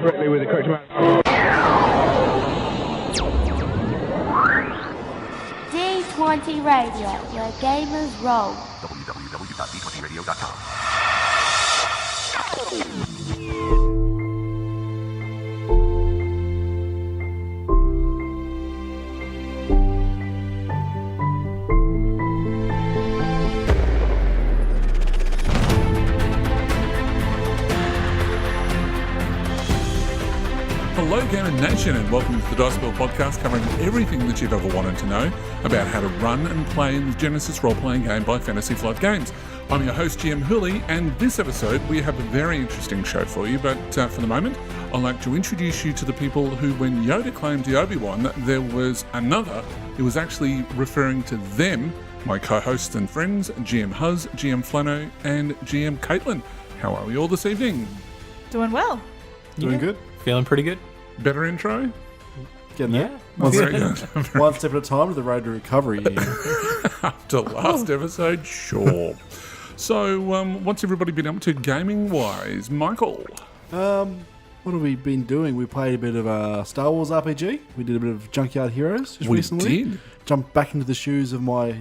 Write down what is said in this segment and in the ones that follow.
correctly with the correct amount. D20 Radio, where gamers roll. www.d20radio.com. Hello, Gamer Nation, and welcome to the Dice Bell podcast, covering everything that you've ever wanted to know about how to run and play in the Genesis role-playing game by Fantasy Flight Games. I'm your host, GM Hooley, and this episode we have a very interesting show for you, but for the moment, I'd like to introduce you to the people who, when Yoda claimed to Obi-Wan there was another, it was actually referring to them, my co-hosts and friends, GM Huz, GM Flano, and GM Caitlin. How are we all this evening? Doing well. Doing good. Feeling pretty good. Better intro? Getting there. Very good. One step at a time to the road to recovery. After last episode, sure. So, what's everybody been up to gaming-wise? Michael? What have we been doing? We played a bit of Star Wars RPG. We did a bit of Junkyard Heroes just recently. Did. Jumped back into the shoes of my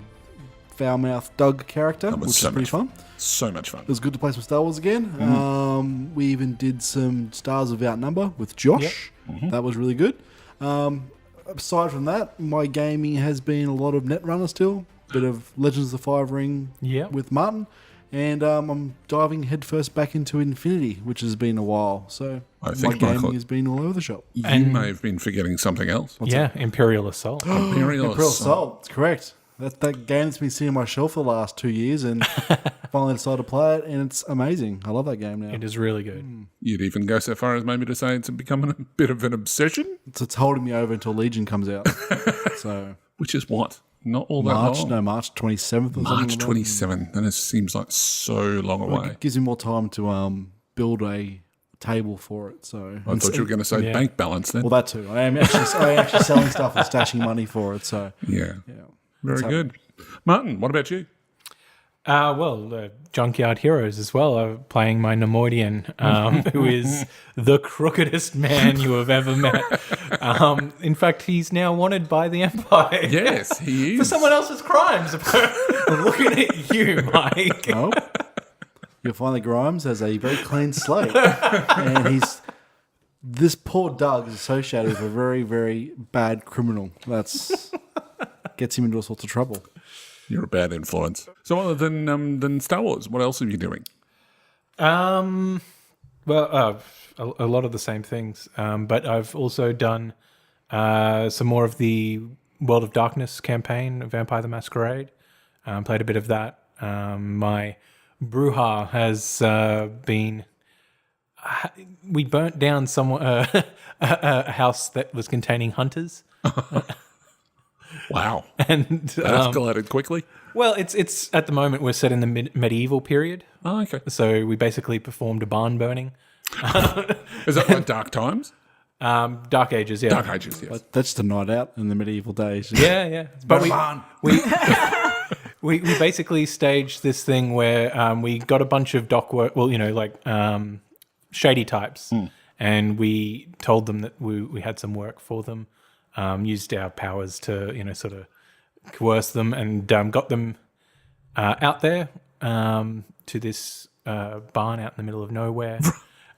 foul-mouthed Doug character, which was pretty fun. So much fun. It was good to play some Star Wars again. We even did some Stars of Outnumber with Josh. Yep. That was really good. Aside from that, my gaming has been a lot of Netrunner still. Bit of Legends of the Five Ring with Martin. And I'm diving headfirst back into Infinity, which has been a while. So I think my gaming has been all over the shop. You may have been forgetting something else. Imperial Assault. Imperial Assault. That's correct. That game that's been sitting on my shelf for the last 2 years, and finally decided to play it, and it's amazing. I love that game now. It is really good. You'd even go so far as maybe to say it's becoming a bit of an obsession? It's holding me over until Legion comes out. Which is what? Not all that long? No, March 27th or something. March 27th. And it seems like so long away. It gives me more time to build a table for it. So I thought you were going to say bank balance then. Well, that too. I am actually selling stuff and stashing money for it. So yeah. Very good. Martin, what about you? Junkyard Heroes as well. Playing my Nemoidian, who is the crookedest man you have ever met. In fact, he's now wanted by the Empire. Yes, he is. For someone else's crimes. Looking at you, Mike. Oh. You'll find that Grimes has a very clean slate. And this poor Doug is associated with a very, very bad criminal. That's gets him into all sorts of trouble. You're a bad influence. So other than Star Wars, what else are you doing? A lot of the same things. But I've also done some more of the World of Darkness campaign, Vampire the Masquerade. Played a bit of that. My brouhaha has been... we burnt down a house that was containing hunters. Wow. And that escalated quickly. Well, it's at the moment we're set in the medieval period. Oh, okay. So we basically performed a barn burning. Is that like Dark Times? Dark Ages, yeah. Dark Ages, yes. But that's the night out in the medieval days. Yeah. But we basically staged this thing where we got a bunch of dock work, shady types, and we told them that we had some work for them. Used our powers to, sort of coerce them and got them out there to this barn out in the middle of nowhere.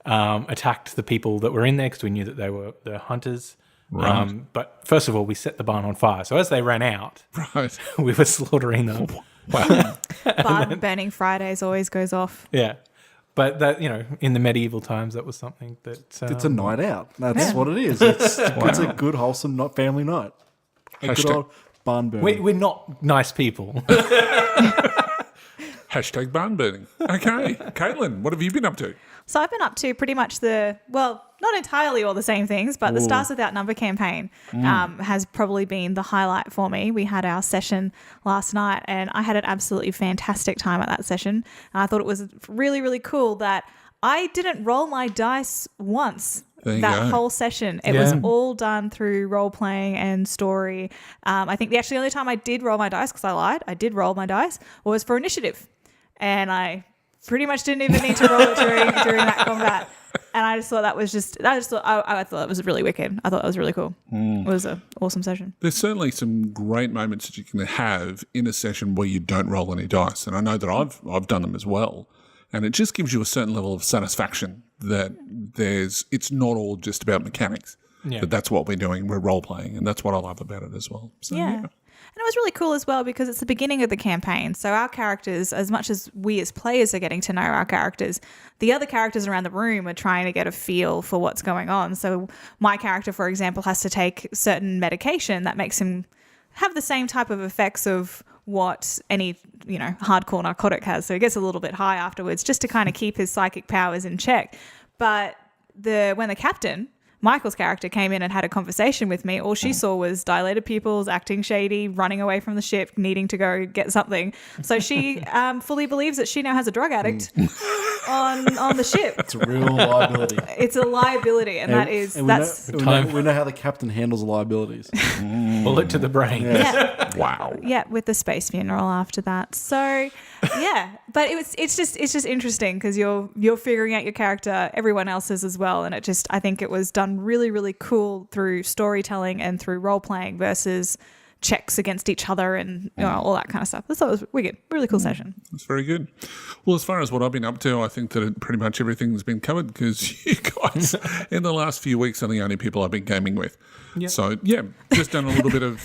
Attacked the people that were in there because we knew that they were the hunters. Right. But first of all, we set the barn on fire. So as they ran out, we were slaughtering them. Wow. Barn burning Fridays always goes off. Yeah. But that, in the medieval times, that was something that... it's a night out. That's what it is. It's a good, wholesome family night. Good old barn burning. We're not nice people. Hashtag barn burning. Okay. Caitlin, what have you been up to? So I've been up to pretty much not entirely all the same things, but the Stars Without Number campaign has probably been the highlight for me. We had our session last night and I had an absolutely fantastic time at that session. And I thought it was really, really cool that I didn't roll my dice once that whole session. It was all done through role-playing and story. I think the only time I did roll my dice, because I lied, I did roll my dice, was for initiative. And I pretty much didn't even need to roll it during that combat. And I just thought I thought it was really wicked. I thought that was really cool. It was an awesome session. There's certainly some great moments that you can have in a session where you don't roll any dice, and I know that I've done them as well. And it just gives you a certain level of satisfaction that it's not all just about mechanics. Yeah. But that's what we're doing. We're role playing, and that's what I love about it as well. So, Yeah. And it was really cool as well because it's the beginning of the campaign. So our characters, as much as we as players are getting to know our characters, the other characters around the room are trying to get a feel for what's going on. So my character, for example, has to take certain medication that makes him have the same type of effects of what any, hardcore narcotic has. So he gets a little bit high afterwards just to kind of keep his psychic powers in check. But when the captain, Michael's character, came in and had a conversation with me, all she saw was dilated pupils, acting shady, running away from the ship, needing to go get something. So she fully believes that she now has a drug addict on the ship. It's a real liability. It's a liability, and we know how the captain handles liabilities. Bullet to the brain. yeah. wow. Yeah, with the space funeral after that. So, yeah, but it's just interesting because you're figuring out your character, everyone else is as well, and I think it was done really, really cool through storytelling and through role playing versus checks against each other and all that kind of stuff. I thought it was wicked, really cool session. That's very good. Well, as far as what I've been up to, I think that pretty much everything's been covered because you guys, in the last few weeks, are the only people I've been gaming with. Yep. So, just done a little bit of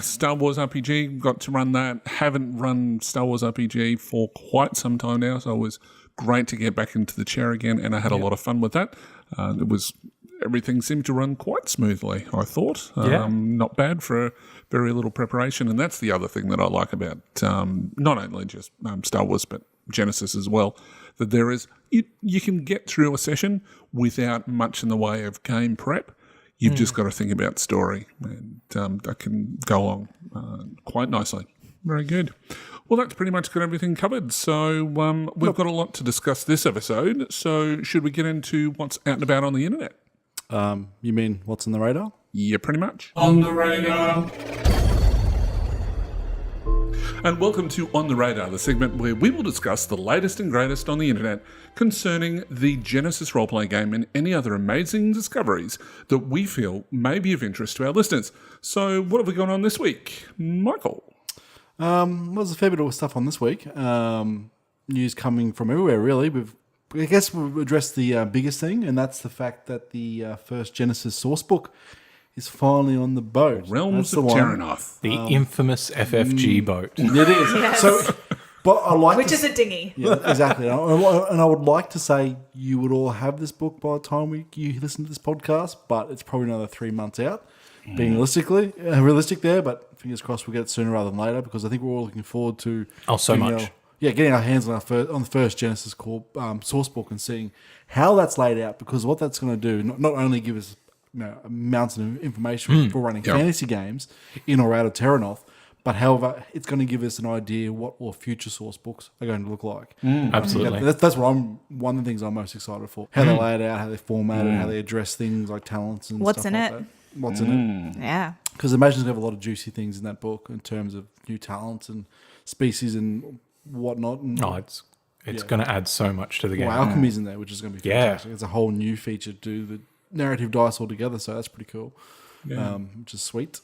Star Wars RPG, got to run that. Haven't run Star Wars RPG for quite some time now, so it was great to get back into the chair again, and I had a lot of fun with that. Everything seemed to run quite smoothly, I thought. Not bad for very little preparation. And that's the other thing that I like about not only just Star Wars, but Genesis as well, that there is you can get through a session without much in the way of game prep. You've just got to think about story, and that can go along quite nicely. Very good. Well, that's pretty much got everything covered. So we've got a lot to discuss this episode. So should we get into what's out and about on the internet? You mean what's on the radar? Yeah, pretty much. On the radar. And welcome to On the Radar, the segment where we will discuss the latest and greatest on the internet concerning the Genesis roleplay game and any other amazing discoveries that we feel may be of interest to our listeners. So what have we got on this week? Michael? There's a fair bit of stuff on this week. News coming from everywhere, really. I guess we've addressed the biggest thing, and that's the fact that the first Genesis sourcebook is finally on the boat. Realms of Terranoth. The infamous FFG boat. It is. Yes. So, but I like Which is a dinghy. Yeah, exactly. And I would like to say you would all have this book by the time you listen to this podcast, but it's probably another 3 months out. Being realistic there, but fingers crossed we'll get it sooner rather than later because I think we're all looking forward to getting our hands on the first Genesis source book and seeing how that's laid out, because what that's going to do not only give us amounts of information for running fantasy games in or out of Terranoth, but however it's going to give us an idea what all future source books are going to look like. Absolutely. That's what one of the things I'm most excited for. How they lay it out, how they format it, how they address things like talents and What's stuff in like it? that. What's in it? Yeah. Because imagine there's going to have a lot of juicy things in that book in terms of new talents and species and whatnot. And, it's going to add so much to the game. Well, alchemy's in there, which is going to be fantastic. It's a whole new feature to the narrative dice altogether, so that's pretty cool. Which is sweet.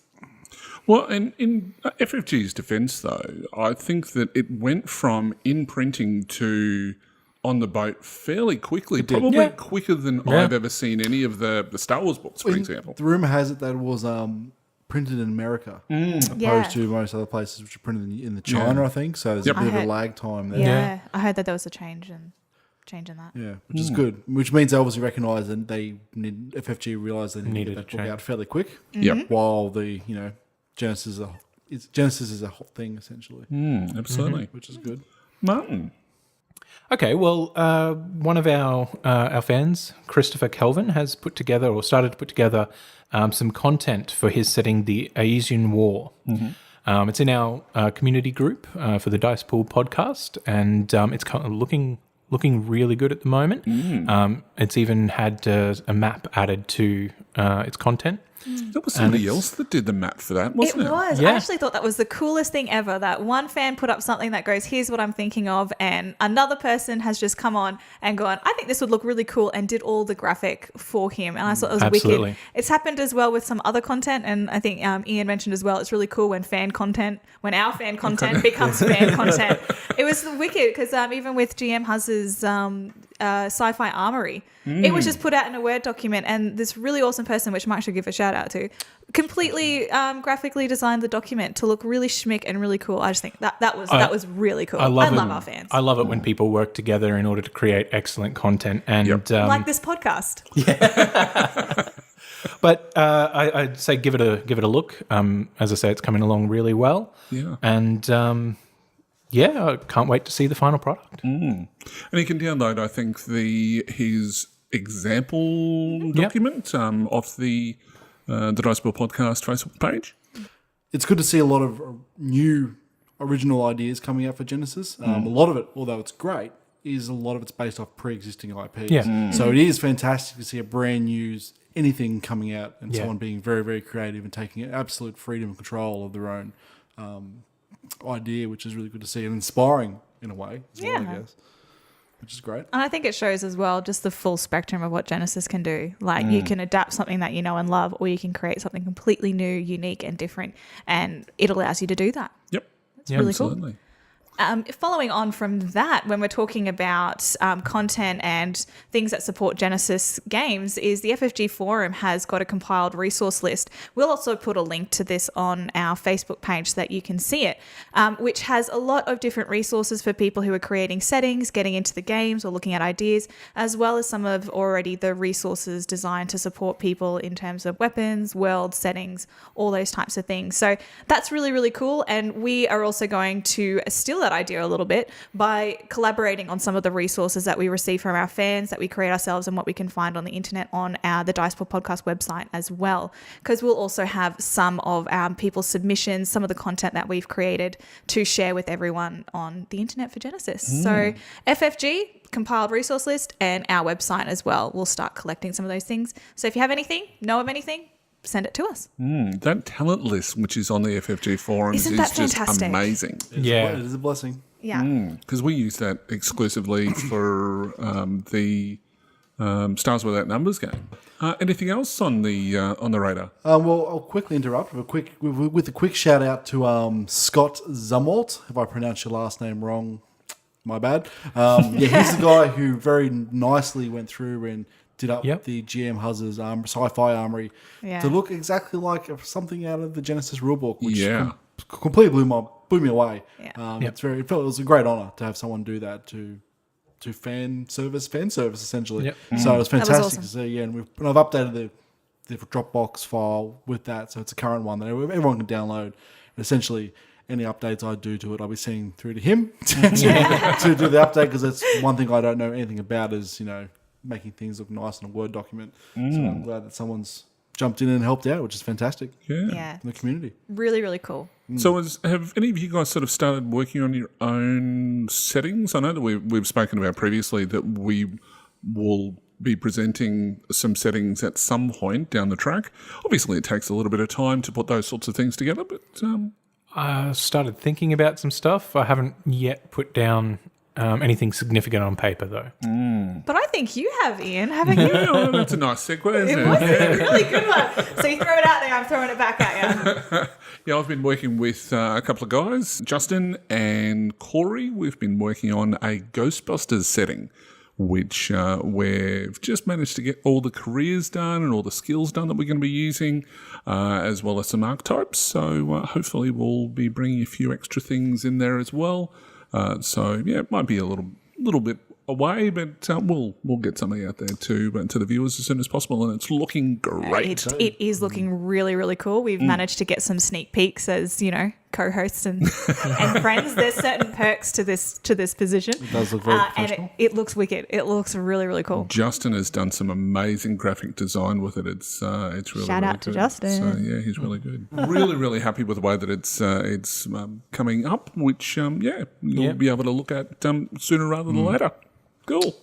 Well, and in FFG's defense, though, I think that it went from imprinting to on the boat fairly quickly, probably quicker than I've ever seen any of the Star Wars books, for example. The rumor has it that it was printed in America, opposed to most other places which are printed in the China, I think. So there's a bit of a lag time there. Yeah, I heard that there was a change in that. Yeah, which is good. Which means they obviously recognise and FFG realised they needed that book out fairly quick. While the Genesis is a hot thing essentially. Absolutely, which is good. Martin. Okay, well, one of our fans, Christopher Kelvin, has started to put together some content for his setting, the Asian War. It's in our community group for the Dice Pool podcast, and it's kind of looking really good at the moment. It's even had a map added to its content. There was somebody else that did the map for that, wasn't it? It was. Yeah. I actually thought that was the coolest thing ever, that one fan put up something that goes, here's what I'm thinking of, and another person has just come on and gone, I think this would look really cool, and did all the graphic for him. And I thought it was Absolutely. wicked. It's happened as well with some other content, and I think Ian mentioned as well, it's really cool when our fan content becomes fan content. It was wicked because even with GM Huzz's sci-fi armory, it was just put out in a Word document, and this really awesome person, which Mike should give a shout out to, completely graphically designed the document to look really schmick and really cool. I just think that was really cool. I love our fans. I love it when people work together in order to create excellent content. And Like this podcast. But I'd say give it a look. As I say, it's coming along really well. Yeah. And I can't wait to see the final product. And you can download, I think, his example document off the Dice Ball Podcast Facebook page. It's good to see a lot of new original ideas coming out for Genesis. A lot of it, although it's great, is a lot of it's based off pre-existing IPs. Yeah. So it is fantastic to see a brand new anything coming out and someone being very, very creative and taking absolute freedom and control of their own idea, which is really good to see and inspiring in a way as well, I guess, which is great. And I think it shows as well just the full spectrum of what Genesis can do. Like you can adapt something that you know and love, or you can create something completely new, unique and different, and it allows you to do that. Yep. It's really cool. Absolutely. Following on from that, when we're talking about content and things that support Genesis games, is the FFG forum has got a compiled resource list. We'll also put a link to this on our Facebook page so that you can see it, which has a lot of different resources for people who are creating settings, getting into the games or looking at ideas, as well as some of already the resources designed to support people in terms of weapons, world settings, all those types of things. So that's really, really cool. And we are also going to steal that idea a little bit by collaborating on some of the resources that we receive from our fans, that we create ourselves, and what we can find on the internet on the Diceport Podcast website as well, because we'll also have some of our people's submissions, some of the content that we've created to share with everyone on the internet for Genesis. So FFG compiled resource list and our website as well. We'll start collecting some of those things. So if you have anything, know of anything, send it to us. That talent list, which is on the FFG forums, Isn't is that just fantastic? amazing. It is a blessing. Yeah. Because we use that exclusively for the Stars Without Numbers game. Anything else on the radar? Well, I'll quickly interrupt with a quick shout out to Scott Zumwalt. If I pronounce your last name wrong, my bad. He's the guy who very nicely went through and did up the GM Huzz's sci-fi armory to look exactly like something out of the Genesis rulebook, which completely blew me away. It was a great honor to have someone do that to fan service essentially. So it was fantastic to see. And I've updated the Dropbox file with that, so it's a current one that everyone can download. And essentially, any updates I do to it, I'll be sending through to him to do the update, because that's one thing I don't know anything about is making things look nice in a Word document. So I'm glad that someone's jumped in and helped out, which is fantastic. Yeah. In the community. Really, really cool. So have any of you guys sort of started working on your own settings? I know that we've spoken about previously that we will be presenting some settings at some point down the track. Obviously, it takes a little bit of time to put those sorts of things together, but... I started thinking about some stuff. I haven't yet put down anything significant on paper, though. But I think you have, Ian, haven't you? well, that's a nice segue, isn't it? It was a really good one. So you throw it out there, I'm throwing it back at you. I've been working with a couple of guys, Justin and Corey. We've been working on a Ghostbusters setting, which we've just managed to get all the careers done and all the skills done that we're going to be using, as well as some archetypes. So hopefully we'll be bringing a few extra things in there as well. It might be a little bit away, but we'll get something out there to the viewers as soon as possible, and it's looking great. It is looking really, really cool. We've managed to get some sneak peeks as, co-hosts and friends. There's certain perks to this position. It does look very professional. And it looks wicked. It looks really, really cool. Justin has done some amazing graphic design with it. It's really Shout out to good. Justin. So he's really good. Really, really happy with the way that it's coming up, which you'll be able to look at sooner rather than later. Cool.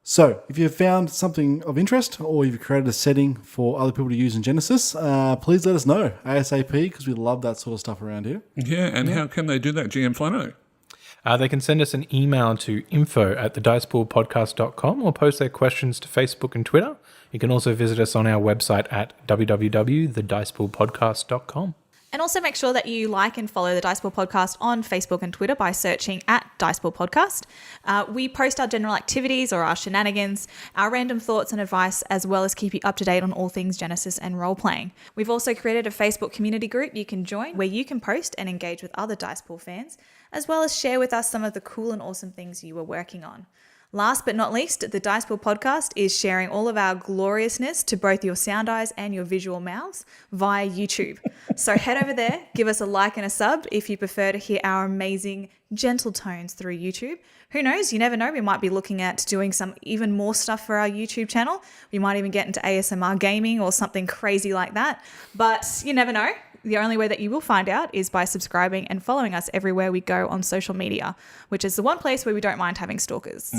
So, if you've found something of interest or you've created a setting for other people to use in Genesis, please let us know ASAP because we love that sort of stuff around here. Yeah, and how can they do that, GM Flano? They can send us an email to info@thedicepoolpodcast.com or post their questions to Facebook and Twitter. You can also visit us on our website at www.thedicepoolpodcast.com. And also make sure that you like and follow the Dicepool Podcast on Facebook and Twitter by searching at Dicepool Podcast. We post our general activities or our shenanigans, our random thoughts and advice, as well as keep you up to date on all things Genesis and role-playing. We've also created a Facebook community group you can join where you can post and engage with other Dicepool fans, as well as share with us some of the cool and awesome things you were working on. Last but not least, the Dicepool Podcast is sharing all of our gloriousness to both your sound eyes and your visual mouths via YouTube. So head over there, give us a like and a sub if you prefer to hear our amazing gentle tones through YouTube. Who knows? You never know. We might be looking at doing some even more stuff for our YouTube channel. We might even get into ASMR gaming or something crazy like that. But you never know. The only way that you will find out is by subscribing and following us everywhere we go on social media, which is the one place where we don't mind having stalkers.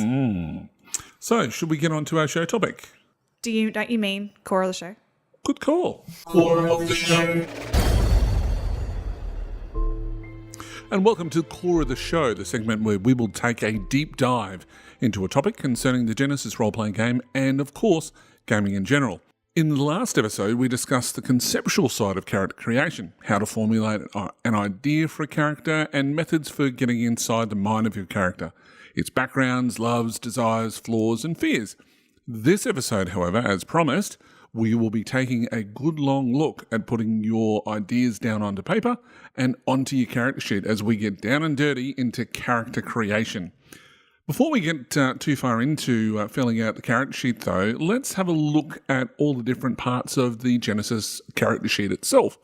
So, should we get on to our show topic? Don't you mean core of the show? Good call. Core of the show. And welcome to Core of the Show, the segment where we will take a deep dive into a topic concerning the Genesis role-playing game and, of course, gaming in general. In the last episode, we discussed the conceptual side of character creation, how to formulate an idea for a character, and methods for getting inside the mind of your character, its backgrounds, loves, desires, flaws, and fears. This episode, however, as promised, we will be taking a good long look at putting your ideas down onto paper and onto your character sheet as we get down and dirty into character creation. Before we get too far into filling out the character sheet, though, let's have a look at all the different parts of the Genesis character sheet itself.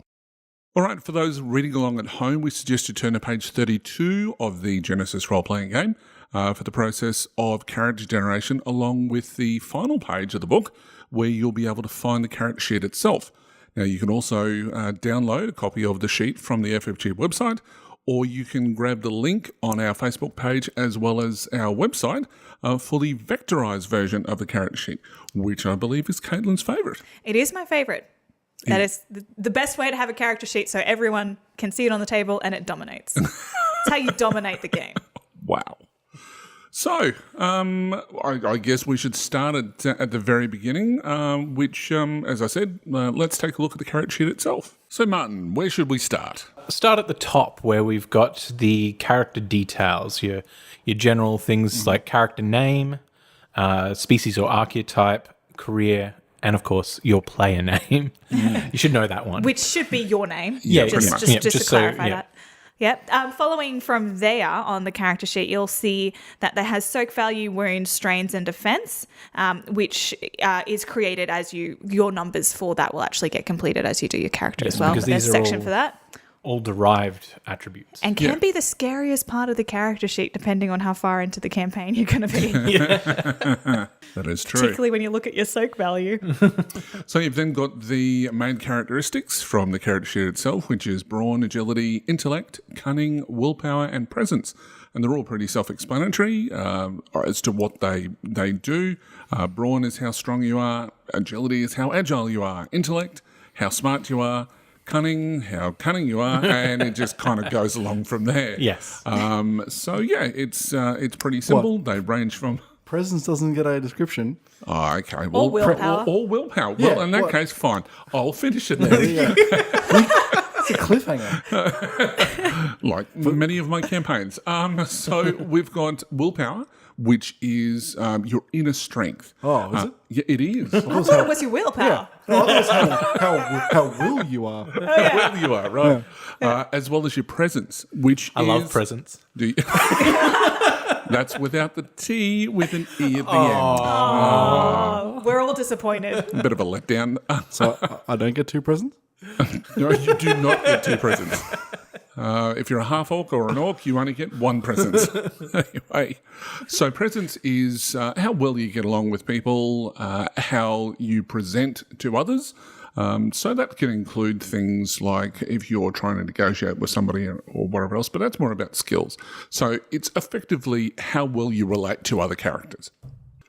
All right, for those reading along at home, we suggest you turn to page 32 of the Genesis role-playing game for the process of character generation, along with the final page of the book, where you'll be able to find the character sheet itself. Now, you can also download a copy of the sheet from the FFG website, or you can grab the link on our Facebook page as well as our website for the vectorized version of the character sheet, which I believe is Caitlin's favourite. It is my favourite. That is the best way to have a character sheet so everyone can see it on the table and it dominates. It's how you dominate the game. Wow. So, I guess we should start at the very beginning, which, as I said, let's take a look at the character sheet itself. So, Martin, where should we start? Start at the top where we've got the character details, your general things like character name, species or archetype, career, and of course your player name. You should know that one. Which should be your name. Yeah, just, pretty much. just, Yeah, just just to so- clarify yeah. that. Yep. Following from there on the character sheet, you'll see that there has soak value, wound, strains, and defense, which is created as your numbers for that will actually get completed as you do your character Yes, as well. because But there's a these are section all- for that. All derived attributes. And can be the scariest part of the character sheet, depending on how far into the campaign you're going to be. That is true. Particularly when you look at your soak value. So you've then got the main characteristics from the character sheet itself, which is brawn, agility, intellect, cunning, willpower, and presence. And they're all pretty self-explanatory as to what they do. Brawn is how strong you are. Agility is how agile you are. Intellect, how smart you are. Cunning, how cunning you are, and it just kind of goes along from there. Yes. So yeah, it's pretty simple. They range from Presence doesn't get a description. oh, okay, well, Or willpower. or willpower. Yeah, Well, in that what? case, fine. I'll finish it there. Yeah. It's a cliffhanger. Like many of my campaigns. So we've got willpower, which is your inner strength. Oh, is it? Yeah, it is. I thought it was your willpower. Oh, that's how will you are. Well, you are right. As well as your presence, which I love presents. Do you, that's without the T, with an E at the Oh, we're all disappointed. end. A bit of a letdown. So I don't get two presents? No, you do not get two presents. If you're a half orc or an orc, you only get one present. Anyway, so presence is how well you get along with people, how you present to others. So that can include things like if you're trying to negotiate with somebody or whatever else, but that's more about skills. So it's effectively how well you relate to other characters.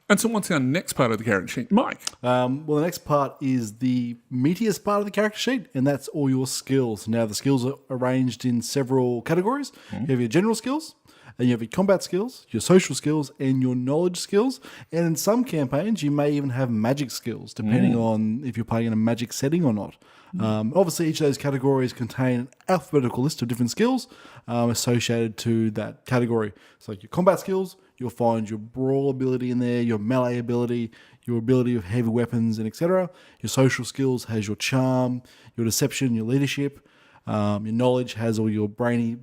And so what's our next part of the character sheet? Mike? Well, the next part is the meatiest part of the character sheet, and that's all your skills. Now, the skills are arranged in several categories. You have your general skills, and you have your combat skills, your social skills, and your knowledge skills. And in some campaigns, you may even have magic skills, depending on if you're playing in a magic setting or not. Obviously, each of those categories contain an alphabetical list of different skills associated to that category. So your combat skills, you'll find your brawl ability in there, your melee ability, your ability of heavy weapons, and etc. Your social skills has your charm, your deception, your leadership. Your knowledge has all your brainy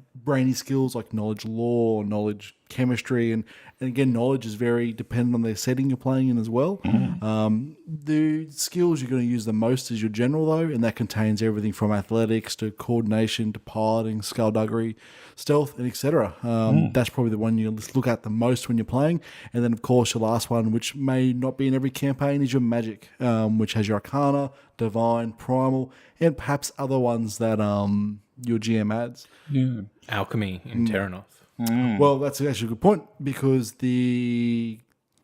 skills like knowledge law, knowledge chemistry, and again, knowledge is very dependent on the setting you're playing in as well. The skills you're going to use the most is your general, though, and that contains everything from athletics to coordination to piloting, skullduggery, stealth, and etc. That's probably the one you look at the most when you're playing. And then, of course, your last one, which may not be in every campaign, is your magic, which has your arcana, divine, primal, and perhaps other ones that your GM adds. Yeah. Alchemy in Terranoth. Well, that's actually a good point, because the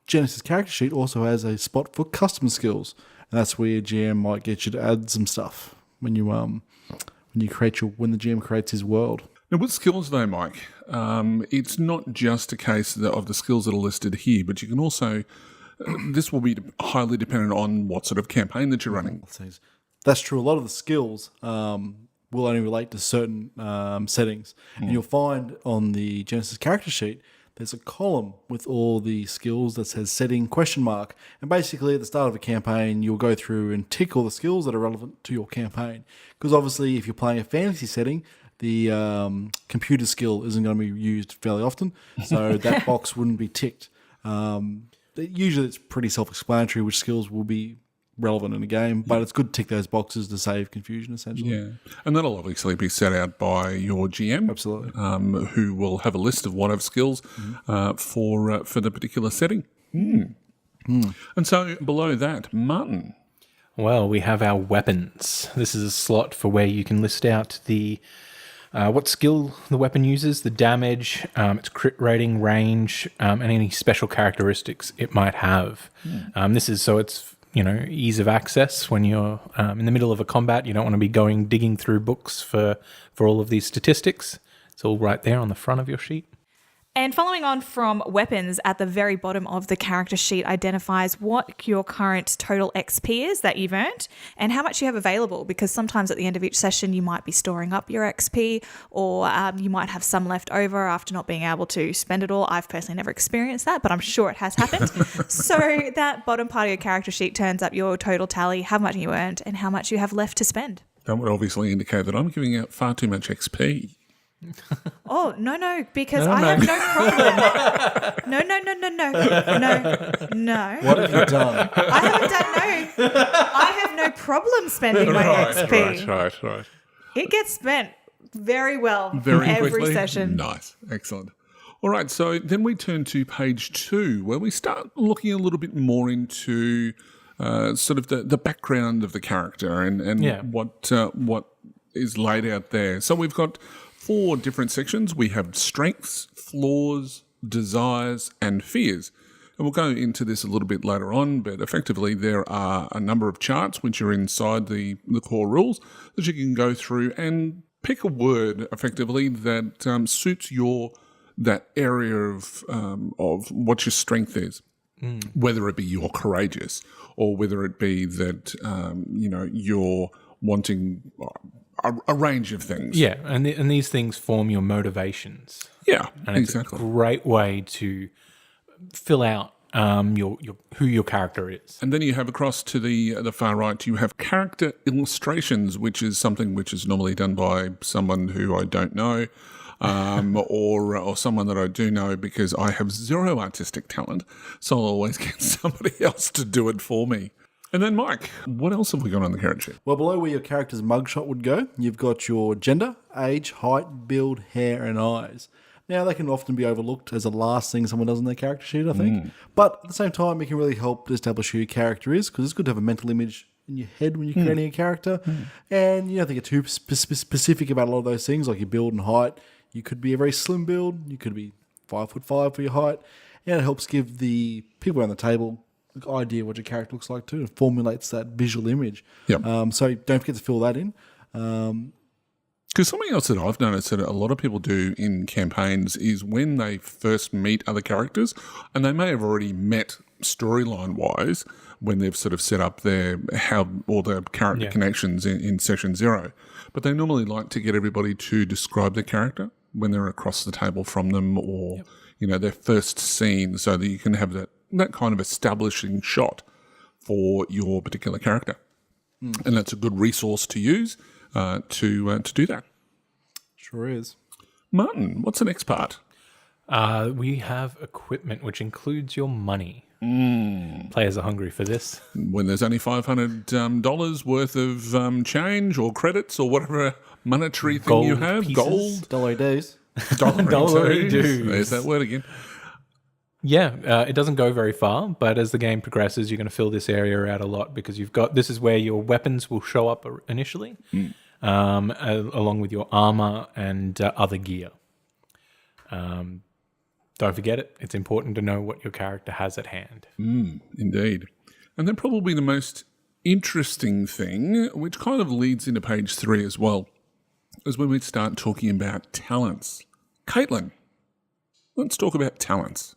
Genesis character sheet also has a spot for custom skills, and that's where your GM might get you to add some stuff when the GM creates his world. Now, with skills though, Mike, it's not just a case of the skills that are listed here, but you can also, this will be highly dependent on what sort of campaign that you're running. That's true. A lot of the skills will only relate to certain settings. And you'll find on the Genesis character sheet, there's a column with all the skills that says setting ? And basically at the start of a campaign, you'll go through and tick all the skills that are relevant to your campaign. Because obviously if you're playing a fantasy setting, the computer skill isn't going to be used fairly often. So that box wouldn't be ticked. Usually it's pretty self-explanatory which skills will be relevant in a game, but it's good to tick those boxes to save confusion, essentially. Yeah, and that'll obviously be set out by your GM. Absolutely. Who will have a list of whatever skills for the particular setting. And so below that, Martin. Well, we have our weapons. This is a slot for where you can list out the what skill the weapon uses, the damage, its crit rating, range, and any special characteristics it might have. This is so it's ease of access when you're in the middle of a combat. You don't want to be digging through books for all of these statistics. It's all right there on the front of your sheet. And following on from weapons, at the very bottom of the character sheet identifies what your current total XP is that you've earned and how much you have available, because sometimes at the end of each session you might be storing up your XP, or you might have some left over after not being able to spend it all. I've personally never experienced that, but I'm sure it has happened. So that bottom part of your character sheet turns up your total tally, how much you earned and how much you have left to spend. That would obviously indicate that I'm giving out far too much XP. Oh, no, because I have no problem. No. What have you done? I have no problem spending my XP. Right. It gets spent very well Very every quickly. session. Nice. Excellent. All right, so then we turn to page 2, where we start looking a little bit more into sort of the background of the character and what is laid out there. So we've got 4 different sections. We have strengths, flaws, desires, and fears. And we'll go into this a little bit later on, but effectively there are a number of charts which are inside the core rules that you can go through and pick a word effectively that suits that area of what your strength is. Whether it be you're courageous, or whether it be that you're wanting a range of things. Yeah, and these things form your motivations. Yeah, and it's exactly. a great way to fill out who your character is. And then you have across to the far right, you have character illustrations, which is something which is normally done by someone who I don't know. Or someone that I do know, because I have zero artistic talent, so I'll always get somebody else to do it for me. And then, Mike, what else have we got on the character sheet? Well, below where your character's mugshot would go, you've got your gender, age, height, build, hair, and eyes. Now, they can often be overlooked as the last thing someone does on their character sheet, I think. But at the same time, it can really help establish who your character is, because it's good to have a mental image in your head when you're creating a character. And you don't have to get too specific about a lot of those things, like your build and height. You could be a very slim build. You could be 5'5" for your height. it helps give the people around the table an idea what your character looks like too. It formulates that visual image. Yep. So don't forget to fill that in. Because something else that I've noticed that a lot of people do in campaigns is when they first meet other characters, and they may have already met storyline-wise when they've sort of set up all their character connections in session 0, but they normally like to get everybody to describe their character when they're across the table from them, or their first scene, so that you can have that kind of establishing shot for your particular character, and that's a good resource to use. To do that. Sure is. Martin, what's the next part? We have equipment, which includes your money. Players are hungry for this. When there's only $500 worth of change or credits or whatever monetary thing you have, pieces. gold. Dollar dues. Dollar dues. There's that word again. Yeah, it doesn't go very far, but as the game progresses, you're going to fill this area out a lot because this is where your weapons will show up initially, along with your armor and other gear. Don't forget it. It's important to know what your character has at hand. Indeed. And then probably the most interesting thing, which kind of leads into page 3 as well, is when we start talking about talents. Caitlin, let's talk about talents.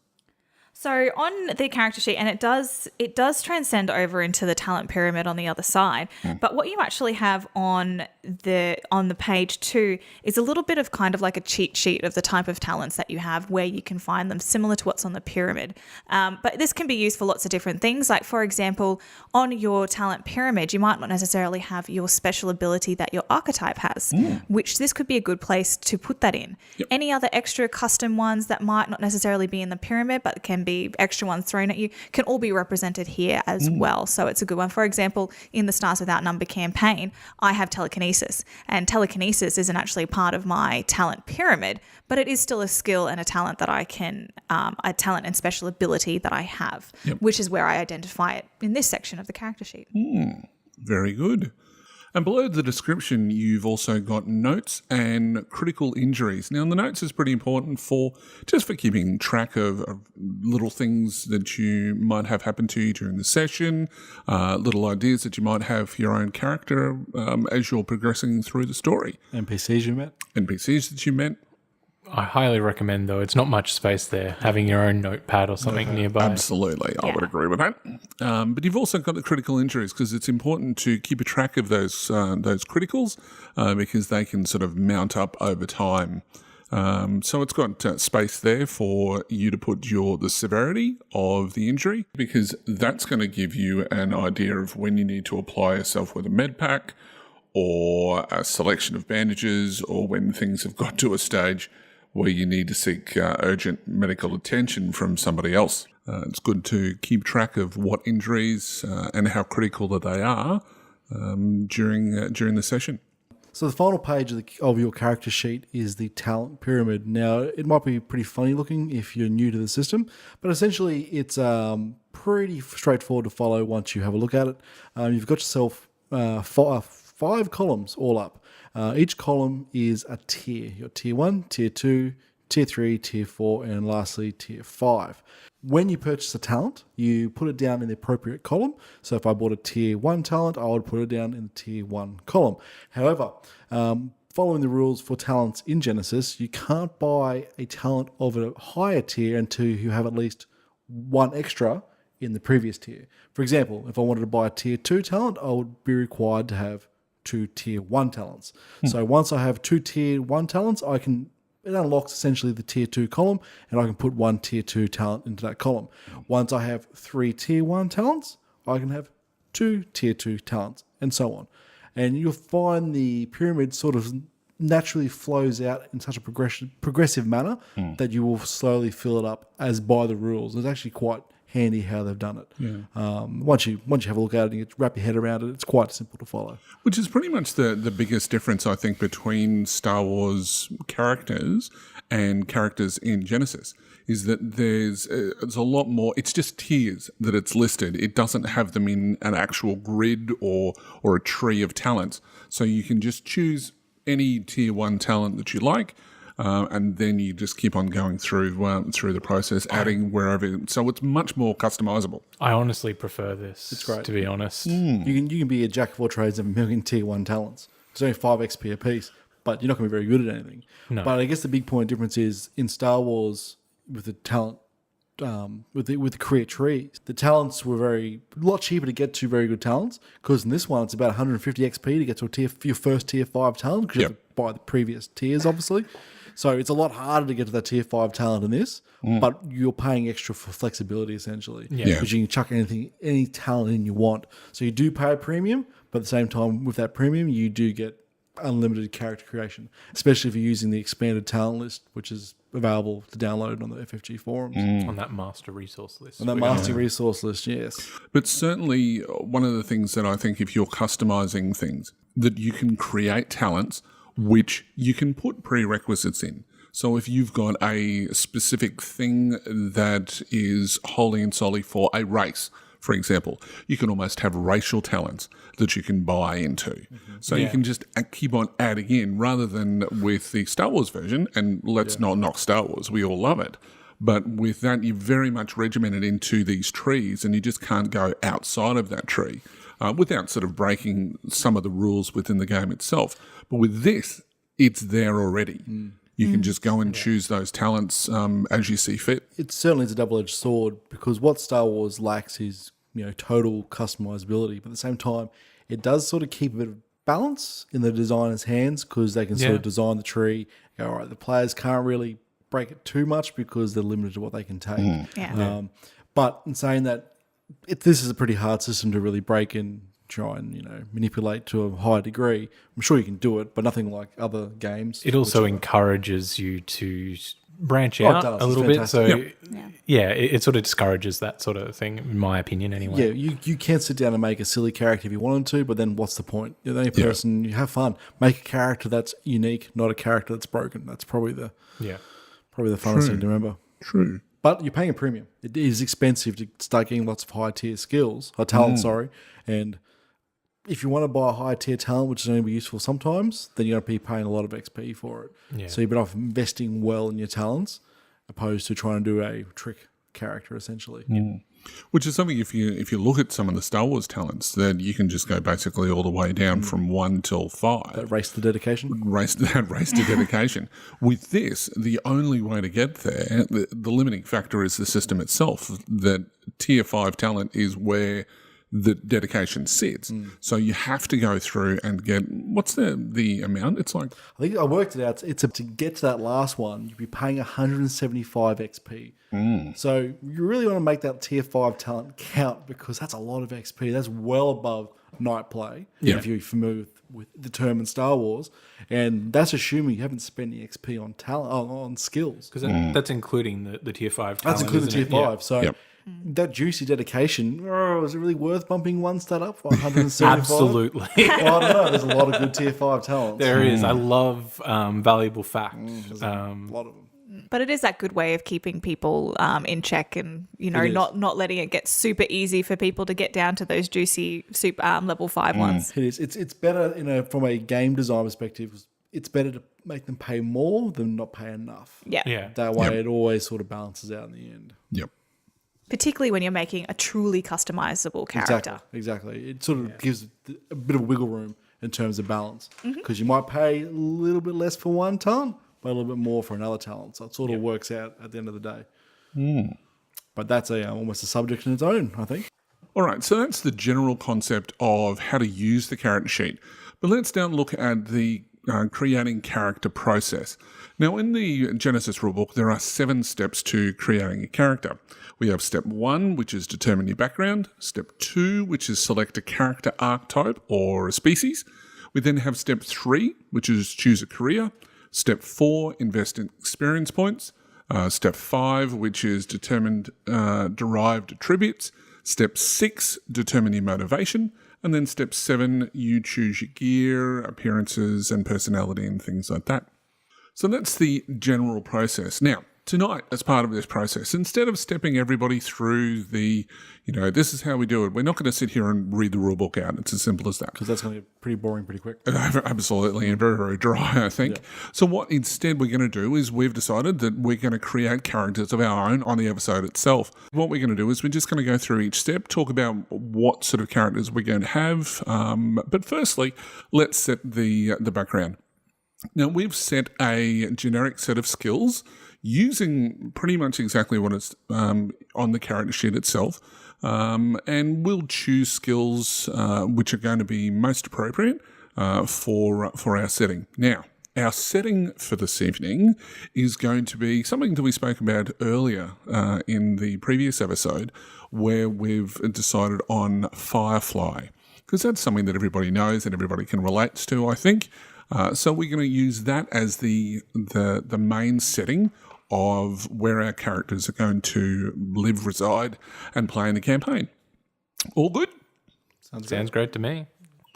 So on the character sheet, and it does transcend over into the talent pyramid on the other side. But what you actually have on the page 2 is a little bit of kind of like a cheat sheet of the type of talents that you have, where you can find them similar to what's on the pyramid. But this can be used for lots of different things. Like, for example, on your talent pyramid, you might not necessarily have your special ability that your archetype has, which this could be a good place to put that in. Yep. Any other extra custom ones that might not necessarily be in the pyramid, but can be extra ones thrown at you, can all be represented here as well. So it's a good one. For example, in the Stars Without Number campaign, I have telekinesis, and telekinesis isn't actually part of my talent pyramid, but it is still a skill and a talent that I can, a talent and special ability that I have, which is where I identify it in this section of the character sheet. Very good. And below the description, you've also got notes and critical injuries. Now, the notes is pretty important for keeping track of little things that you might have happen to you during the session, little ideas that you might have for your own character as you're progressing through the story. NPCs you met. NPCs that you met. I highly recommend, though, it's not much space there, having your own notepad or something nearby. Absolutely, I would agree with that. But you've also got the critical injuries, because it's important to keep a track of those criticals because they can sort of mount up over time. So it's got space there for you to put the severity of the injury, because that's going to give you an idea of when you need to apply yourself with a med pack or a selection of bandages, or when things have got to a stage where you need to seek urgent medical attention from somebody else. It's good to keep track of what injuries and how critical that they are during the session. So the final page of your character sheet is the talent pyramid. Now, it might be pretty funny looking if you're new to the system, but essentially it's pretty straightforward to follow once you have a look at it. You've got yourself 5 columns all up. Each column is a tier. You've got tier 1, tier 2, tier 3, tier 4, and lastly tier 5. When you purchase a talent, you put it down in the appropriate column. So if I bought a tier 1 talent, I would put it down in the tier 1 column. However, following the rules for talents in Genesis, you can't buy a talent of a higher tier until you have at least 1 extra in the previous tier. For example, if I wanted to buy a tier 2 talent, I would be required to have 2 tier 1 talents. So once I have 2 tier 1 talents, it unlocks essentially the tier 2 column, and I can put 1 tier 2 talent into that column. Once I have 3 tier 1 talents, I can have 2 tier 2 talents, and so on. And you'll find the pyramid sort of naturally flows out in such a progressive manner that you will slowly fill it up as by the rules. It's actually quite handy how they've done it. Once you have a look at it and you wrap your head around it, it's quite simple to follow. Which is pretty much the biggest difference, I think, between Star Wars characters and characters in Genesis, is that there's a lot more. It's just tiers that it's listed. It doesn't have them in an actual grid or a tree of talents. So you can just choose any tier 1 talent that you like. and then you just keep on going through the process, adding wherever. So it's much more customizable. I honestly prefer this. It's great. to be honest. You can be a jack of all trades of a million tier 1 talents. It's only 5 XP a piece, but you're not going to be very good at anything. No. But I guess the big point difference is in Star Wars with the talent, with the career trees, the talents were a lot cheaper to get to very good talents, because in this one it's about 150 XP to get to your first tier 5 talent, because you have to buy the previous tiers, obviously. So it's a lot harder to get to that tier 5 talent in this, but you're paying extra for flexibility essentially. Because you can chuck any talent in you want. So you do pay a premium, but at the same time with that premium you do get unlimited character creation, especially if you're using the expanded talent list, which is available to download on the FFG forums. On that master resource list. On that master resource list, yes. But certainly one of the things that I think, if you're customizing things, that you can create talents which you can put prerequisites in. So if you've got a specific thing that is wholly and solely for a race, for example, you can almost have racial talents that you can buy into. So you can just keep on adding in, rather than with the Star Wars version, and let's not knock Star Wars, we all love it. But with that, you're very much regimented into these trees, and you just can't go outside of that tree without sort of breaking some of the rules within the game itself. But with this, it's there already. You can just go and choose those talents as you see fit. It certainly is a double-edged sword, because what Star Wars lacks is total customizability, but at the same time it does sort of keep a bit of balance in the designer's hands, because they can sort of design the tree, go, all right, the players can't really break it too much because they're limited to what they can take. But in saying that, this is a pretty hard system to really break and try and manipulate to a high degree. I'm sure you can do it, but nothing like other games. It also encourages you to branch out a little bit. So it sort of discourages that sort of thing, in my opinion anyway. Yeah, you can sit down and make a silly character if you wanted to, but then what's the point? You're the only person, you have fun. Make a character that's unique, not a character that's broken. That's probably the funnest thing to remember. True. But you're paying a premium. It is expensive to start getting lots of high tier skills, or talent, and if you want to buy a high tier talent, which is only be useful sometimes, then you're going to be paying a lot of XP for it. Yeah. So you're better off investing well in your talents, opposed to trying to do a trick character essentially. Which is something, if you look at some of the Star Wars talents, then you can just go basically all the way down from 1 till 5. That race to dedication. Race to dedication. With this, the only way to get there, the limiting factor is the system itself. That tier 5 talent is where the dedication sits. So you have to go through and get, what's the amount? It's like, I think I worked it out. It's to get to that last one, you'd be paying 175 XP. So you really want to make that tier 5 talent count, because that's a lot of XP. That's well above night play, if you're familiar with the term in Star Wars. And that's assuming you haven't spent any XP on talent, on skills. Because that's including the tier 5 talent. That's including the tier 5. Yeah. So that juicy dedication, is it really worth bumping one stat up for 175? Absolutely. Well, I don't know. There's a lot of good tier 5 talents. There is. I love valuable fact. There's a lot of them. But it is that good way of keeping people in check, and not letting it get super easy for people to get down to those juicy super level 5 ones. It is. It's better, from a game design perspective. It's better to make them pay more than not pay enough. Yeah. That way, it always sort of balances out in the end. Yep. Particularly when you're making a truly customizable character. Exactly. It sort of gives a bit of wiggle room in terms of balance, because you might pay a little bit less for one talent, but a little bit more for another talent. So it sort of works out at the end of the day. But that's almost a subject in its own, I think. All right, so that's the general concept of how to use the character sheet. But let's now look at the creating character process. Now, in the Genesis rulebook, there are 7 steps to creating a character. We have step 1, which is determine your background. Step 2, which is select a character archetype or a species. We then have step 3, which is choose a career. Step 4, invest in experience points. Step 5, which is determine derived attributes. Step 6, determine your motivation. And then step 7, you choose your gear, appearances, and personality and things like that. So that's the general process. Now, tonight, as part of this process, instead of stepping everybody through the, this is how we do it, we're not going to sit here and read the rule book out. It's as simple as that. Because that's going to be pretty boring pretty quick. Absolutely, and very, very dry, I think. Yeah. So what instead we're going to do is we've decided that we're going to create characters of our own on the episode itself. What we're going to do is we're just going to go through each step, talk about what sort of characters we're going to have. But firstly, let's set the background. Now, we've set a generic set of skills using pretty much exactly what is on the character sheet itself, and we'll choose skills which are going to be most appropriate for our setting. Now, our setting for this evening is going to be something that we spoke about earlier in the previous episode, where we've decided on Firefly, because that's something that everybody knows and everybody can relate to, I think. So we're going to use that as the main setting of where our characters are going to live, reside, and play in the campaign. All good? Sounds great to me.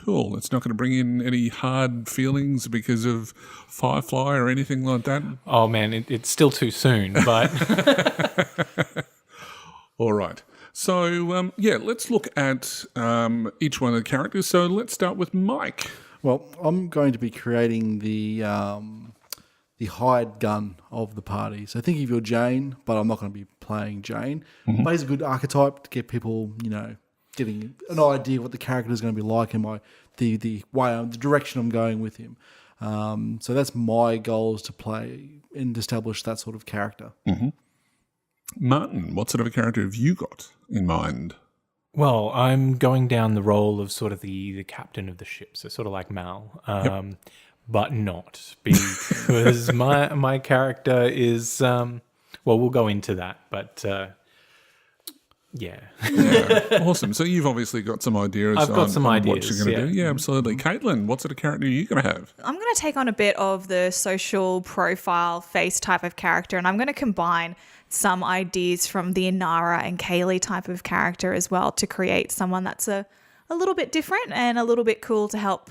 Cool. It's not going to bring in any hard feelings because of Firefly or anything like that? Oh, man, it's still too soon, but... All right. So, let's look at each one of the characters. So let's start with Mike. Well, I'm going to be creating the hired gun of the party. So think of your Jane, but I'm not going to be playing Jane. Plays a good archetype to get people, getting an idea what the character is going to be like and the direction I'm going with him. So that's my goal, is to play and establish that sort of character. Mm-hmm. Martin, what sort of a character have you got in mind? Well, I'm going down the role of sort of the captain of the ship, so sort of like Mal, but not, because my character is, we'll go into that, but yeah. Awesome. So you've obviously got some ideas I've got some on ideas, what you're going to do. Yeah, absolutely. Caitlin, what sort of character are you going to have? I'm going to take on a bit of the social profile face type of character, and I'm going to combine some ideas from the Inara and Kaylee type of character as well to create someone that's a little bit different and a little bit cool to help,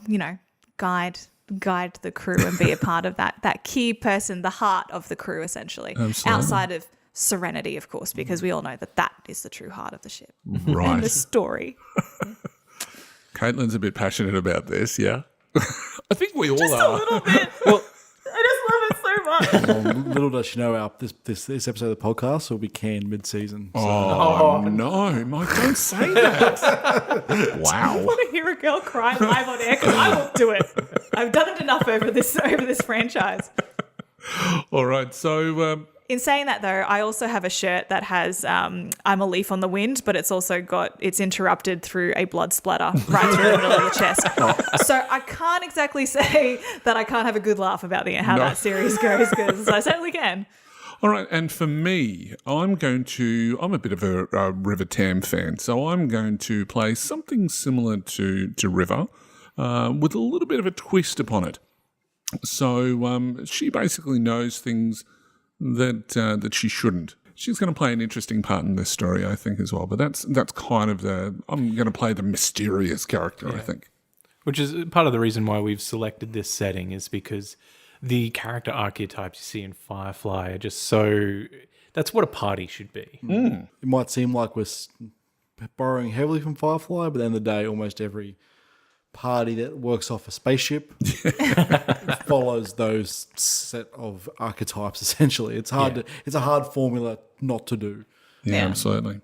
guide the crew and be a part of that key person, the heart of the crew, essentially. Absolutely. Outside of Serenity, of course, because we all know that is the true heart of the ship. Right. And the story. Caitlin's a bit passionate about this, yeah? I think we all Just are. a little bit. Well, I just love it so much. Well, little does she know, this episode of the podcast will be canned mid-season. So. Oh, no, Mike, don't say that. Wow. I want to hear a girl cry live on air because I won't do it. I've done it enough over this franchise. All right, so... In saying that, though, I also have a shirt that has I'm a leaf on the wind, but it's also it's interrupted through a blood splatter right through the middle of the chest. So I can't exactly say that I can't have a good laugh about how that series goes, because I certainly can. All right, and for me, I'm a bit of a River Tam fan, so I'm going to play something similar to River with a little bit of a twist upon it. So she basically knows things that she shouldn't. She's going to play an interesting part in this story, I think, as well. But that's kind of I'm going to play the mysterious character, I think. Which is part of the reason why we've selected this setting, is because the character archetypes you see in Firefly are just so... That's what a party should be. It might seem like we're borrowing heavily from Firefly, but at the end of the day, almost every party that works off a spaceship follows those set of archetypes. Essentially, it's hard. It's a hard formula not to do. Yeah, absolutely.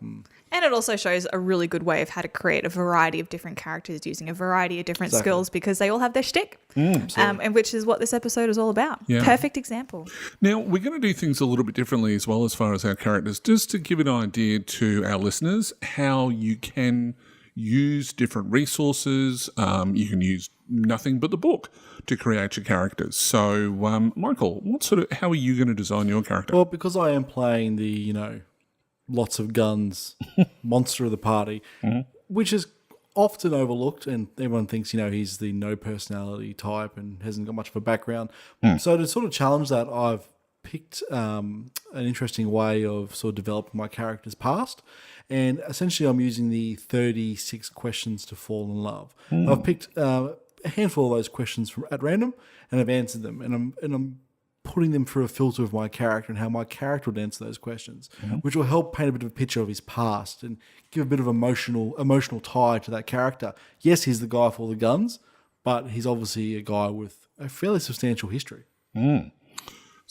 And it also shows a really good way of how to create a variety of different characters using a variety of different skills, because they all have their shtick, and which is what this episode is all about. Yeah. Perfect example. Now, we're going to do things a little bit differently as well as far as our characters, just to give an idea to our listeners how you can use different resources. You can use nothing but the book to create your characters. So, Michael, how are you going to design your character? Well, because I am playing the, lots of guns monster of the party, which is often overlooked, and everyone thinks, he's the no personality type and hasn't got much of a background. So to sort of challenge that, I've picked an interesting way of sort of developing my character's past. And essentially, I'm using the 36 questions to fall in love. I've picked a handful of those questions at random, and I've answered them. And I'm putting them through a filter of my character and how my character would answer those questions, which will help paint a bit of a picture of his past and give a bit of emotional tie to that character. Yes, he's the guy with all the guns, but he's obviously a guy with a fairly substantial history.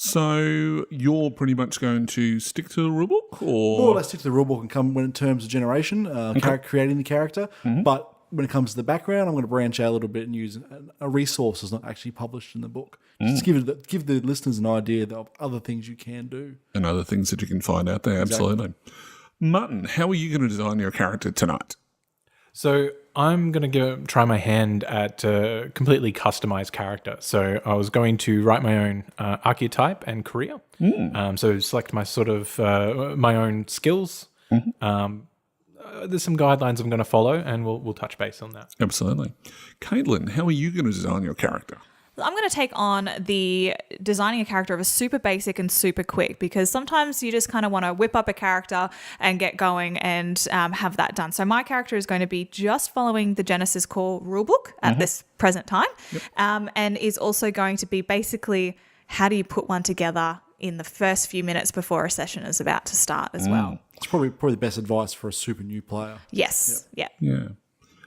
So you're pretty much going to stick to the rulebook, or More or less stick to the rulebook and come when in terms of generation, creating the character. But when it comes to the background, I'm going to branch out a little bit and use a resource that's not actually published in the book. Just give the listeners an idea of other things you can do. and other things that you can find out there? Absolutely. Martin, how are you going to design your character tonight? So I'm going to try my hand at a completely customized character. So I was going to write my own archetype and career. So select my sort of my own skills. There's some guidelines I'm going to follow, and we'll touch base on that. Absolutely. Caitlin, how are you going to design your character? I'm going to take on the designing a character of a super basic and super quick, because sometimes you just kind of want to whip up a character and get going and have that done. So my character is going to be just following the Genesis Core rulebook at this present time, and is also going to be basically how do you put one together in the first few minutes before a session is about to start as well. It's probably the best advice for a super new player. Yes. Yeah. Yeah.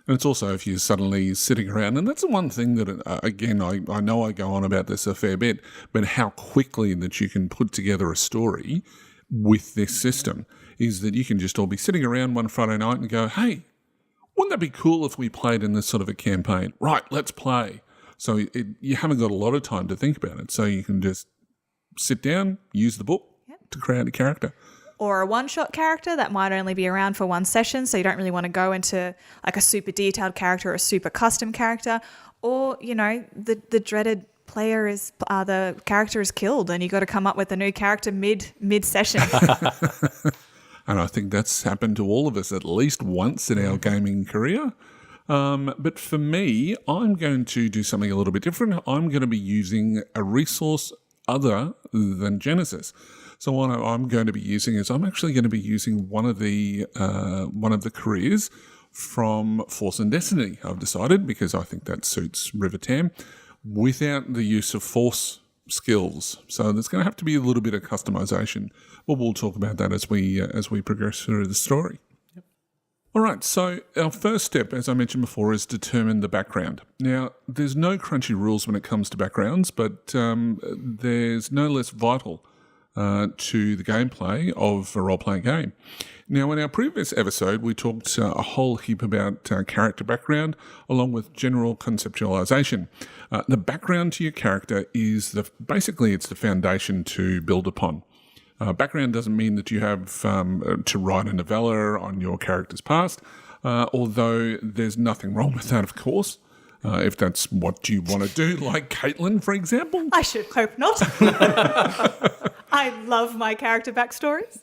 And it's also if you're suddenly sitting around, and that's the one thing that, again, I know I go on about this a fair bit, but how quickly that you can put together a story with this system is that you can just all be sitting around one Friday night and go, hey, wouldn't that be cool if we played in this sort of a campaign? Right, let's play. So you haven't got a lot of time to think about it. So you can just sit down, use the book to create a character. Or a one-shot character that might only be around for one session, so you don't really want to go into like a super detailed character or a super custom character. Or, you know, the dreaded player is the character is killed and you got to come up with a new character mid-session. And I think that's happened to all of us at least once in our gaming career. But for me, I'm going to do something a little bit different. I'm going to be using a resource other than Genesis. So what I'm going to be using is I'm actually going to be using one of the careers from Force and Destiny, I've decided, because I think that suits River Tam, without the use of Force skills. So there's going to have to be a little bit of customization. Well, we'll talk about that as we progress through the story. Yep. All right, so our first step, as I mentioned before, is determine the background. Now, there's no crunchy rules when it comes to backgrounds, but there's no less vital to the gameplay of a role-playing game. Now, in our previous episode, we talked a whole heap about character background, along with general conceptualization. The background to your character is basically it's the foundation to build upon. Background doesn't mean that you have to write a novella on your character's past, although there's nothing wrong with that, of course. If that's what you want to do, like Caitlin, for example. I should hope not. I love my character backstories.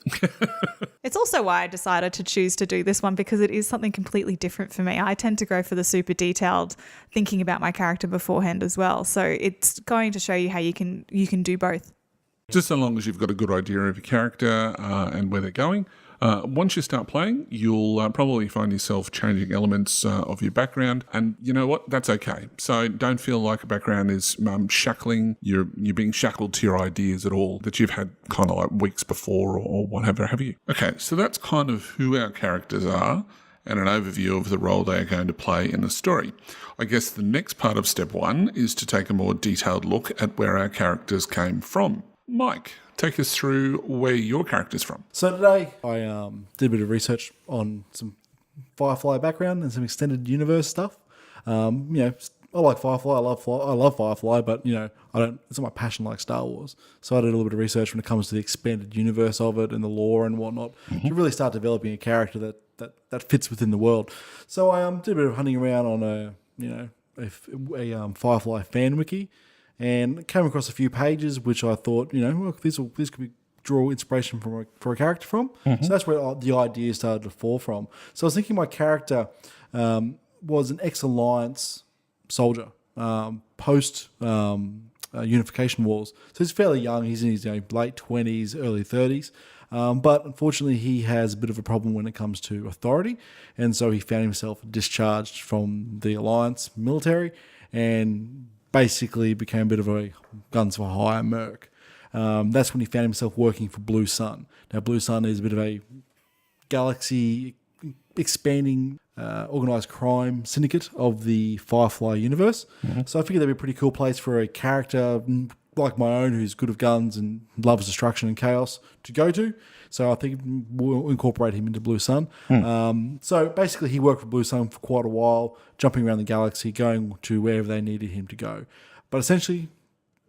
It's also why I decided to choose to do this one, because it is something completely different for me. I tend to go for the super detailed thinking about my character beforehand as well. So it's going to show you how you can do both. Just so long as you've got a good idea of your character and where they're going. Once you start playing, you'll probably find yourself changing elements of your background, and you know what? That's okay. So don't feel like a background is shackling. You're being shackled to your ideas at all that you've had kind of like weeks before or whatever have you. Okay, so that's kind of who our characters are and an overview of the role they are going to play in the story. I guess the next part of step one is to take a more detailed look at where our characters came from. Mike, take us through where your character's from. So today I did a bit of research on some Firefly background and some extended universe stuff. I like Firefly. I love Firefly, but it's not my passion like Star Wars. So I did a little bit of research when it comes to the expanded universe of it and the lore and whatnot to really start developing a character that fits within the world. So I did a bit of hunting around on a Firefly fan wiki. And came across a few pages which I thought, this could be draw inspiration for a character from. So that's where the idea started to fall from. So I was thinking my character was an ex-Alliance soldier post Unification Wars. So he's fairly young. He's in his late 20s, early 30s. But unfortunately, he has a bit of a problem when it comes to authority. And so he found himself discharged from the Alliance military and basically became a bit of a guns for hire merc. That's when he found himself working for Blue Sun. Now, Blue Sun is a bit of a galaxy expanding organised crime syndicate of the Firefly universe. So I figured that'd be a pretty cool place for a character like my own who's good with guns and loves destruction and chaos to go to. So I think we'll incorporate him into Blue Sun. So basically he worked for Blue Sun for quite a while, jumping around the galaxy, going to wherever they needed him to go. But essentially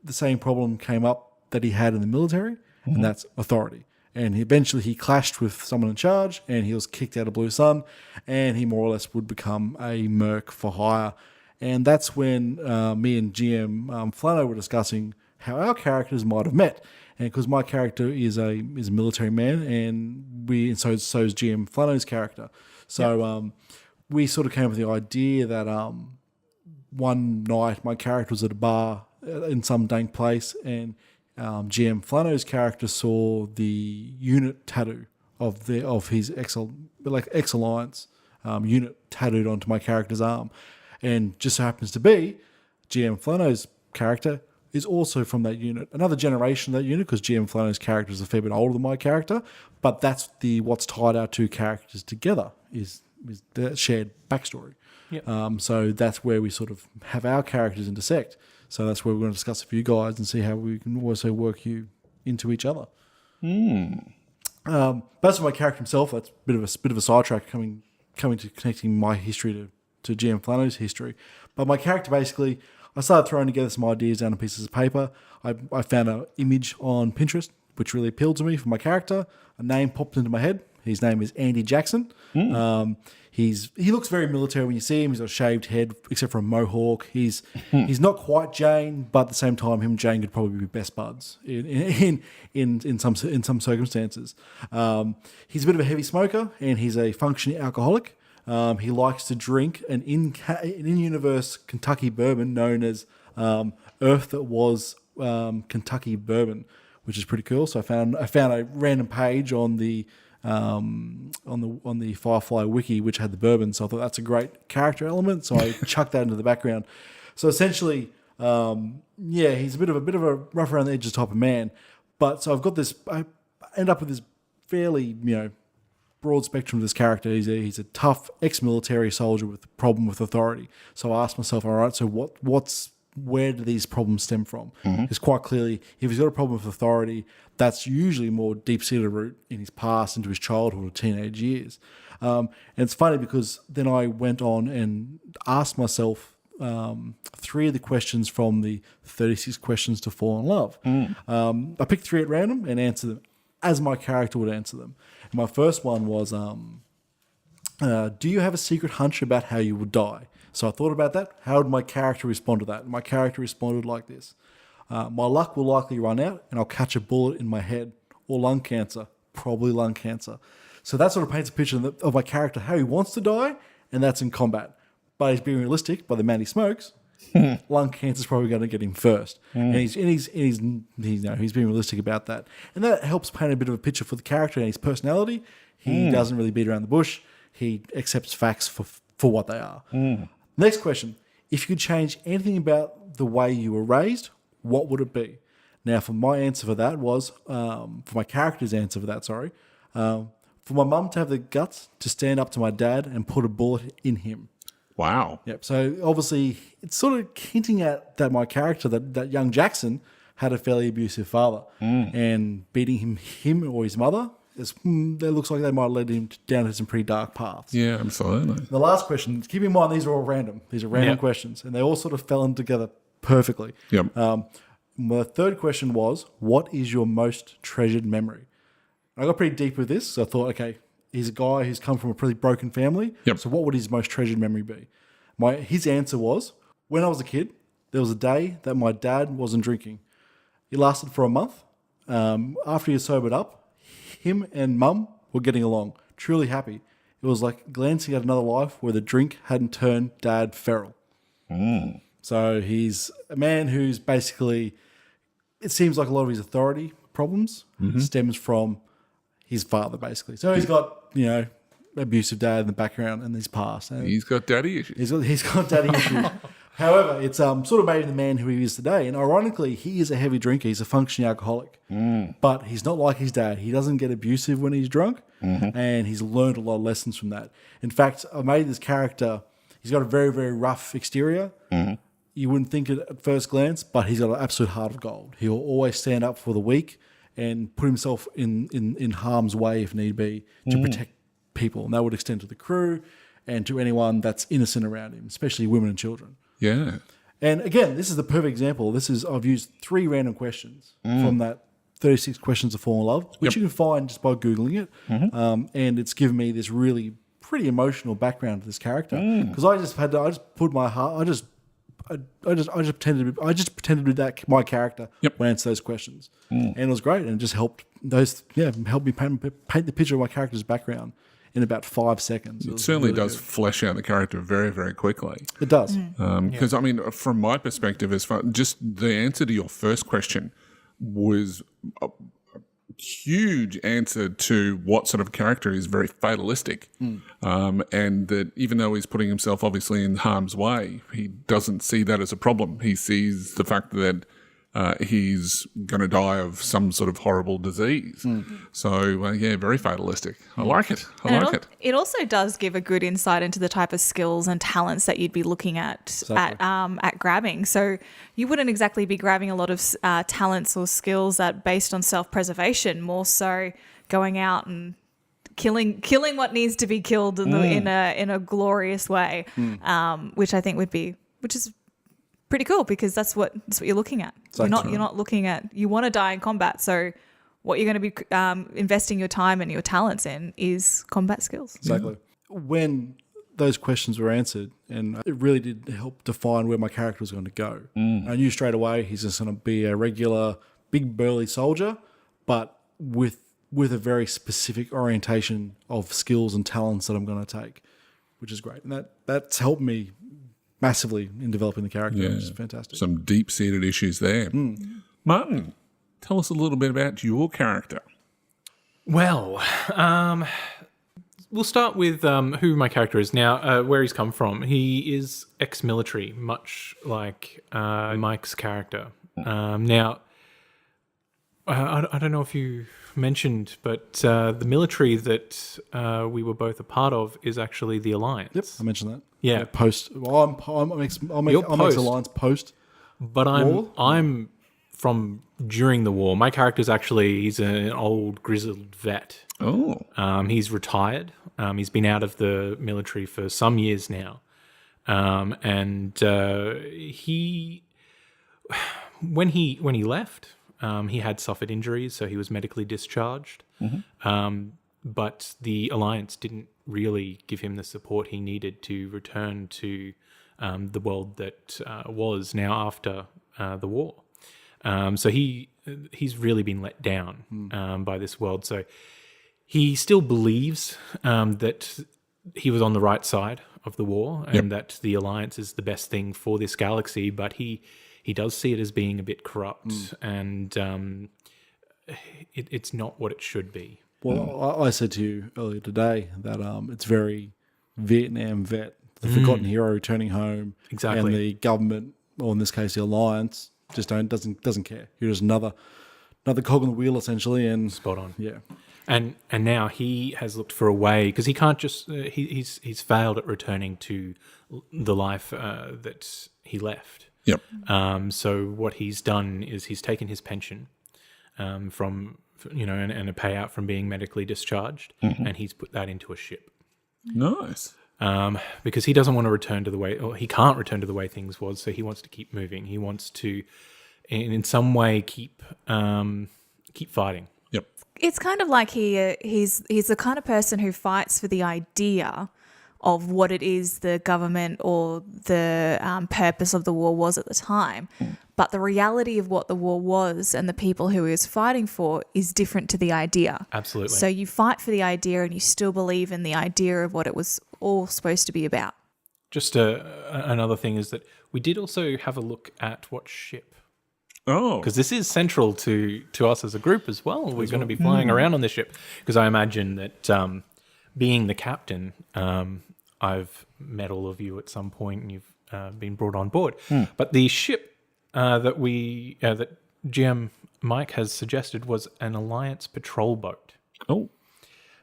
the same problem came up that he had in the military, and that's authority. And eventually he clashed with someone in charge, and he was kicked out of Blue Sun, and he more or less would become a merc for hire. And that's when me and GM Flano were discussing how our characters might have met. And because my character is a military man, and so is GM Flano's character. So we sort of came up with the idea that one night my character was at a bar in some dank place, and GM Flano's character saw the unit tattoo of his X-Alliance unit tattooed onto my character's arm. And just so happens to be, GM Flano's character is also from that unit. Another generation of that unit, because GM Flano's character is a fair bit older than my character, but that's what's tied our two characters together is that shared backstory. Yep. So that's where we sort of have our characters intersect. So that's where we're going to discuss with you guys and see how we can also work you into each other. But as for my character himself, that's a bit of a sidetrack coming to connecting my history to GM Flano's history. But my character basically, I started throwing together some ideas down on pieces of paper. I found an image on Pinterest which really appealed to me for my character. A name popped into my head. His name is Andy Jackson. He looks very military when you see him. He's got a shaved head, except for a mohawk. He's not quite Jane, but at the same time, him and Jane could probably be best buds in some circumstances. He's a bit of a heavy smoker, and he's a functioning alcoholic. He likes to drink an in-universe Kentucky bourbon known as Earth That Was Kentucky Bourbon, which is pretty cool. So I found a random page on the Firefly wiki which had the bourbon. So I thought that's a great character element. So I chucked that into the background. So essentially, he's a bit of a rough around the edges type of man. But so I've got this. I end up with this fairly broad spectrum of this character. He's a tough ex-military soldier with a problem with authority. So I asked myself, all right, so where do these problems stem from? Because quite clearly, if he's got a problem with authority, that's usually more deep-seated root in his past, into his childhood or teenage years. And it's funny because then I went on and asked myself 3 of the questions from the 36 questions to fall in love. I picked 3 at random and answered them as my character would answer them. And my first one was, do you have a secret hunch about how you would die? So I thought about that. How would my character respond to that? And my character responded like this. My luck will likely run out and I'll catch a bullet in my head. Or lung cancer. Probably lung cancer. So that sort of paints a picture of my character, how he wants to die, and that's in combat. But he's being realistic. By the man he smokes, lung cancer is probably going to get him first. And he's being realistic about that. And that helps paint a bit of a picture for the character and his personality. He doesn't really beat around the bush. He accepts facts for what they are. Next question. If you could change anything about the way you were raised, what would it be? Now, for my answer for that was, for my character's answer for that, for my mum to have the guts to stand up to my dad and put a bullet in him. Wow. Yep. So obviously, it's sort of hinting at that my character, that young Jackson, had a fairly abusive father, and beating him or his mother. It looks like they might have led him down to some pretty dark paths. Yeah, absolutely. The last question, keep in mind these are all random. These are random questions, and they all sort of fell in together perfectly. Yep. My third question was, what is your most treasured memory? I got pretty deep with this, so I thought, okay, he's a guy who's come from a pretty broken family. Yep. So what would his most treasured memory be? His answer was, when I was a kid, there was a day that my dad wasn't drinking. It lasted for a month. After he sobered up, him and mum were getting along, truly happy. It was like glancing at another life where the drink hadn't turned dad feral. So he's a man who's basically, it seems like a lot of his authority problems stems from his father, basically. So he's got, abusive dad in the background and his past. And He's got daddy issues. he's got daddy issues. However, it's sort of made him the man who he is today. And ironically, he is a heavy drinker. He's a functioning alcoholic. But he's not like his dad. He doesn't get abusive when he's drunk. And he's learned a lot of lessons from that. In fact, I made this character. He's got a very, very rough exterior. You wouldn't think it at first glance, but he's got an absolute heart of gold. He'll always stand up for the weak and put himself in harm's way if need be to protect people. And that would extend to the crew and to anyone that's innocent around him, especially women and children. Yeah. And again, this is the perfect example. I've used 3 random questions from that 36 Questions of Fallen Love, which you can find just by Googling it. And it's given me this really pretty emotional background to this character because I just pretended to be that my character when I answered those questions, and it was great. And it just helped me paint the picture of my character's background in about 5 seconds. It certainly does flesh out the character very, very quickly. It does. Because, I mean, from my perspective, just the answer to your first question was a huge answer to what sort of character is very fatalistic. And that even though he's putting himself obviously in harm's way, he doesn't see that as a problem. He sees the fact that he's going to die of some sort of horrible disease. So, very fatalistic. I like it. I like it. It also does give a good insight into the type of skills and talents that you'd be looking at at grabbing. So you wouldn't exactly be grabbing a lot of talents or skills that based on self-preservation, more so going out and killing what needs to be killed in a glorious way, which I think which is pretty cool because that's what you're looking at. Exactly. You're not looking at, you want to die in combat. So what you're going to be investing your time and your talents in is combat skills. Exactly. When those questions were answered, and it really did help define where my character was going to go. I knew straight away he's just going to be a regular big burly soldier, but with a very specific orientation of skills and talents that I'm going to take, which is great. And that's helped me massively in developing the character, which is fantastic. Some deep-seated issues there. Martin, tell us a little bit about your character. Well, we'll start with who my character is now, where he's come from. He is ex-military, much like Mike's character. Now, I don't know if you mentioned, but the military that we were both a part of is actually the Alliance. Yep, I mentioned that. Yeah. Post. Well, I'm ex-Alliance post. But I'm from during the war. My character's he's an old grizzled vet. Oh. He's retired. He's been out of the military for some years now. And he when he left, he had suffered injuries, so he was medically discharged. But the Alliance didn't really give him the support he needed to return to the world that was now after the war. So he's really been let down by this world. So he still believes that he was on the right side of the war and that the Alliance is the best thing for this galaxy, but he does see it as being a bit corrupt and it's not what it should be. Well, I said to you earlier today that it's very Vietnam vet, the forgotten hero returning home, exactly, and the government, or in this case the Alliance, just doesn't care. You're just another cog in the wheel essentially, and spot on. Yeah, and now he has looked for a way because he can't just he's failed at returning to the life that he left. Yep. So what he's done is he's taken his pension from and a payout from being medically discharged, and he's put that into a ship. Nice. Because he doesn't want to return to the way, or he can't return to the way things was, so he wants to keep moving. He wants to, in some way, keep fighting. Yep. It's kind of like he's the kind of person who fights for the idea of what it is the government or the purpose of the war was at the time. But the reality of what the war was and the people who he was fighting for is different to the idea. Absolutely. So you fight for the idea and you still believe in the idea of what it was all supposed to be about. Just another thing is that we did also have a look at what ship. Oh. Because this is central to us as a group as well. We're going to be flying around on this ship. Because I imagine that being the captain, I've met all of you at some point and you've been brought on board. But the ship that GM Mike has suggested was an Alliance patrol boat. Oh.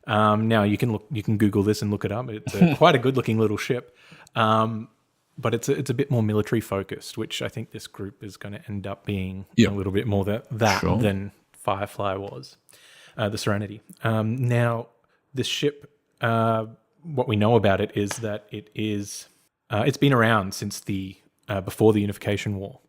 Now you can Google this and look it up. It's quite a good-looking little ship, but it's a bit more military focused, which I think this group is going to end up being a little bit more than Firefly was, the Serenity. Now this ship, what we know about it is that it's been around since before the Unification War.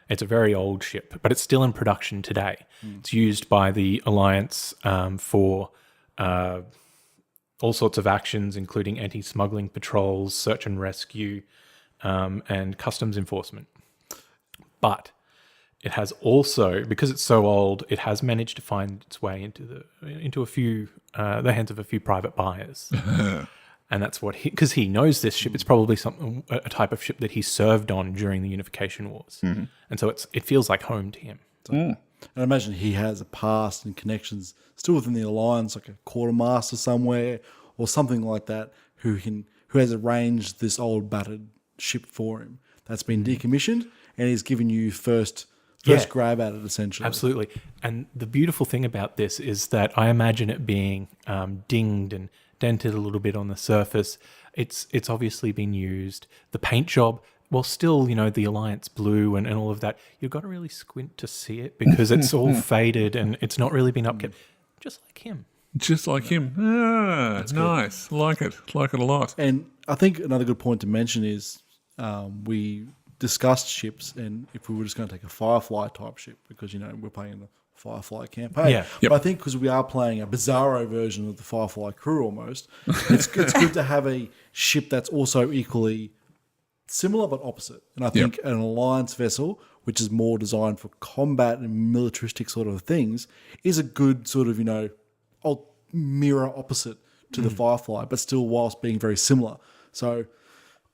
It's a very old ship, but it's still in production today. It's used by the Alliance for all sorts of actions, including anti-smuggling patrols, search and rescue, and customs enforcement. But it has also, because it's so old, it has managed to find its way into the hands of a few private buyers. And that's because he knows this ship. It's probably a type of ship that he served on during the Unification Wars, and so it feels like home to him. And I imagine he has a past and connections still within the Alliance, like a quartermaster somewhere or something like that, who has arranged this old battered ship for him that's been decommissioned, and he's given you first grab at it, essentially. Absolutely. And the beautiful thing about this is that I imagine it being dinged and dented a little bit on the surface. It's obviously been used. The paint job, well, still, the Alliance blue and all of that, you've got to really squint to see it because it's all faded and it's not really been upkept. Just like him. Just like him. Ah, nice. Like it a lot. And I think another good point to mention is we discussed ships, and if we were just going to take a Firefly type ship, because we're playing the Firefly campaign. Yeah. But I think because we are playing a Bizarro version of the Firefly crew almost, it's good to have a ship that's also equally similar but opposite. And I think an Alliance vessel, which is more designed for combat and militaristic sort of things, is a good sort of, mirror opposite to the Firefly, but still whilst being very similar. So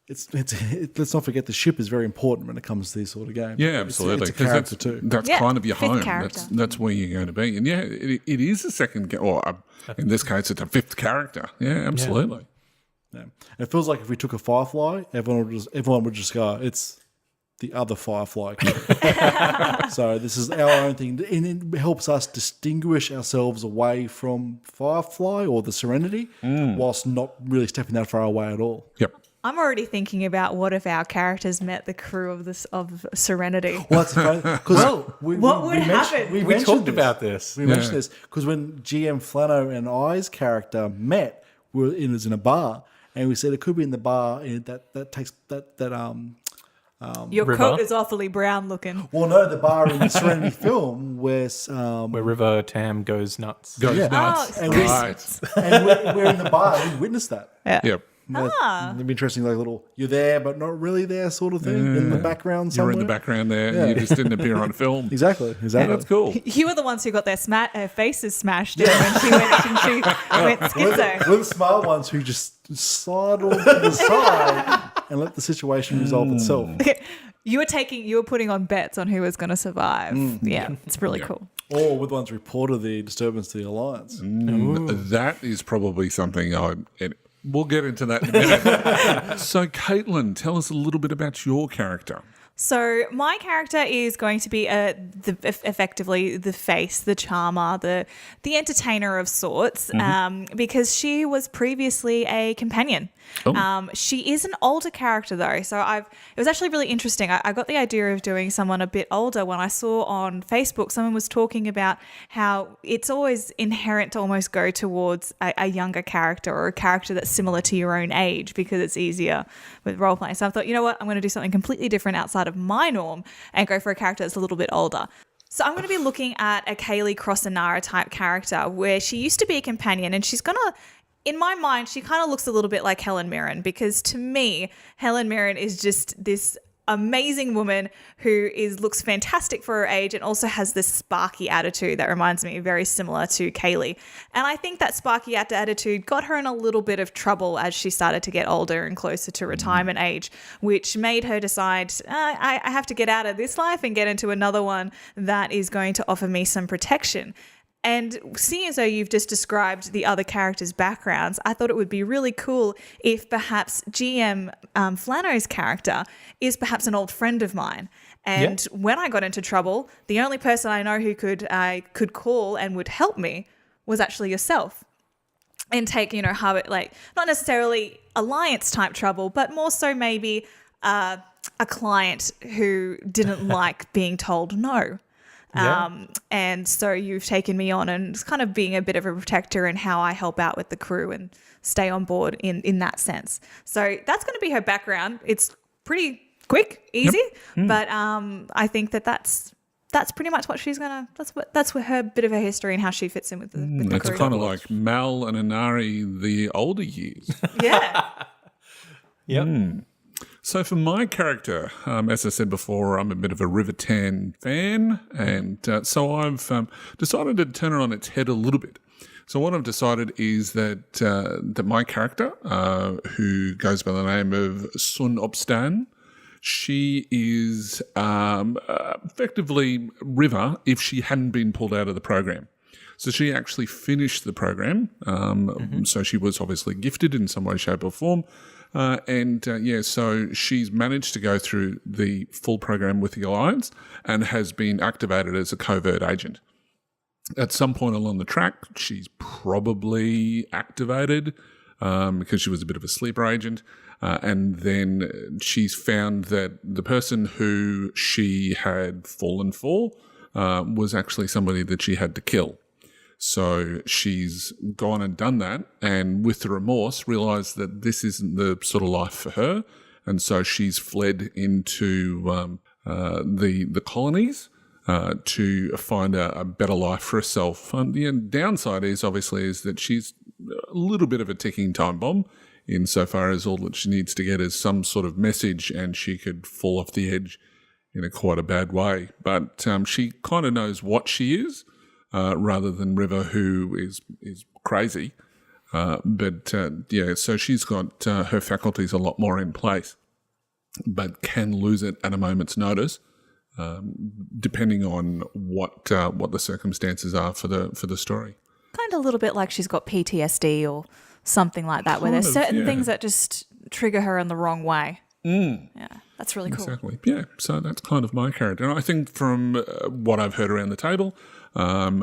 let's not forget the ship is very important when it comes to these sort of games. Yeah, absolutely. It's a character too. That's kind of your fifth home. character. That's where you're going to be. And it is a second, in this case, it's a fifth character. Yeah, absolutely. Yeah. It feels like if we took a Firefly, everyone would just go, it's the other Firefly. So this is our own thing. And it helps us distinguish ourselves away from Firefly or the Serenity whilst not really stepping that far away at all. Yep. I'm already thinking about what if our characters met the crew of Serenity. Well, that's funny. What would happen? We talked about this. We mentioned this because when GM Flano and I's character met, it was in a bar, and we said it could be in the bar. And Your River? coat is awfully brown looking. well, no, the bar in the Serenity film where River Tam goes nuts. Goes nuts. Oh, and Right. we're in the bar. We witnessed that. Yep. It'd be interesting, like little you're there but not really there sort of thing in the background somewhere. You're in the background there. Yeah. You just didn't appear on film. Exactly. That's cool. You were the ones who got their faces smashed in when she went schizo. We're the smart ones who just sidled to the side and let the situation resolve itself. You were putting on bets on who was going to survive. Yeah, it's really cool. Or with ones reported the disturbance to the Alliance. That is probably something we'll get into that in a minute. So, Caitlin, tell us a little bit about your character. So my character is going to be effectively the face, the charmer, the entertainer of sorts, because she was previously a companion. Oh. She is an older character though, so it was actually really interesting. I got the idea of doing someone a bit older when I saw on Facebook someone was talking about how it's always inherent to almost go towards a younger character or a character that's similar to your own age because it's easier with role playing. So I thought, you know what, I'm going to do something completely different outside of my norm and go for a character that's a little bit older. So I'm going to be looking at a Kaylee Crossanara type character where she used to be a companion, and she's going to, in my mind, she kind of looks a little bit like Helen Mirren, because to me, Helen Mirren is just this amazing woman who looks fantastic for her age and also has this sparky attitude that reminds me very similar to Kaylee. And I think that sparky attitude got her in a little bit of trouble as she started to get older and closer to retirement age, which made her decide, I have to get out of this life and get into another one that is going to offer me some protection. And seeing as though you've just described the other characters' backgrounds, I thought it would be really cool if perhaps GM Flano's character is perhaps an old friend of mine. And when I got into trouble, the only person I know who I could call and would help me was actually yourself. And take, not necessarily alliance type trouble, but more so maybe a client who didn't like being told no. And so you've taken me on and it's kind of being a bit of a protector in how I help out with the crew and stay on board in that sense. So that's going to be her background. It's pretty quick, easy, but I think that's pretty much what she's gonna. That's what her bit of her history and how she fits in with the crew. It's kind of like Mal and Inari, the older years. Yeah. Yep. So for my character, as I said before, I'm a bit of a River Tan fan, and so I've decided to turn it on its head a little bit. So what I've decided is that my character, who goes by the name of Sun Obstan, she is effectively River if she hadn't been pulled out of the program. So she actually finished the program. So she was obviously gifted in some way, shape or form. So she's managed to go through the full program with the Alliance and has been activated as a covert agent. At some point along the track, she's probably activated because she was a bit of a sleeper agent. And then she's found that the person who she had fallen for was actually somebody that she had to kill. So she's gone and done that, and with the remorse, realised that this isn't the sort of life for her, and so she's fled into the colonies to find a better life for herself. And the downside is that she's a little bit of a ticking time bomb, insofar as all that she needs to get is some sort of message, and she could fall off the edge in quite a bad way. But she kind of knows what she is. Rather than River, who is crazy. So she's got her faculties a lot more in place, but can lose it at a moment's notice, depending on what the circumstances are for the story. Kind of a little bit like she's got PTSD or something like that, where there's certain things that just trigger her in the wrong way. Yeah, that's really cool. Exactly. Yeah, so that's kind of my character. And I think from what I've heard around the table,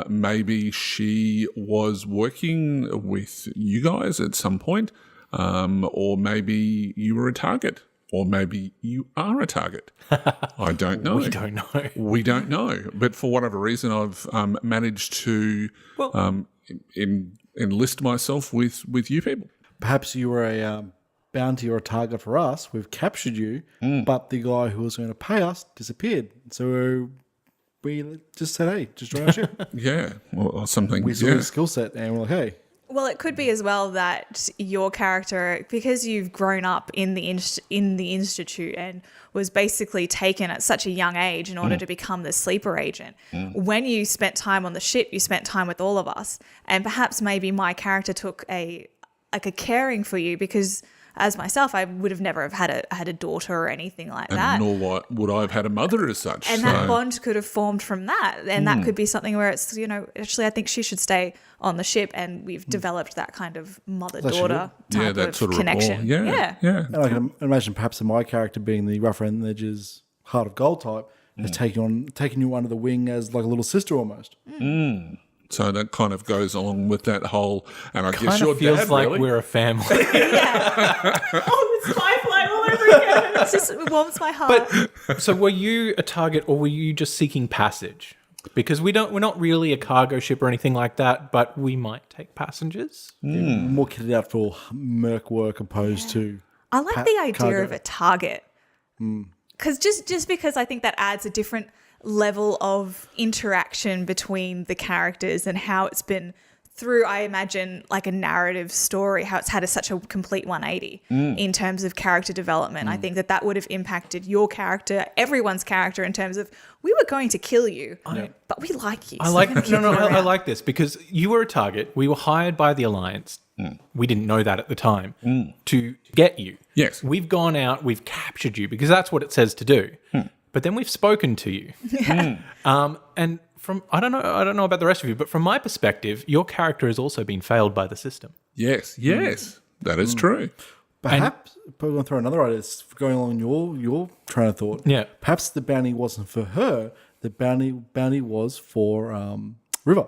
maybe she was working with you guys at some point, or maybe you were a target, or maybe you are a target. I don't know. We don't know. But for whatever reason, I've managed to enlist myself with you people. Perhaps you were a bounty or a target for us. We've captured you, but the guy who was going to pay us disappeared. So we just said, hey, just join our ship. Yeah, or something. We saw your skill set and we're like, hey. Well, it could be as well that your character, because you've grown up in the institute and was basically taken at such a young age in order to become the sleeper agent. When you spent time on the ship, you spent time with all of us, and perhaps maybe my character took a caring for you, because as myself, I would have never have had a daughter or anything like that. Nor would I have had a mother as such. And that bond could have formed from that. And that could be something where it's, actually I think she should stay on the ship, and we've developed that kind of mother-daughter type of connection. Yeah. And I can imagine perhaps my character being the rough around the edges, heart of gold type, has taken you under the wing as like a little sister almost. So that kind of goes along with that whole, and I Kind guess of your feels dad like really. we're a family. Oh, it's Firefly all over again. It warms my heart. But so were you a target, or were you just seeking passage? Because we're not really a cargo ship or anything like that, but we might take passengers. More kitted out for merc work opposed to I like the idea cargo. of a target. Because just because I think that adds a different level of interaction between the characters and how it's been through, I imagine, like a narrative story, how it's had such a complete 180 in terms of character development. I think that would have impacted your character, everyone's character, in terms of, we were going to kill you, but we like you. I like this because you were a target. We were hired by the Alliance. We didn't know that at the time to get you. Yes. We've gone out, we've captured you because that's what it says to do. But then we've spoken to you. And I don't know about the rest of you, but from my perspective, your character has also been failed by the system. Yes, that is true. Perhaps, but we're going to throw another idea. It's going along your train of thought. Yeah. Perhaps the bounty wasn't for her. The bounty was for River.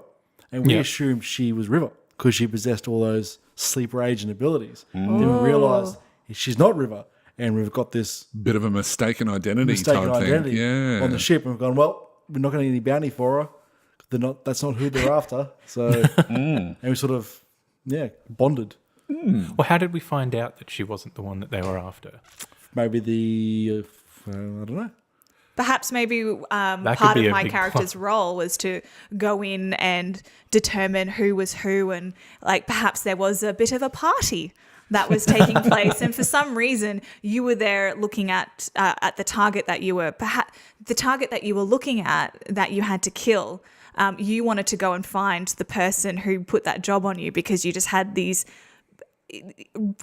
And we assumed she was River because she possessed all those sleeper agent abilities. Then we realised she's not River. And we've got this Bit of a mistaken identity type thing. Yeah. on the ship. And we've gone, well, we're not going to get any bounty for her. That's not who they're after. So, and we sort of, bonded. Well, how did we find out that she wasn't the one that they were after? Maybe I don't know. Perhaps maybe could part be of a my big character's role was to go in and determine who was who, and like perhaps there was a bit of a party that was taking place, and for some reason you were there looking at the target that you were looking at that you had to kill. You wanted to go and find the person who put that job on you because you just had these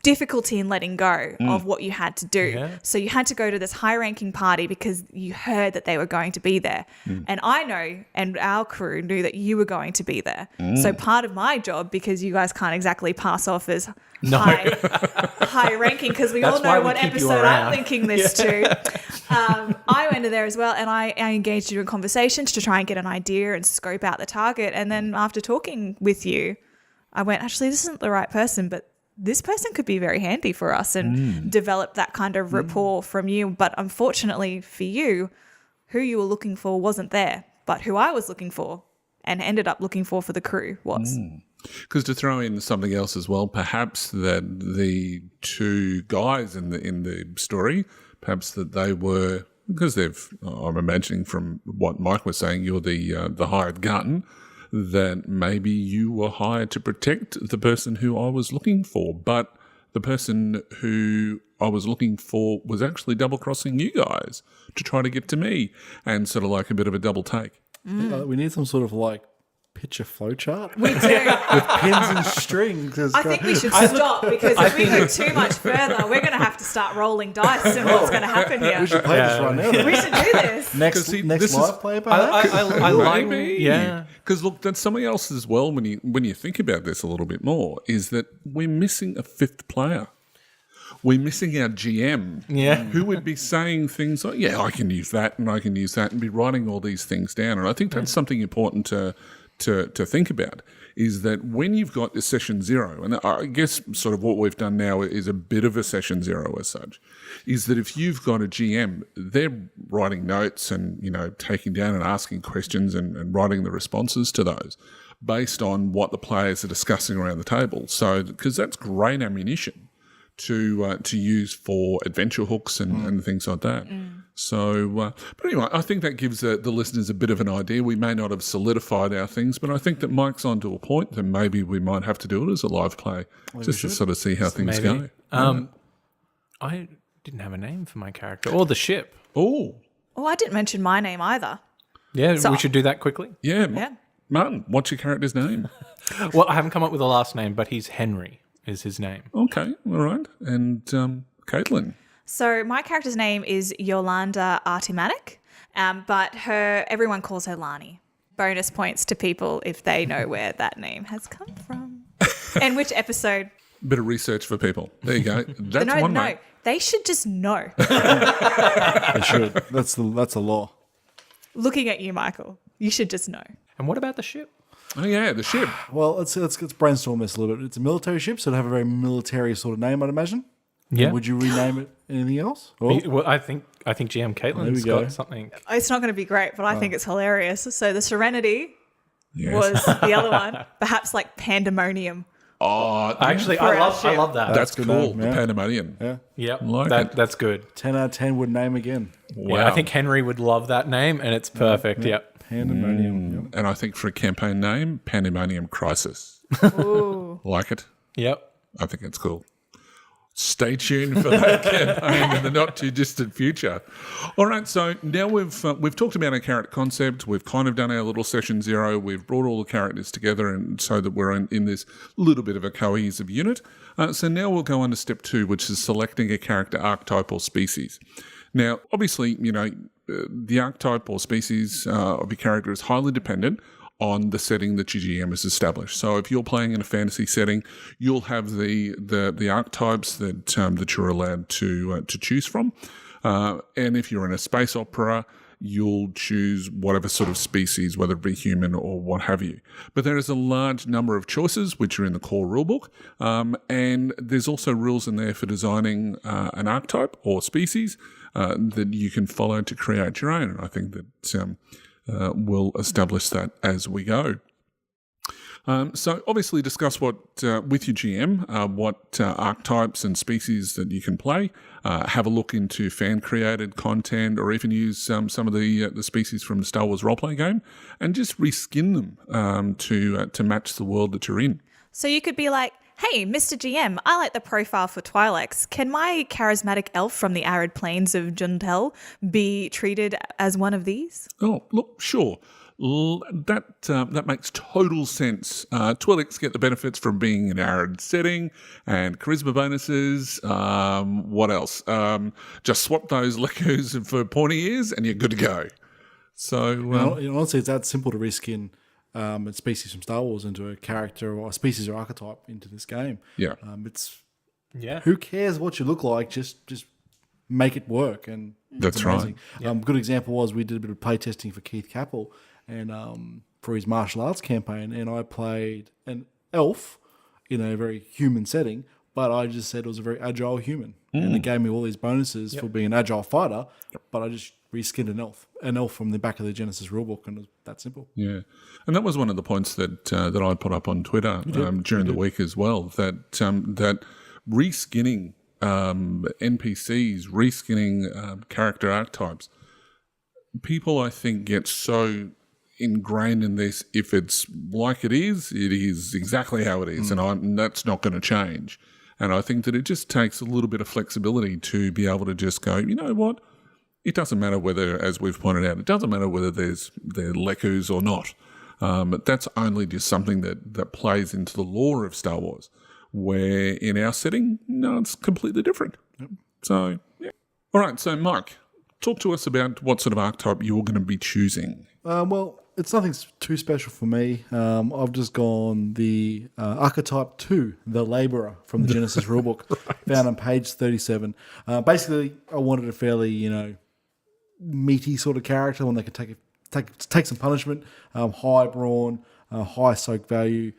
difficulty in letting go of what you had to do. Yeah. So you had to go to this high-ranking party because you heard that they were going to be there. And I know, and our crew knew that you were going to be there. So part of my job, because you guys can't exactly pass off as high-ranking, because we all That's why know we what keep you episode I'm around. linking this to. I went in there as well, and I engaged you in conversations to try and get an idea and scope out the target. And then after talking with you, I went, actually, this isn't the right person, but this person could be very handy for us, and develop that kind of rapport from you. But unfortunately for you, who you were looking for wasn't there, but who I was looking for and ended up looking for the crew was. Because to throw in something else as well, perhaps that the two guys in the story, perhaps that they were, because I'm imagining from what Mike was saying, you're the hired gun, that maybe you were hired to protect the person who I was looking for, but the person who I was looking for was actually double-crossing you guys to try to get to me, and sort of like a bit of a double take. We need some sort of like picture flowchart We do. with pins and strings. I think we should stop, because if we go too much further, we're going to have to start rolling dice and what's going to happen here. We should play this right now. then. We should do this. Next see, next this is- live play, perhaps? I like, Maybe. yeah. Because look, that's something else as well when you think about this a little bit more, is that we're missing a fifth player. We're missing our GM, who would be saying things like, I can use that and I can use that, and be writing all these things down. And I think that's something important to think about, is that when you've got the session zero, and I guess sort of what we've done now is a bit of a session zero as such, is that if you've got a GM, they're writing notes and, taking down and asking questions and writing the responses to those based on what the players are discussing around the table. So, because that's great ammunition to use for adventure hooks and things like that. So, but anyway, I think that gives the listeners a bit of an idea. We may not have solidified our things, but I think that Mike's on to a point that maybe we might have to do it as a live play, just to sort of see how things maybe. go. I didn't have a name for my character or the ship. Oh, Oh, I didn't mention my name either. Yeah, So- we should do that quickly. yeah. Yeah. Martin, what's your character's name? Well, I haven't come up with a last name, but he's Henry is his name. Okay, all right. And Caitlin. So my character's name is Yolanda Artimatic, but everyone calls her Lani. Bonus points to people if they know where that name has come from. And which episode. Bit of research for people. There you go. That's one way. They should just know. They should. That's a law. Looking at you, Michael, you should just know. And what about the ship? Oh yeah, the ship. Well, let's brainstorm this a little bit. It's a military ship, so it'll have a very military sort of name, I'd imagine. Yeah. Would you rename it anything else? Or- Well, I think GM Caitlin's go. got something. It's not going to be great, but I think it's hilarious. So the Serenity Yes. was the other one. Perhaps like Pandemonium. Oh, Actually, For I our love ship. that. that's good cool. name, The yeah. Pandemonium. Yeah. Yep, Like it. that's good. 10 out of 10 would name again. Wow. Yeah, I think Henry would love that name, and it's perfect. Yep. Pandemonium. Yep. And I think for a campaign name, Pandemonium Crisis. Ooh. Like it? Yep. I think it's cool. Stay tuned for that campaign in the not too distant future. All right, so now we've talked about our character concept. We've kind of done our little session zero. We've brought all the characters together, and so that we're in this little bit of a cohesive unit. So now we'll go on to step two, which is selecting a character archetype or species. Now, obviously, the archetype or species of your character is highly dependent on the setting that your GM has established. So if you're playing in a fantasy setting, you'll have the archetypes that you're allowed to choose from. And if you're in a space opera, you'll choose whatever sort of species, whether it be human or what have you. But there is a large number of choices which are in the core rulebook, and there's also rules in there for designing an archetype or species that you can follow to create your own. And I think that we'll establish that as we go. So obviously discuss what with your GM, what archetypes and species that you can play. Have a look into fan-created content, or even use some of the species from the Star Wars role-playing game, and just reskin them to match the world that you're in. So you could be like, hey, Mr. GM, I like the profile for Twi'leks. Can my charismatic elf from the arid plains of Juntel be treated as one of these? Oh, look, sure. That makes total sense. Twi'leks get the benefits from being in an arid setting and charisma bonuses. What else? Just swap those Lekkus for pointy ears and you're good to go. So, honestly, it's that simple to reskin a species from Star Wars into a character or a species or archetype into this game. Yeah. Who cares what you look like? Just make it work. And that's right. Good example was we did a bit of play testing for Keith Capel and for his martial arts campaign, and I played an elf in a very human setting, but I just said it was a very agile human, and it gave me all these bonuses for being an agile fighter. But I just reskinned an elf from the back of the Genesis rulebook, and it was that simple. Yeah, and that was one of the points that I put up on Twitter during the week as well. That reskinning NPCs, reskinning character archetypes, people I think get so ingrained in this. If it's like it is exactly how it is, and that's not going to change. And I think that it just takes a little bit of flexibility to be able to just go, you know what? It doesn't matter whether, as we've pointed out, it doesn't matter whether they're Lekkus or not. But that's only just something that plays into the lore of Star Wars, where in our setting, no, it's completely different. Yep. So, yeah. All right, so Mike, talk to us about what sort of archetype you're going to be choosing. Well, it's nothing too special for me. I've just gone the archetype 2, the labourer from the Genesis rulebook, found on page 37. Basically, I wanted a fairly, meaty sort of character, one that could take some punishment, high brawn, high soak value,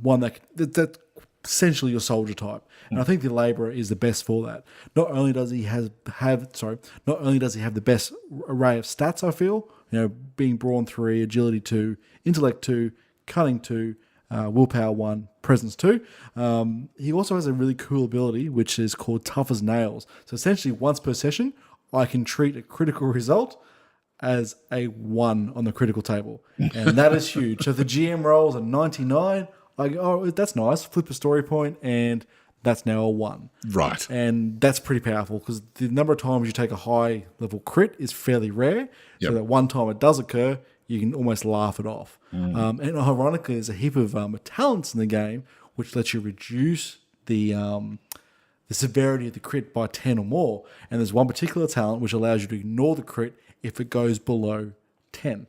one that essentially your soldier type. And I think the labourer is the best for that. Not only does he have the best array of stats, I feel, being brawn 3, agility 2, intellect 2, cunning 2, willpower 1, presence 2. He also has a really cool ability which is called tough as nails. So essentially once per session, I can treat a critical result as a 1 on the critical table. And that is huge. So if the GM rolls a 99, I go, oh, that's nice. Flip a story point, and that's now a 1. Right. And that's pretty powerful because the number of times you take a high level crit is fairly rare. Yep. So that one time it does occur, you can almost laugh it off. And ironically, there's a heap of talents in the game which lets you reduce the severity of the crit by 10 or more. And there's one particular talent which allows you to ignore the crit if it goes below 10.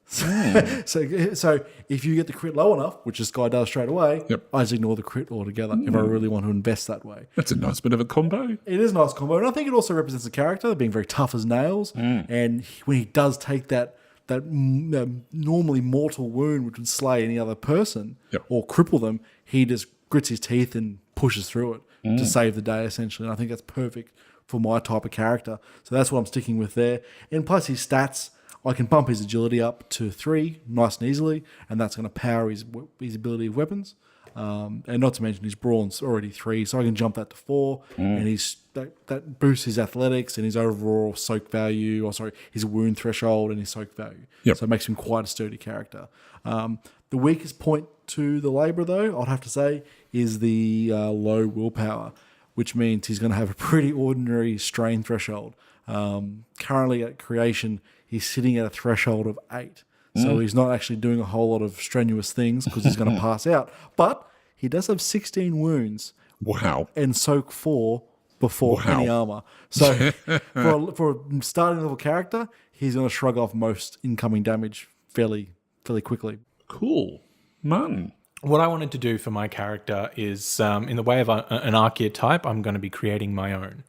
So if you get the crit low enough, which this guy does straight away, I just ignore the crit altogether if I really want to invest that way. That's a nice bit of a combo. It is a nice combo, and I think it also represents the character being very tough as nails. And when he does take that normally mortal wound, which would slay any other person or cripple them, he just grits his teeth and pushes through it to save the day, essentially. And I think that's perfect for my type of character. So that's what I'm sticking with there. And plus his stats, I can bump his agility up to 3 nice and easily, and that's going to power his ability of weapons. And not to mention his brawn's already 3, so I can jump that to 4, and that boosts his athletics and his overall soak value, his wound threshold and his soak value. So it makes him quite a sturdy character. The weakest point to the labourer, though, I'd have to say, is the low willpower, which means he's going to have a pretty ordinary strain threshold. Currently at creation, he's sitting at a threshold of 8. So he's not actually doing a whole lot of strenuous things because he's going to pass out. But he does have 16 wounds. Wow. And soak 4 before Wow. any armor. So for a starting level character, he's going to shrug off most incoming damage fairly quickly. Cool. Martin. What I wanted to do for my character is, in the way of an archetype, I'm going to be creating my own.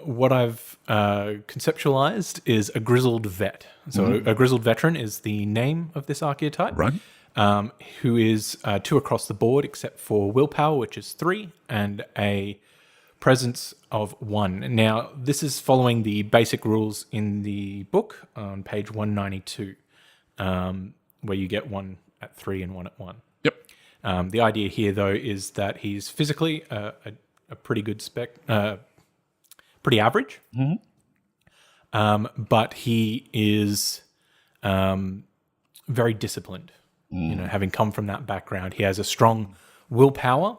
What I've conceptualized is a grizzled vet. So a grizzled veteran is the name of this archetype. Right. Who is 2 across the board, except for willpower, which is 3, and a presence of 1. Now, this is following the basic rules in the book on page 192, where you get 1 at 3 and 1 at 1. Yep. The idea here, though, is that he's physically a pretty good pretty average, but he is very disciplined. Having come from that background, he has a strong willpower,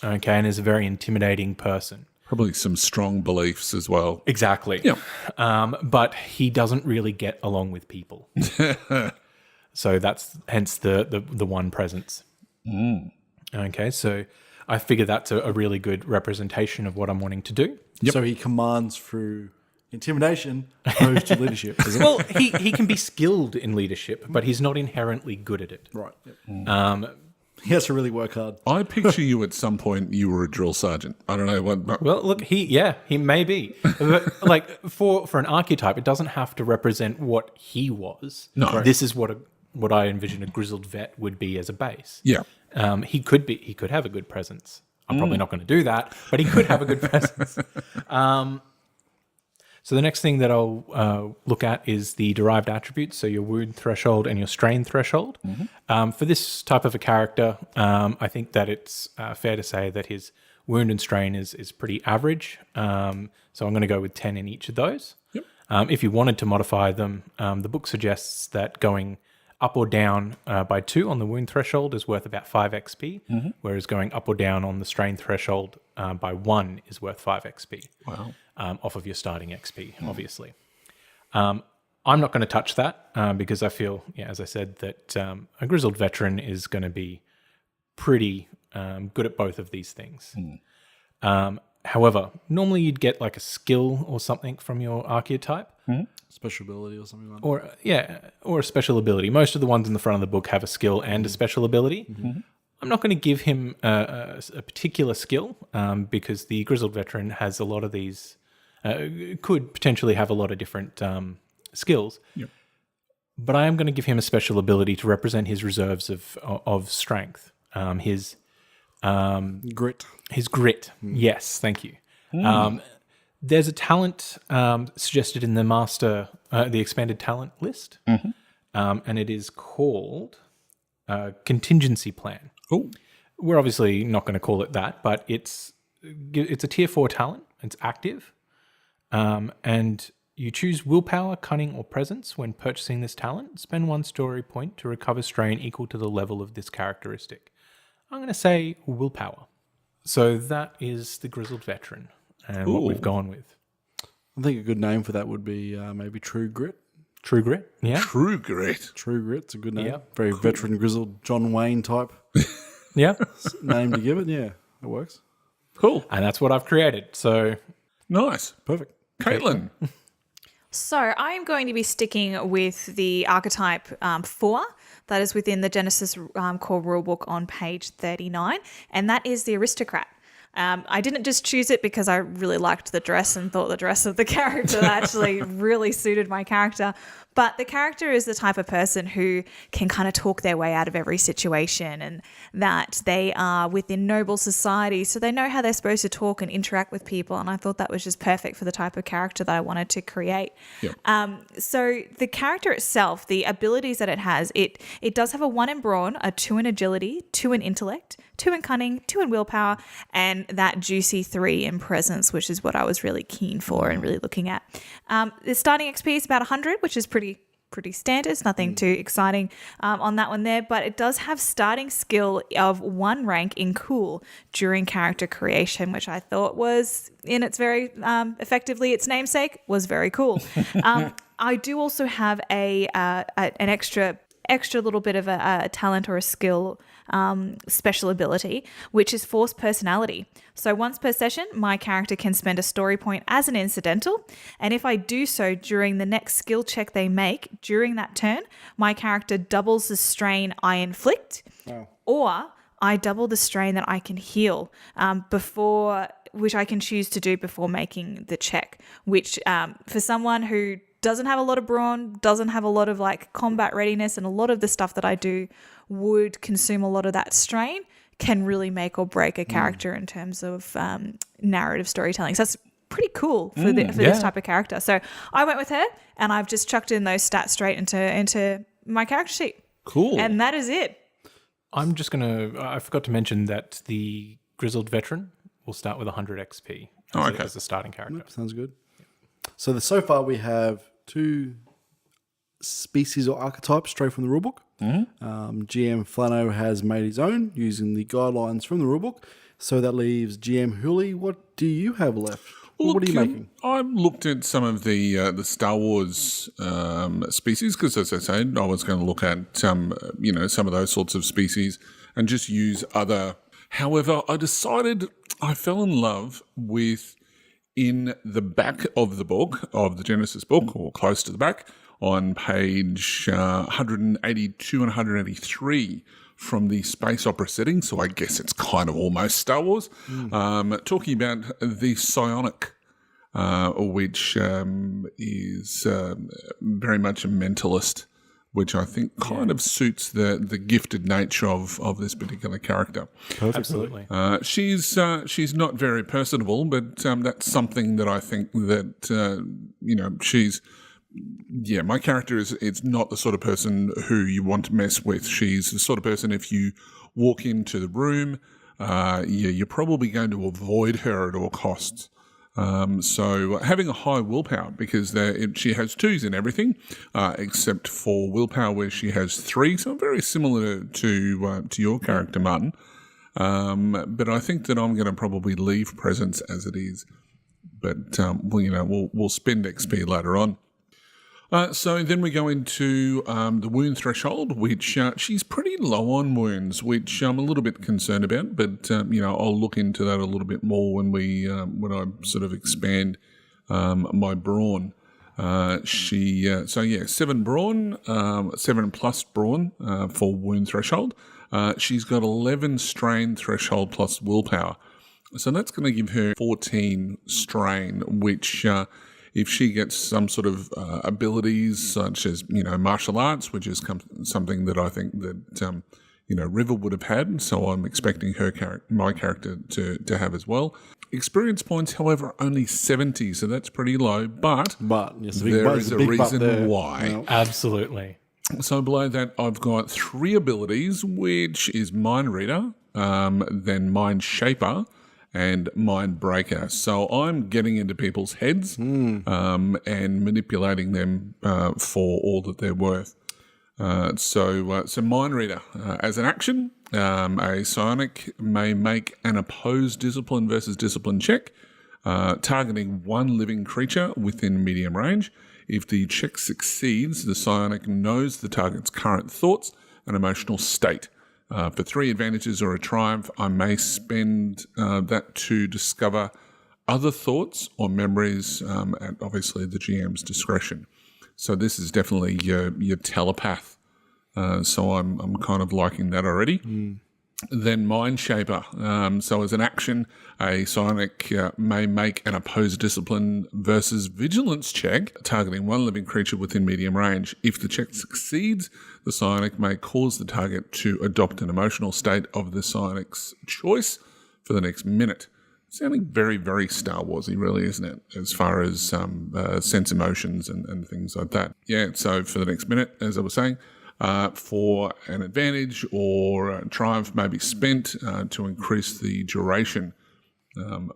okay, and is a very intimidating person. Probably some strong beliefs as well. Exactly. Yeah. But he doesn't really get along with people. So that's hence the 1 presence. Okay, so I figure that's a really good representation of what I'm wanting to do. So he commands through intimidation opposed to leadership. Is it? Well, he can be skilled in leadership, but he's not inherently good at it. Right. Yep. He has to really work hard. I picture you at some point, you were a drill sergeant. I don't know what. Well, look, he may be. But, like, for an archetype, it doesn't have to represent what he was. No. This is what I envision a grizzled vet would be as a base. Yeah. He could have a good presence. I'm probably not going to do that, but he could have a good presence. So the next thing that I'll look at is the derived attributes, so your wound threshold and your strain threshold. For this type of a character, I think that it's fair to say that his wound and strain is pretty average. So I'm going to go with 10 in each of those. Yep. If you wanted to modify them, the book suggests that going up or down by 2 on the wound threshold is worth about 5 XP, whereas going up or down on the strain threshold by 1 is worth 5 XP. Wow. Off of your starting XP, obviously. I'm not going to touch that because I feel, as I said, that a grizzled veteran is going to be pretty good at both of these things. However, normally you'd get like a skill or something from your archetype. Special ability or something like that. Or a special ability. Most of the ones in the front of the book have a skill and a special ability. I'm not going to give him a particular skill because the grizzled veteran has a lot of these, could potentially have a lot of different skills. Yep. But I am going to give him a special ability to represent his reserves of strength. His Grit. His grit. Yes, thank you. There's a talent suggested in the expanded talent list, and it is called contingency plan. Oh, We're obviously not going to call it that, but it's a tier 4 talent. It's active, and you choose willpower, cunning, or presence when purchasing this talent. Spend 1 story point to recover strain equal to the level of this characteristic. I'm going to say willpower. So that is the grizzled veteran and what we've gone with. I think a good name for that would be maybe True Grit. True grit, yeah. true grit. True Grit's a good name. Yep. Very veteran, grizzled, John Wayne type Yeah. name to give it. Yeah, it works. Cool. And that's what I've created. So Nice. Perfect. Caitlin. So I'm going to be sticking with the archetype 4 that is within the Genesis core rulebook on page 39, and that is the aristocrat. I didn't just choose it because I really liked the dress and thought the dress of the character actually really suited my character. But the character is the type of person who can kind of talk their way out of every situation, and that they are within noble society, so they know how they're supposed to talk and interact with people. And I thought that was just perfect for the type of character that I wanted to create. Yep. So the character itself, the abilities that it has, it does have a 1 in brawn, a 2 in agility, 2 in intellect, 2 in cunning, 2 in willpower, and that juicy 3 in presence, which is what I was really keen for and really looking at. The starting XP is about 100, which is pretty standard. It's nothing too exciting on that one there, but it does have starting skill of 1 rank in cool during character creation, which I thought was, in its very effectively its namesake, was very cool. I do also have an extra extra little bit of a talent or a skill, special ability, which is force personality. So once per session, my character can spend a story point as an incidental, and if I do so during the next skill check they make during that turn, my character doubles the strain I inflict, or I double the strain that I can heal which I can choose to do before making the check, which for someone who doesn't have a lot of brawn, doesn't have a lot of like combat readiness, and a lot of the stuff that I do would consume a lot of that strain, can really make or break a character in terms of narrative storytelling. So that's pretty cool for this type of character. So I went with her, and I've just chucked in those stats straight into my character sheet. Cool. And that is it. I'm just going to... I forgot to mention that the Grizzled Veteran will start with 100 XP as a starting character. Sounds good. So so far we have 2 species or archetypes straight from the rulebook. GM Flano has made his own using the guidelines from the rulebook. So that leaves GM Hooley. What do you have left? What are you making? I looked at some of the Star Wars species because, as I said, I was going to look at some of those sorts of species and just use other. However, I decided I fell in love with, in the back of the book, of the Genesis book, or close to the back, on page 182 and 183 from the space opera setting, so I guess it's kind of almost Star Wars, talking about the psionic, which is very much a mentalist, which I think kind of suits the gifted nature of this particular character. Absolutely. She's not very personable, but that's something that I think that she's. Yeah, my character it's not the sort of person who you want to mess with. She's the sort of person, if you walk into the room, you're probably going to avoid her at all costs. So having a high willpower, because she has 2s in everything, except for willpower where she has 3. So very similar to your character, Martin. But I think that I'm going to probably leave presence as it is. But we'll spend XP later on. So then we go into the wound threshold, which she's pretty low on wounds, which I'm a little bit concerned about. But I'll look into that a little bit more when I sort of expand my brawn. 7 brawn, 7 plus brawn for wound threshold. She's got 11 strain threshold plus willpower, so that's going to give her 14 strain, which. If she gets some sort of abilities such as, martial arts, which is something that I think that, River would have had, so I'm expecting my character to have as well. Experience points, however, only 70, so that's pretty low, but yes, there is a reason why. No. Absolutely. So below that, I've got 3 abilities, which is Mind Reader, then Mind Shaper, and Mind Breaker. So I'm getting into people's heads and manipulating them for all that they're worth. So Mind Reader, as an action, a psionic may make an opposed discipline versus discipline check, targeting 1 living creature within medium range. If the check succeeds, the psionic knows the target's current thoughts and emotional state. For 3 advantages or a triumph, I may spend that to discover other thoughts or memories at obviously the GM's discretion. So this is definitely your telepath. So I'm kind of liking that already. Then Mind Shaper. So as an action, a psionic may make an opposed discipline versus vigilance check, targeting 1 living creature within medium range. If the check succeeds, the psionic may cause the target to adopt an emotional state of the psionic's choice for the next minute. Sounding very, very Star Warsy, really, isn't it? As far as sense emotions and things like that. Yeah, so for the next minute, as I was saying, for an advantage or a triumph may be spent to increase the duration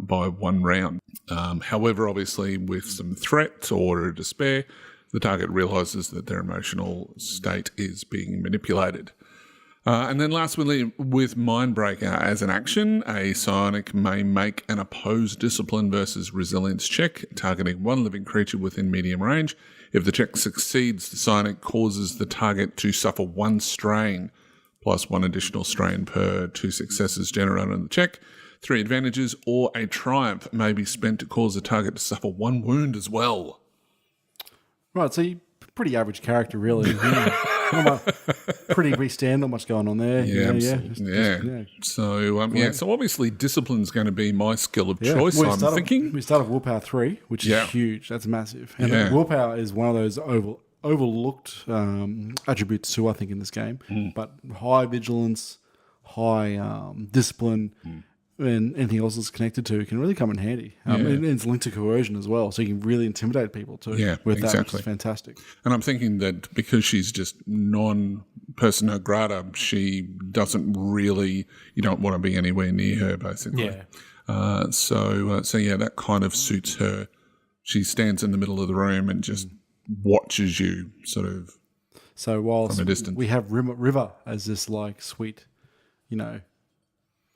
by 1 round. However, obviously, with some threat or despair, the target realises that their emotional state is being manipulated. And then lastly, with Mindbreaker as an action, a psionic may make an opposed discipline versus resilience check, targeting one living creature within medium range. If the check succeeds, the psionic causes the target to suffer 1 strain, plus 1 additional strain per 2 successes generated on the check. 3 advantages or a triumph may be spent to cause the target to suffer 1 wound as well. Right, so you're pretty average character, really. Pretty standard, not much going on there. So obviously discipline's going to be my skill of choice, Well, I'm thinking. We start off Willpower 3, which is huge. That's massive. And Willpower is one of those overlooked attributes too, I think, in this game. But high vigilance, high discipline, and anything else that's connected to can really come in handy. And it's linked to coercion as well, so you can really intimidate people too with that, which is fantastic. And I'm thinking that because she's just non-persona grata, she doesn't really, you don't want to be anywhere near her, basically. Yeah. So that kind of suits her. She stands in the middle of the room and just watches you sort of so whilst from a distance. We have River as this like sweet,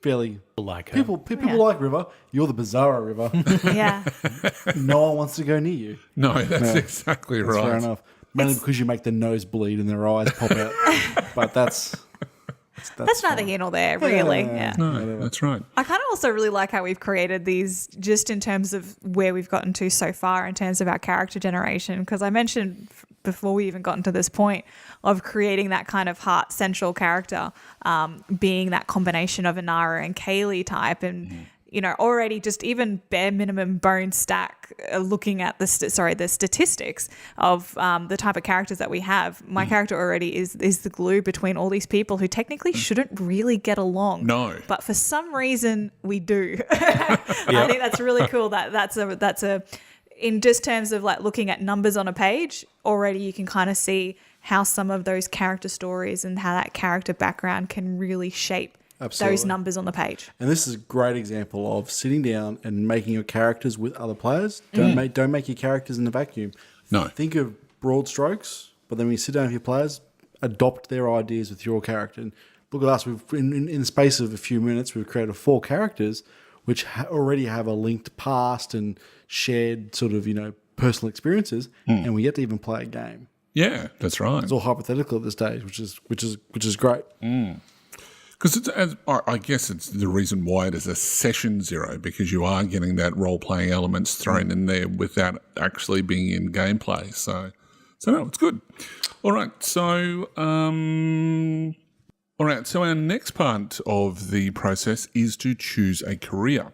fairly like her. People like River. You're the bizarro River. Yeah. No one wants to go near you. No, that's exactly That's right. fair enough. Mainly because you make the nose bleed and their eyes pop out. But that's neither here nor there, really. Yeah. No, that's right. I kind of also really like how we've created these just in terms of where we've gotten to so far in terms of our character generation. Because I mentioned before we even gotten to this point of creating that kind of heart central character, being that combination of Inara and Kaylee type, and already just even bare minimum bone stack. Looking at the statistics of the type of characters that we have, my character already is the glue between all these people who technically shouldn't really get along. No, but for some reason we do. I think that's really cool. That's a in just terms of like looking at numbers on a page, already you can kind of see how some of those character stories and how that character background can really shape those numbers on the page. And this is a great example of sitting down and making your characters with other players. Don't make your characters in a vacuum. No. Think of broad strokes, but then when you sit down with your players, adopt their ideas with your character. And look at us. We've in the space of a few minutes, we've created 4 characters which already have a linked past and shared sort of personal experiences, and we get to even play a game. Yeah, that's right. It's all hypothetical at this stage, which is great. Because I guess it's the reason why it is a session 0, because you are getting that role-playing elements thrown in there without actually being in gameplay. So no, it's good. All right, so our next part of the process is to choose a career.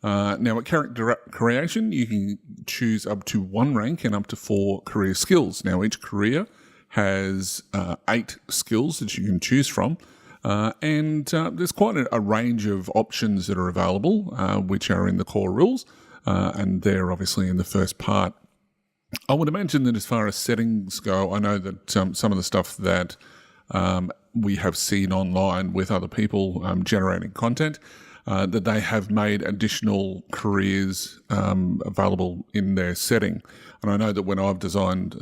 Now, at character creation, you can choose up to 1 rank and up to 4 career skills. Now, each career has 8 skills that you can choose from. And there's quite a range of options that are available, which are in the core rules, and they're obviously in the first part. I would imagine that as far as settings go, I know that some of the stuff that we have seen online with other people generating content, that they have made additional careers available in their setting. And I know that when I've designed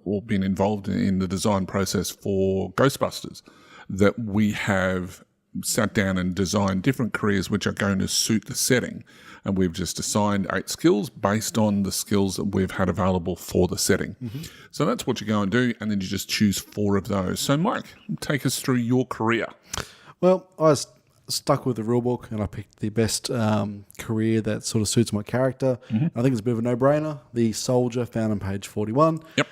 or been involved in the design process for Ghostbusters, that we have sat down and designed different careers which are going to suit the setting. And we've just assigned 8 skills based on the skills that we've had available for the setting. So that's what you go and do, and then you just choose 4 of those. So Mike, take us through your career. Well, I was stuck with the rule book and I picked the best career that sort of suits my character. I think it's a bit of a no-brainer. The soldier found on page 41. Yep.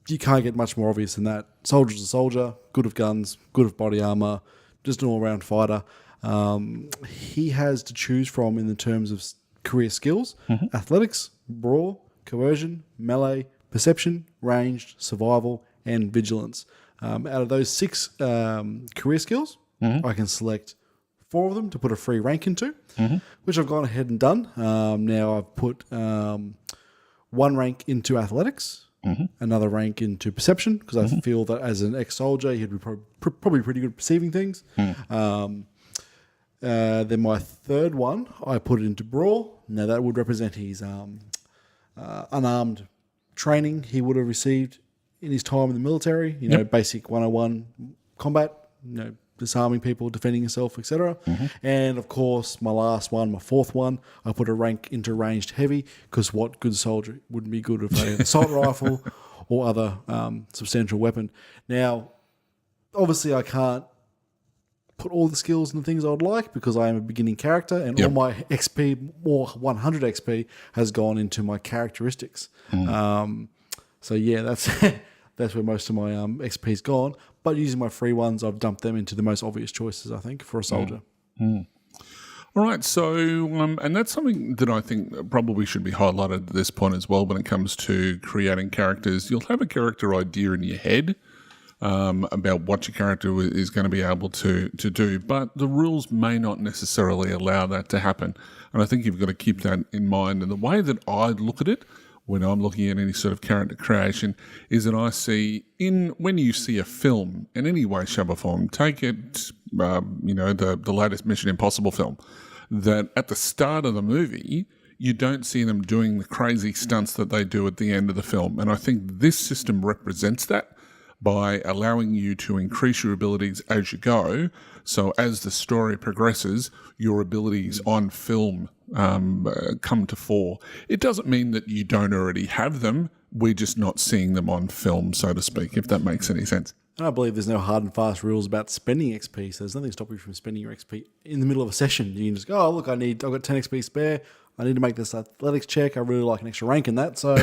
You can't get much more obvious than that. Soldier's a soldier, good of guns, good of body armor, just an all-round fighter. He has to choose from in the terms of career skills: athletics, brawl, coercion, melee, perception, ranged, survival, and vigilance. Out of those 6 career skills, I can select 4 of them to put a free rank into, which I've gone ahead and done. Now I've put 1 rank into athletics, another rank into perception, because I feel that as an ex-soldier, he'd be probably pretty good at perceiving things. Then my 3rd one, I put it into brawl. Now that would represent his unarmed training he would have received in his time in the military. Basic 101 combat, disarming people, defending yourself, etc. And of course, my last one, my fourth one, I put a rank into ranged heavy because what good soldier wouldn't be good with an assault rifle or other substantial weapon. Now, obviously, I can't put all the skills and the things I would like because I am a beginning character and all my XP, more 100 XP, has gone into my characteristics. So yeah, that's that's where most of my XP's gone. But using my free ones, I've dumped them into the most obvious choices, I think, for a soldier. All right, so and that's something that I think probably should be highlighted at this point as well when it comes to creating characters. You'll have a character idea in your head about what your character is going to be able to do, but the rules may not necessarily allow that to happen. And I think you've got to keep that in mind. And the way that I look at it when I'm looking at any sort of character creation is that I see when you see a film in any way, shape or form, take it, the latest Mission Impossible film, that at the start of the movie, you don't see them doing the crazy stunts that they do at the end of the film. And I think this system represents that by allowing you to increase your abilities as you go. So as the story progresses, your abilities on film come to fore. It doesn't mean that you don't already have them. We're just not seeing them on film, so to speak, if that makes any sense. And I believe there's no hard and fast rules about spending XP, so there's nothing stopping you from spending your XP in the middle of a session. You can just go, oh, look, I've got 10 XP spare. I need to make this athletics check. I really like an extra rank in that, so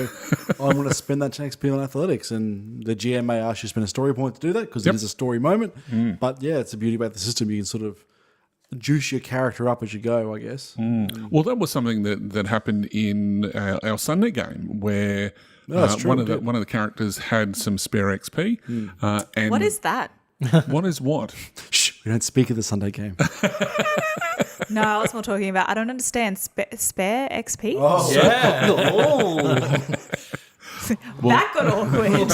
I'm going to spend that 10 XP on athletics. And the GM may ask you to spend a story point to do that because it is a story moment. But yeah, it's the beauty about the system. You can sort of juice your character up as you go, I guess. Well, that was something that happened in our Sunday game where one of the characters had some spare XP. And What is that? What is what? Shh, we don't speak of the Sunday game. No, I was more talking about, I don't understand, spare XP? Oh, Yeah. That got awkward.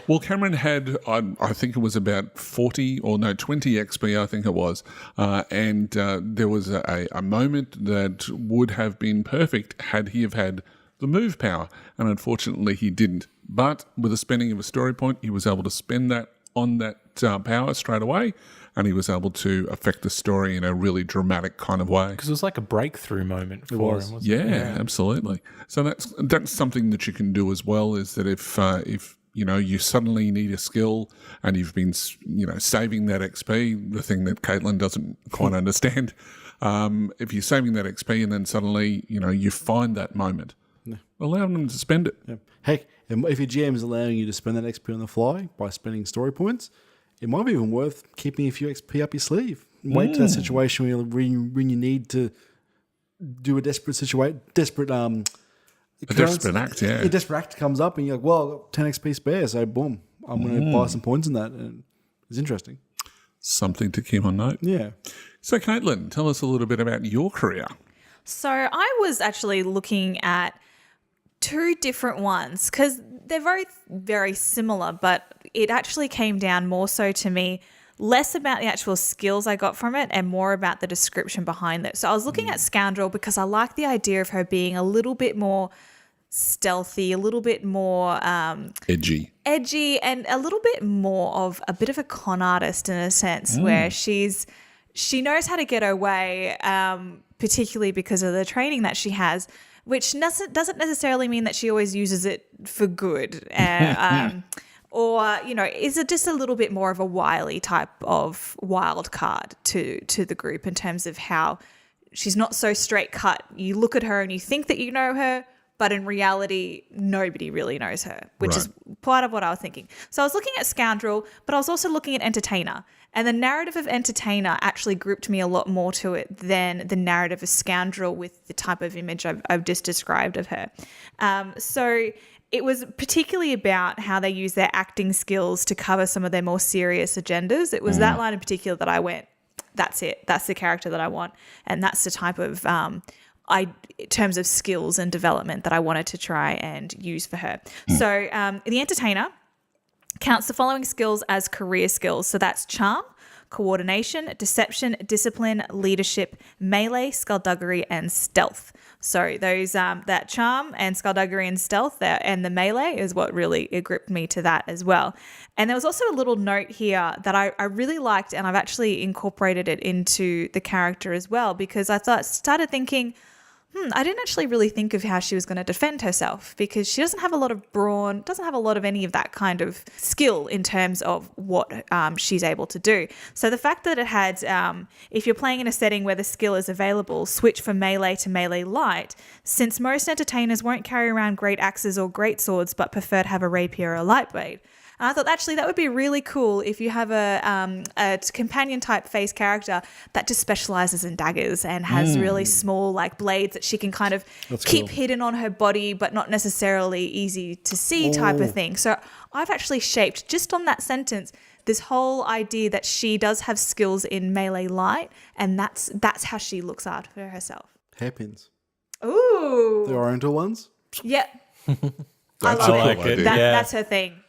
Well, Cameron had, I think it was about 20 XP, I think it was. And there was a moment that would have been perfect had he have had the move power. And unfortunately, he didn't. But with the spending of a story point, he was able to spend that on that power straight away. And he was able to affect the story in a really dramatic kind of way. Because it was like a breakthrough moment for him, wasn't it? Yeah, absolutely. So that's something that you can do as well. Is that if you suddenly need a skill and you've been saving that XP, the thing that Caitlin doesn't quite understand. If you're saving that XP and then suddenly you find that moment, allow them to spend it. Yeah. Heck, if your GM is allowing you to spend that XP on the fly by spending story points, it might be even worth keeping a few XP up your sleeve. Wait to that situation when you need to do a desperate act, yeah. A desperate act comes up and you're like, well, I've got 10 XP spare, so boom, I'm going to buy some points in that. And it's interesting. Something to keep on note. Yeah. So, Caitlin, tell us a little bit about your career. So I was actually looking at two different ones because they're very, very similar, but it actually came down more so to me less about the actual skills I got from it and more about the description behind it. So I was looking at Scoundrel because I like the idea of her being a little bit more stealthy, a little bit more edgy, and a little bit more of a bit of a con artist in a sense where she knows how to get her way, particularly because of the training that she has, which doesn't necessarily mean that she always uses it for good. Or, is it just a little bit more of a wily type of wild card to the group in terms of how she's not so straight cut. You look at her and you think that you know her, but in reality, nobody really knows her, which is part of what I was thinking. So I was looking at Scoundrel, but I was also looking at Entertainer. And the narrative of Entertainer actually grouped me a lot more to it than the narrative of Scoundrel with the type of image I've just described of her. So it was particularly about how they use their acting skills to cover some of their more serious agendas. It was that line in particular that I went, that's it. That's the character that I want. And that's the type of in terms of skills and development that I wanted to try and use for her. So the Entertainer counts the following skills as career skills. So that's charm, coordination, deception, discipline, leadership, melee, skullduggery, and stealth. So those that charm and skullduggery and stealth and the melee is what really gripped me to that as well. And there was also a little note here that I really liked, and I've actually incorporated it into the character as well, because I started thinking, I didn't actually really think of how she was going to defend herself, because she doesn't have a lot of brawn, doesn't have a lot of any of that kind of skill in terms of what she's able to do. So the fact that it had, if you're playing in a setting where the skill is available, switch from melee to melee light, since most entertainers won't carry around great axes or great swords but prefer to have a rapier or a light blade. And I thought actually that would be really cool if you have a companion type face character that just specializes in daggers and has really small like blades that she can kind of keep hidden on her body but not necessarily easy to see type of thing. So I've actually shaped just on that sentence this whole idea that she does have skills in melee light, and that's how she looks after herself. Hairpins. Ooh. The Oriental ones. Yep. That's I love a it. cool idea. That's her thing.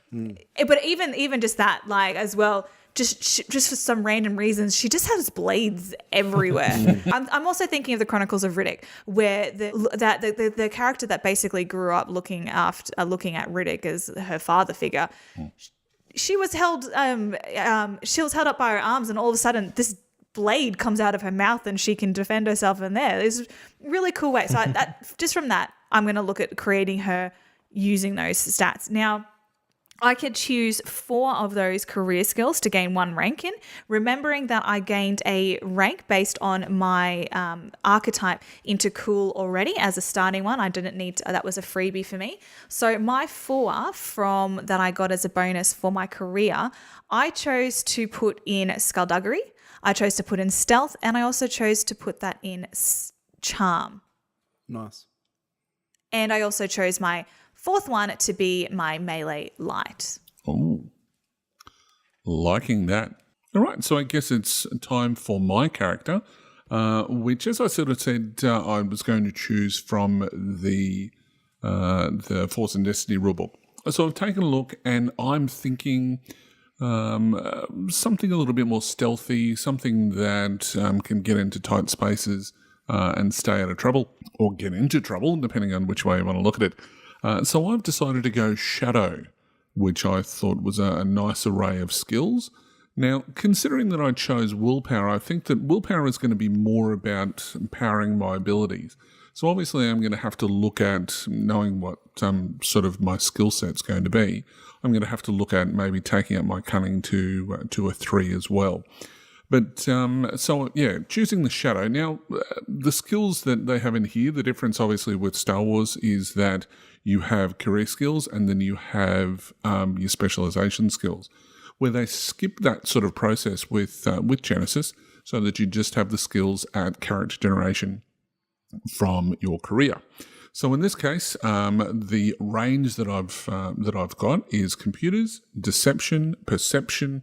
But even just that, like as well, just for some random reasons, she just has blades everywhere. I'm also thinking of the Chronicles of Riddick, where the character that basically grew up looking at Riddick as her father figure. She was held up by her arms, and all of a sudden this blade comes out of her mouth and she can defend herself in there. It's a really cool way. So just from that, I'm going to look at creating her using those stats. Now, I could choose 4 of those career skills to gain 1 rank in, remembering that I gained a rank based on my archetype into cool already as a starting one. I didn't need to, that was a freebie for me. So my 4 that I got as a bonus for my career, I chose to put in skullduggery, I chose to put in stealth, and I also chose to put that in charm. Nice. And I also chose my 4th one to be my melee light. Oh, liking that. All right, so I guess it's time for my character, which, as I sort of said, I was going to choose from the Force and Destiny rulebook. So I've taken a look, and I'm thinking something a little bit more stealthy, something that can get into tight spaces and stay out of trouble, or get into trouble, depending on which way you want to look at it. So I've decided to go Shadow, which I thought was a nice array of skills. Now, considering that I chose Willpower, I think that Willpower is going to be more about powering my abilities. So obviously I'm going to have to look at, knowing what sort of my skill set's going to be, I'm going to have to look at maybe taking up my Cunning to a 3 as well. But choosing the Shadow. Now, the skills that they have in here, the difference obviously with Star Wars is that you have career skills and then you have your specialization skills, where they skip that sort of process with Genesis, so that you just have the skills at character generation from your career. So in this case, the range that I've got is computers, deception, perception,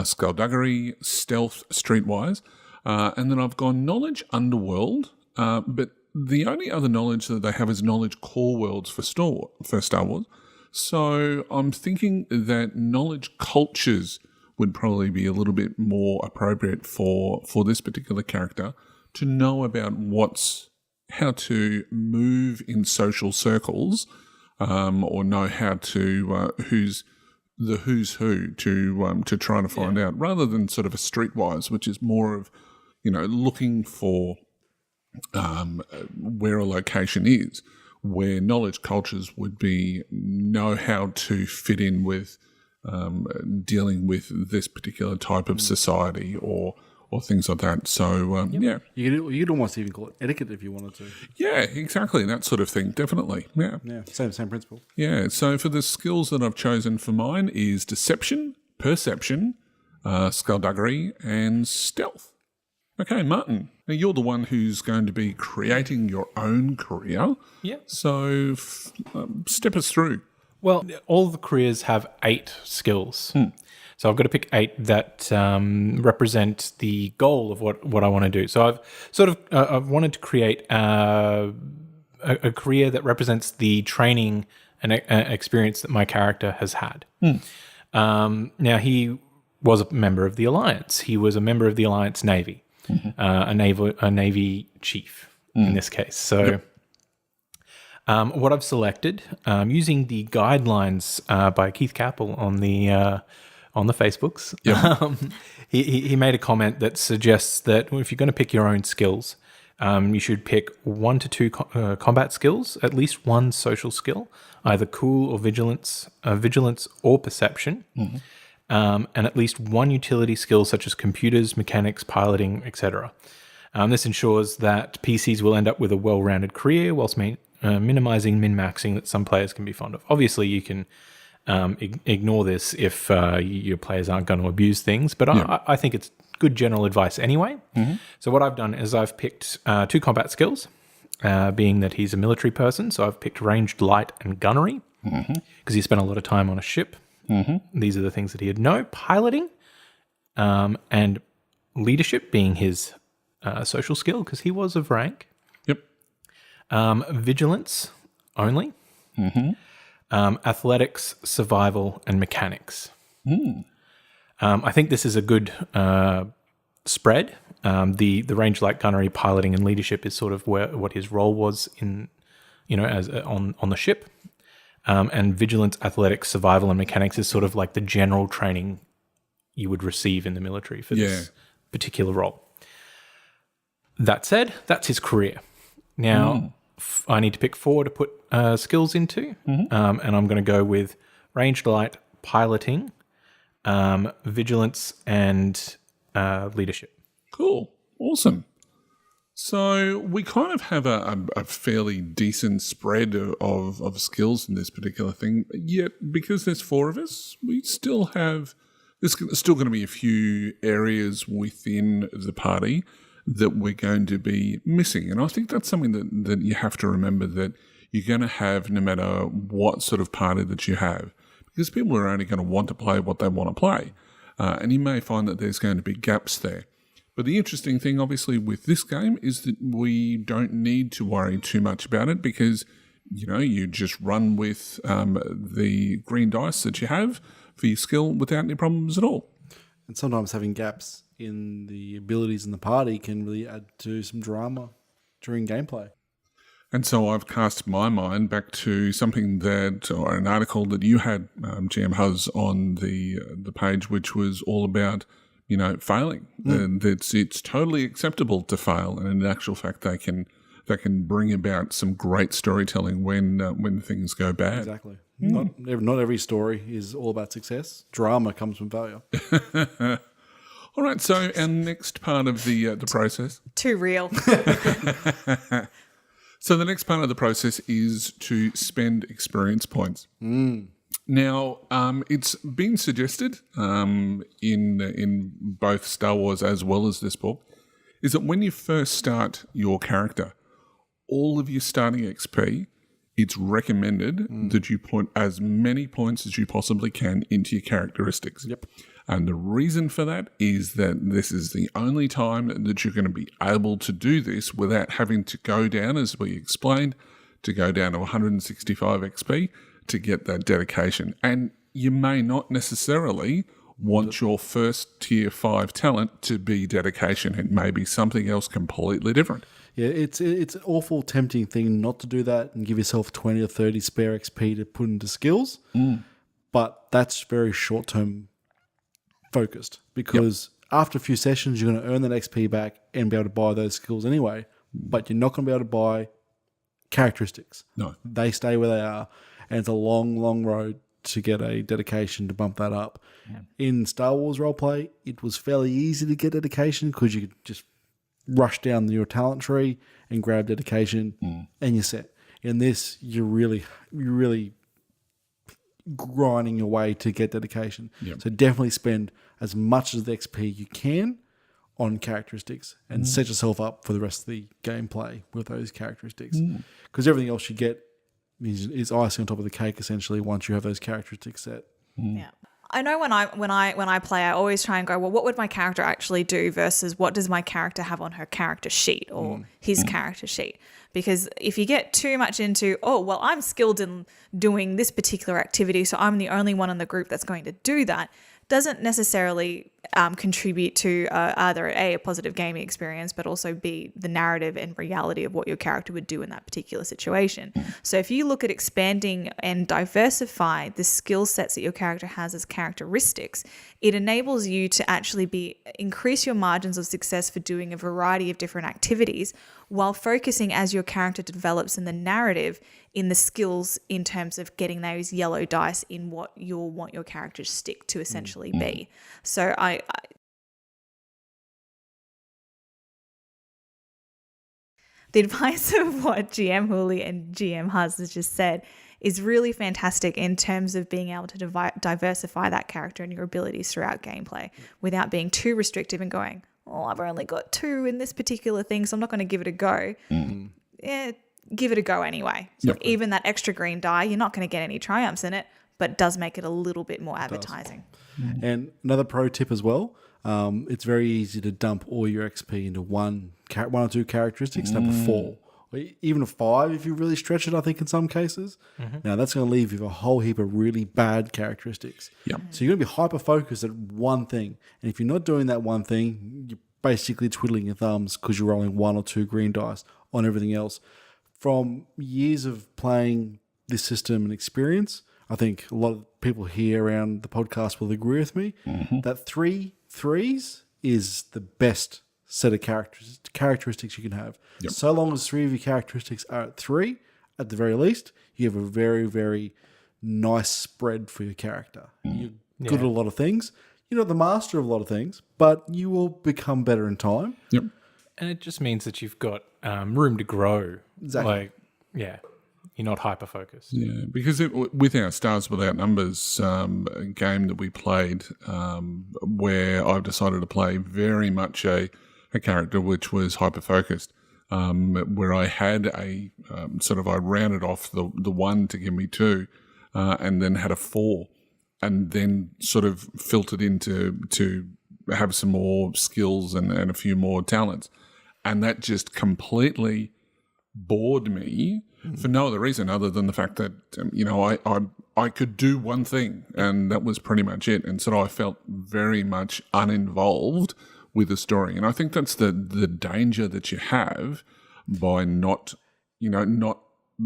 skullduggery, stealth, streetwise, and then I've gone knowledge underworld, but the only other knowledge that they have is knowledge core worlds for Star Wars. So I'm thinking that knowledge cultures would probably be a little bit more appropriate for this particular character, to know about how to move in social circles, or know how to who's who to try to find out, rather than sort of a streetwise, which is more of, looking for where a location is, where knowledge cultures would be know how to fit in with dealing with this particular type of society or things like that. So, yeah. You could almost even call it etiquette if you wanted to. Yeah, exactly. That sort of thing. Definitely. Yeah. Yeah, same principle. Yeah. So for the skills that I've chosen for mine is deception, perception, skullduggery, and stealth. Okay, Martin. Now you're the one who's going to be creating your own career. Yeah. So step us through. Well, all the careers have 8 skills. So I've got to pick 8 that represent the goal of what I want to do. So I've wanted to create a career that represents the training and experience that my character has had. Now he was a member of the Alliance. He was a member of the Alliance Navy, a Navy chief in this case. So what I've selected, using the guidelines by Keith Capel on the Facebooks, he made a comment that suggests that if you're going to pick your own skills, you should pick 1 to 2 combat skills, at least 1 social skill, either cool or vigilance or perception, and at least 1 utility skill such as computers, mechanics, piloting, etc. This ensures that PCs will end up with a well-rounded career whilst minimizing min-maxing that some players can be fond of. Obviously, you can ignore this if your players aren't going to abuse things, but I think it's good general advice anyway. So what I've done is I've picked 2 combat skills, being that he's a military person. So I've picked ranged light and gunnery because he spent a lot of time on a ship. These are the things that he'd know. Piloting and leadership being his social skill because he was of rank. Vigilance only. Athletics, survival, and mechanics. I think this is a good spread. The range light gunnery, piloting, and leadership is sort of what his role was in, as on the ship. And vigilance, athletics, survival, and mechanics is sort of like the general training you would receive in the military for this particular role. That said, that's his career. Now, I need to pick 4 to put skills into, and I'm going to go with ranged light, piloting, vigilance, and leadership. Cool. Awesome. So we kind of have a fairly decent spread of skills in this particular thing, yet because there's 4 of us, we still have, there's still going to be a few areas within the party that we're going to be missing. And I think that's something that you have to remember, that you're going to have no matter what sort of party that you have, because people are only going to want to play what they want to play. And you may find that there's going to be gaps there. But the interesting thing, obviously, with this game is that we don't need to worry too much about it because, you just run with the green dice that you have for your skill without any problems at all. And sometimes having gaps in the abilities in the party can really add to some drama during gameplay. And so I've cast my mind back to something or an article that you had, GM Huz, on the page, which was all about, failing. And it's totally acceptable to fail, and in actual fact, they can bring about some great storytelling when things go bad. Exactly. Not every story is all about success. Drama comes from failure. All right. So our next part of the process. Too real. So the next part of the process is to spend experience points. Now, it's been suggested in both Star Wars as well as this book, is that when you first start your character, all of your starting XP, it's recommended that you put as many points as you possibly can into your characteristics. Yep. And the reason for that is that this is the only time that you're going to be able to do this without having to go down, as we explained, to go down to 165 XP to get that dedication. And you may not necessarily want your first tier 5 talent to be dedication. It may be something else completely different. Yeah, it's an awful tempting thing not to do that and give yourself 20 or 30 spare XP to put into skills. But that's very short-term focused, because after a few sessions, you're going to earn that XP back and be able to buy those skills anyway, but you're not going to be able to buy characteristics. No. They stay where they are, and it's a long, long road to get a dedication to bump that up. In Star Wars roleplay, it was fairly easy to get dedication because you could just rush down your talent tree and grab dedication and you're set. In this, you're really grinding your way to get dedication. So definitely spend as much of the XP you can on characteristics and set yourself up for the rest of the gameplay with those characteristics, because everything else you get is icing on top of the cake essentially once you have those characteristics set. Yeah. I know when I play, I always try and go, well, what would my character actually do versus what does my character have on her character sheet or his character sheet? Because if you get too much into, oh, well, I'm skilled in doing this particular activity, so I'm the only one in the group that's going to do that, doesn't necessarily contribute to either a positive gaming experience, but also b the narrative and reality of what your character would do in that particular situation. So if you look at expanding and diversify the skill sets that your character has as characteristics, it enables you to actually increase your margins of success for doing a variety of different activities, while focusing as your character develops in the narrative in the skills in terms of getting those yellow dice in what you'll want your character's stick to essentially be. So the advice of what GM Hooli and GM Huz has just said is really fantastic in terms of being able to diversify that character and your abilities throughout gameplay without being too restrictive and going, oh, I've only got 2 in this particular thing, so I'm not going to give it a go. Yeah, give it a go anyway. So even that extra green die, you're not going to get any triumphs in it, but it does make it a little bit more advertising. And another pro tip as well, it's very easy to dump all your XP into one or two characteristics, number 4. Or even a 5 if you really stretch it, I think, in some cases. Now, that's going to leave you with a whole heap of really bad characteristics. So you're going to be hyper-focused at one thing. And if you're not doing that one thing, you're basically twiddling your thumbs because you're rolling 1 or 2 green dice on everything else. From years of playing this system and experience, I think a lot of people here around the podcast will agree with me that 3 threes is the best set of characteristics you can have. So long as 3 of your characteristics are at 3, at the very least, you have a very, very nice spread for your character. You're good at a lot of things. You're not the master of a lot of things, but you will become better in time. And it just means that you've got room to grow. Exactly. You're not hyper-focused. Yeah, because with our Stars Without Numbers game that we played, where I've decided to play very much a character which was hyper-focused, where I had a I rounded off the 1 to give me 2, and then had a 4, and then sort of filtered into to have some more skills and a few more talents. And that just completely bored me for no other reason other than the fact that, I could do one thing and that was pretty much it. And so I felt very much uninvolved with the story. And I think that's the danger that you have by not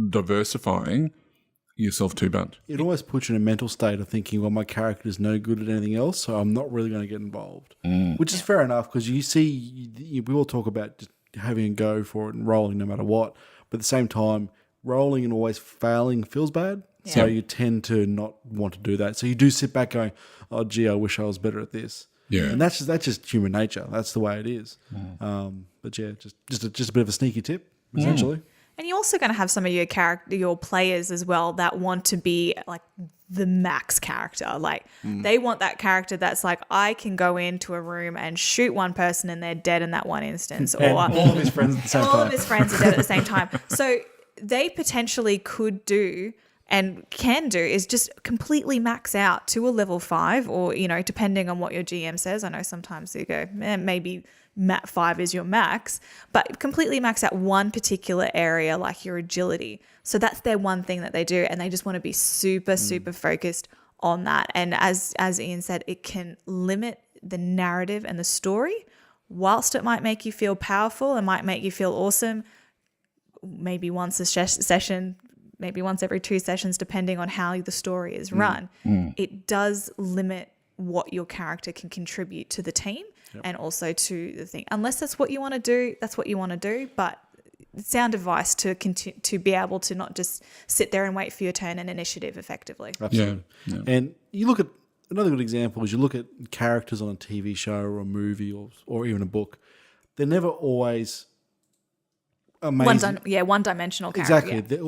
diversifying yourself too much. It almost puts you in a mental state of thinking, well, my character is no good at anything else, so I'm not really going to get involved. Which is fair enough, because you see, we all talk about just having a go for it and rolling no matter what. But at the same time, rolling and always failing feels bad. So you tend to not want to do that. So you do sit back going, oh, gee, I wish I was better at this. Yeah. And that's just human nature. That's the way it is. But yeah, just a bit of a sneaky tip, essentially. And you're also going to have some of your players as well that want to be like the max character. Like they want that character that's like, I can go into a room and shoot one person and they're dead in that one instance. Or all of his friends at the same time. All of his friends are dead at the same time. So they potentially could do and can do is just completely max out to a level 5 or, depending on what your GM says. I know sometimes you go, maybe 5 is your max, but completely max out one particular area like your agility. So that's their one thing that they do, and they just want to be super, super focused on that. And as Ian said, it can limit the narrative and the story. Whilst it might make you feel powerful and might make you feel awesome, maybe once a session, maybe once every 2 sessions, depending on how the story is run, it does limit what your character can contribute to the team and also to the thing. Unless that's what you want to do, that's what you want to do. But sound advice to be able to not just sit there and wait for your turn and initiative effectively. Absolutely. Yeah. And you look at another good example is you look at characters on a TV show or a movie or even a book. They're never always amazing. One-dimensional character. Exactly. Yeah.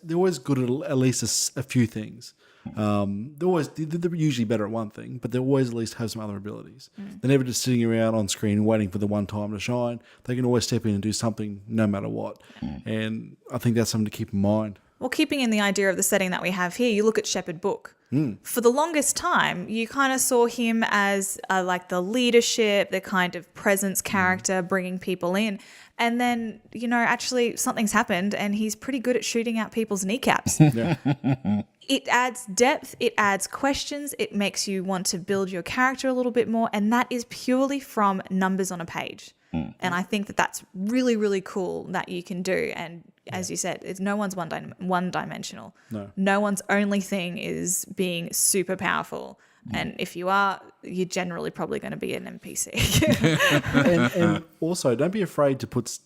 They're always good at least a few things. They're usually better at one thing, but they always at least have some other abilities. They're never just sitting around on screen waiting for the one time to shine. They can always step in and do something no matter what. And I think that's something to keep in mind. Well, keeping in the idea of the setting that we have here, you look at Shepherd Book. For the longest time, you kind of saw him as like the leadership, the kind of presence character, bringing people in. And then, actually something's happened and he's pretty good at shooting out people's kneecaps. It adds depth, it adds questions, it makes you want to build your character a little bit more. And that is purely from numbers on a page. And I think that that's really, really cool that you can do. And as you said, it's no one's one-dimensional. No one's only thing is being super powerful. And if you are, you're generally probably going to be an NPC. and also, don't be afraid to put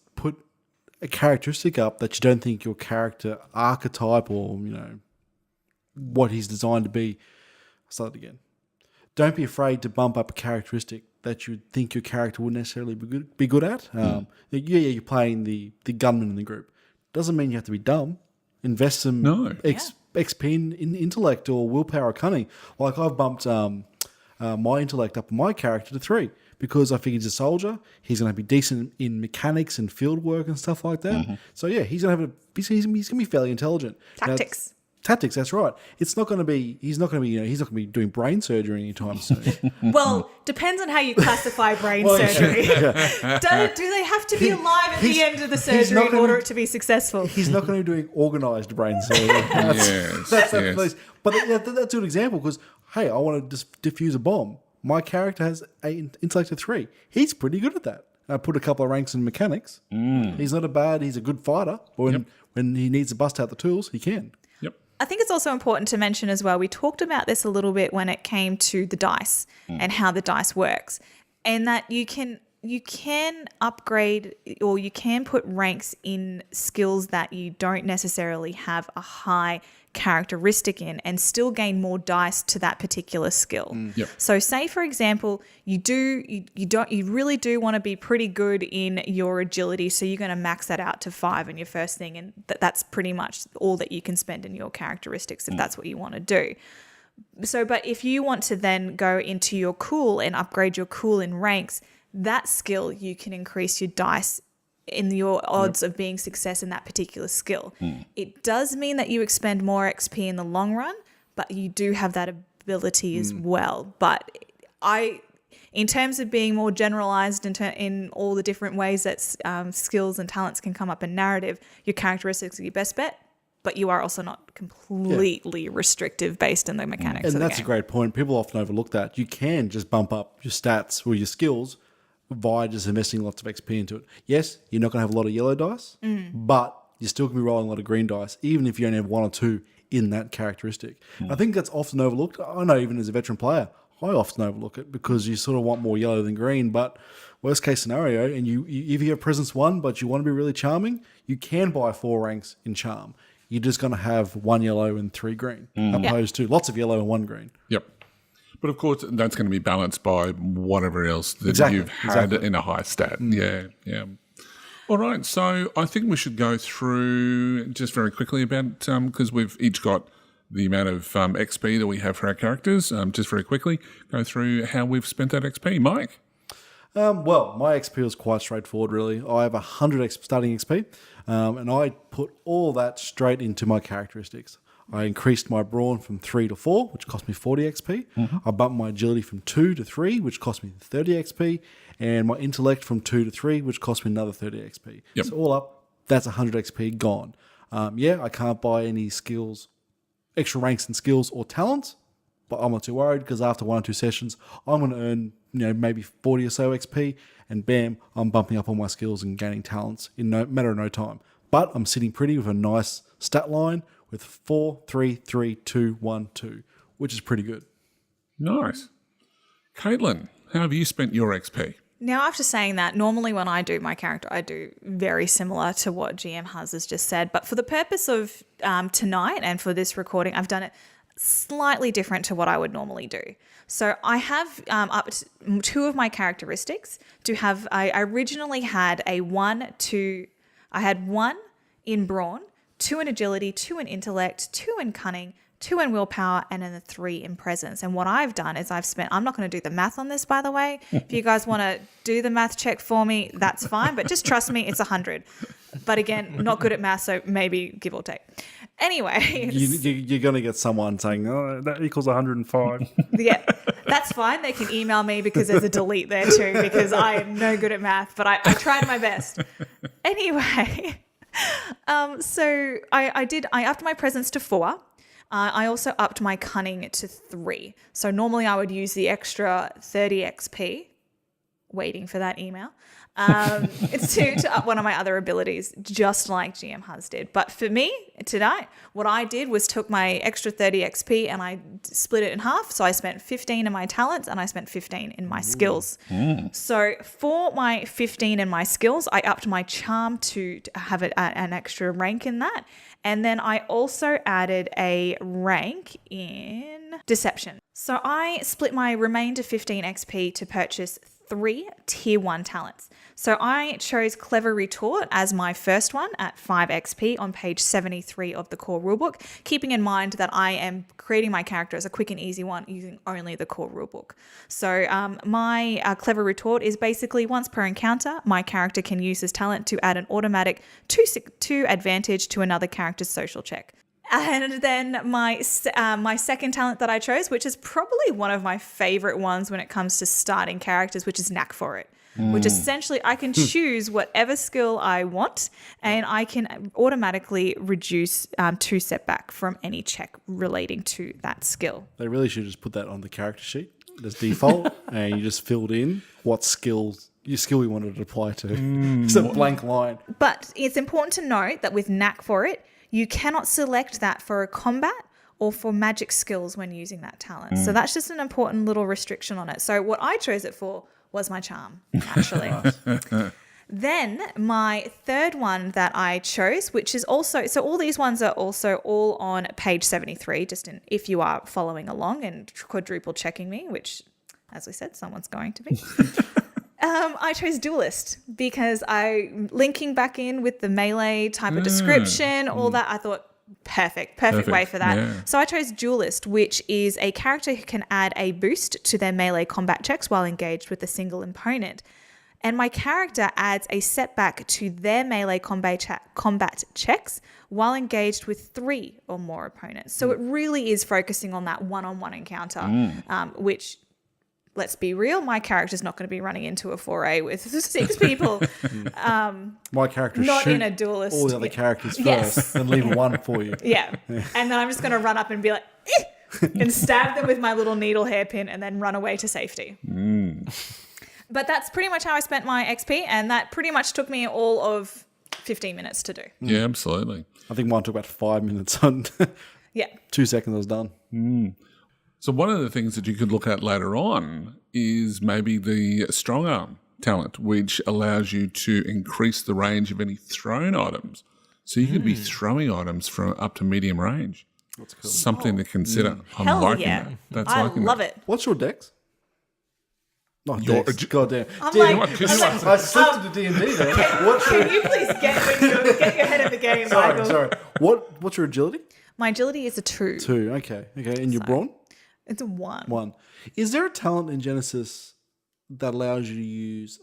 a characteristic up that you don't think your character archetype or, what he's designed to be. I'll start again. Don't be afraid to bump up a characteristic that you think your character wouldn't necessarily be good at. You're playing the gunman in the group. Doesn't mean you have to be dumb. Invest some XP in intellect or willpower or cunning. Like I've bumped my intellect up on my character to 3 because I think he's a soldier. He's going to be decent in mechanics and field work and stuff like that. So yeah, he's going to be fairly intelligent. Tactics, that's right. It's not going to be. He's not going to be doing brain surgery anytime soon. Well, depends on how you classify brain surgery. Do they have to be alive at the end of the surgery in order to be successful? He's not going to be doing organised brain surgery. That's a good example because hey, I want to just defuse a bomb. My character has an intellect of 3. He's pretty good at that. I put a couple of ranks in mechanics. He's not he's a good fighter. When he needs to bust out the tools, he can. I think it's also important to mention as well, we talked about this a little bit when it came to the dice and how the dice works, and that you can upgrade or you can put ranks in skills that you don't necessarily have a high characteristic in and still gain more dice to that particular skill. So say for example, you really do want to be pretty good in your agility, so you're going to max that out to 5 in your first thing, and that's pretty much all that you can spend in your characteristics if that's what you want to do. So but if you want to then go into your cool and upgrade your cool in ranks, that skill you can increase your dice in your odds of being success in that particular skill. It does mean that you expend more XP in the long run, but you do have that ability as well. But in terms of being more generalized in all the different ways that skills and talents can come up in narrative, your characteristics are your best bet, but you are also not completely restrictive based on the mechanics of the game. And that's a great point. People often overlook that. You can just bump up your stats or your skills via just investing lots of XP into it. Yes, you're not going to have a lot of yellow dice, but you're still going to be rolling a lot of green dice, even if you only have 1 or 2 in that characteristic. I think that's often overlooked. I know even as a veteran player, I often overlook it because you sort of want more yellow than green, but worst case scenario, and if you have presence 1, but you want to be really charming, you can buy 4 ranks in charm. You're just going to have 1 yellow and 3 green, opposed to lots of yellow and 1 green. Yep. But of course, that's going to be balanced by whatever else that you've had in a high stat. Yeah. All right. So I think we should go through just very quickly about, because we've each got the amount of XP that we have for our characters, just very quickly go through how we've spent that XP. Mike? Well, my XP was quite straightforward, really. I have 100 starting XP, and I put all that straight into my characteristics. I increased my brawn from 3 to 4, which cost me 40 XP. I bumped my agility from 2 to 3, which cost me 30 XP. And my intellect from 2 to 3, which cost me another 30 XP. So all up, that's 100 XP gone. I can't buy any skills, extra ranks in skills or talents, but I'm not too worried because after 1 or 2 sessions, I'm going to earn maybe 40 or so XP, and bam, I'm bumping up all my skills and gaining talents in no matter of no time. But I'm sitting pretty with a nice stat line with 4, 3, 3, 2, 1, 2, which is pretty good. Nice. Caitlin, how have you spent your XP? Now, after saying that, normally when I do my character, I do very similar to what GM has just said. But for the purpose of tonight and for this recording, I've done it slightly different to what I would normally do. So I have up to 2 of my characteristics to have. I originally had I had 1 in brawn, 2 in agility, 2 in intellect, 2 in cunning, 2 in willpower, and then a 3 in presence. And what I've done is I'm not going to do the math on this, by the way. If you guys want to do the math check for me, that's fine. But just trust me, it's 100. But again, not good at math, so maybe give or take. Anyway, You're going to get someone saying, oh, that equals 105. yeah, that's fine. They can email me because there's a delete there too, because I am no good at math, but I tried my best. Anyway, so I upped my presence to 4. I also upped my cunning to 3. So normally I would use the extra 30 XP, waiting for that email, to up one of my other abilities, just like GM Huz did. But for me tonight, what I did was took my extra 30 XP and I split it in half. So I spent 15 in my talents and I spent 15 in my skills. So for my 15 in my skills, I upped my charm to have it at an extra rank in that. And then I also added a rank in deception. So I split my remainder 15 XP to purchase 3 tier 1 talents. So I chose Clever Retort as my first one at 5 XP on page 73 of the core rulebook, keeping in mind that I am creating my character as a quick and easy one using only the core rulebook. So my Clever Retort is basically once per encounter, my character can use this talent to add an automatic 2 advantage to another character's social check. And then my second talent that I chose, which is probably one of my favorite ones when it comes to starting characters, which is Knack for It, which essentially I can choose whatever skill I want and I can automatically reduce 2 setback from any check relating to that skill. They really should just put that on the character sheet as default and you just filled in what skill you wanted to apply to. It's a blank line. But it's important to note that with Knack for It, you cannot select that for a combat or for magic skills when using that talent. So that's just an important little restriction on it. So what I chose it for was my charm, actually. Then my third one that I chose, which is also, so all these ones are also all on page 73, just if you are following along and quadruple checking me, which, as we said, someone's going to be. I chose Duelist because linking back in with the melee type of description, all that, I thought perfect way for that. Yeah. So I chose Duelist, which is a character who can add a boost to their melee combat checks while engaged with a single opponent. And my character adds a setback to their melee combat checks while engaged with 3 or more opponents. So it really is focusing on that one-on-one encounter, which... Let's be real, my character's not going to be running into a foray with 6 people. My character not shoot in a duelist. all the other characters first and leave 1 for you. Yeah. And then I'm just going to run up and be like, and stab them with my little needle hairpin and then run away to safety. But that's pretty much how I spent my XP, and that pretty much took me all of 15 minutes to do. Yeah, absolutely. I think mine took about 5 minutes on. Yeah. 2 seconds I was done. So one of the things that you could look at later on is maybe the strong arm talent, which allows you to increase the range of any thrown items. So you could be throwing items from up to medium range. That's cool. Something to consider. I'm Hell liking yeah. that. I love it. What's your dex? Not Your- dex. Goddamn. I'm Damn, like- I slipped into D&D then. What's your... Can you please get your head of the game, Michael? Sorry. What's your agility? My agility is a 2. 2. Okay. And your brawn? It's a 1. 1. Is there a talent in Genesis that allows you to use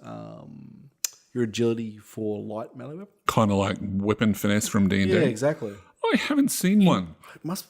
your agility for light melee weapon? Kind of like weapon finesse from D&D. Yeah, exactly. I haven't seen one. It must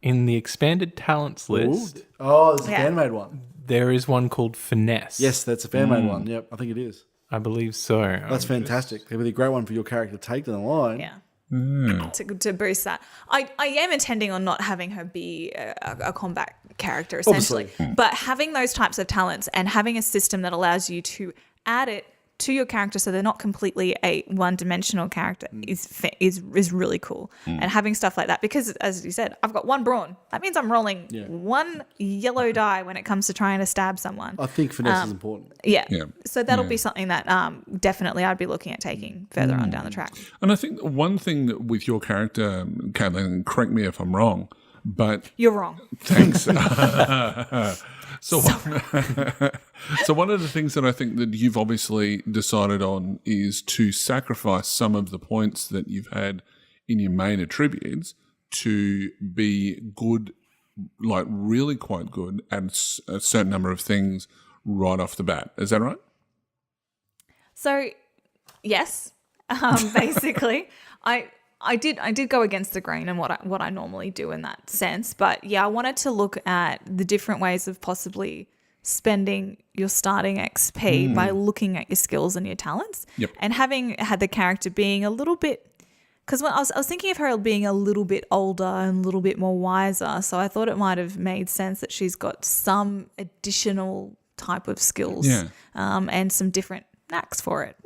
In the expanded talents list, Oh, there's a Yeah. fan-made one. there is one called Finesse. Yes, that's a fan-made one. Yep, I think it is. I believe so. That's fantastic. It'd be a great one for your character to take down the line. Yeah. To boost that. I am intending on not having her be a combat character, essentially. Obviously. But having those types of talents and having a system that allows you to add it to your character so they're not completely a one-dimensional character is really cool. And having stuff like that, because as you said, I've got 1 brawn. That means I'm rolling 1 yellow die when it comes to trying to stab someone. I think finesse is important. Yeah. Yeah. So that'll be something that definitely I'd be looking at taking further on down the track. And I think one thing that with your character, Caitlin, correct me if I'm wrong, but You're wrong. thanks. So one of the things that I think that you've obviously decided on is to sacrifice some of the points that you've had in your main attributes to be good, like really quite good at a certain number of things right off the bat. Is that right? So, yes, basically, I did go against the grain and what I normally do in that sense. But yeah, I wanted to look at the different ways of possibly spending your starting XP by looking at your skills and your talents. Yep. And having had the character being a little bit, because when I was thinking of her being a little bit older and a little bit more wiser, so I thought it might have made sense that she's got some additional type of skills, and some different knacks for it.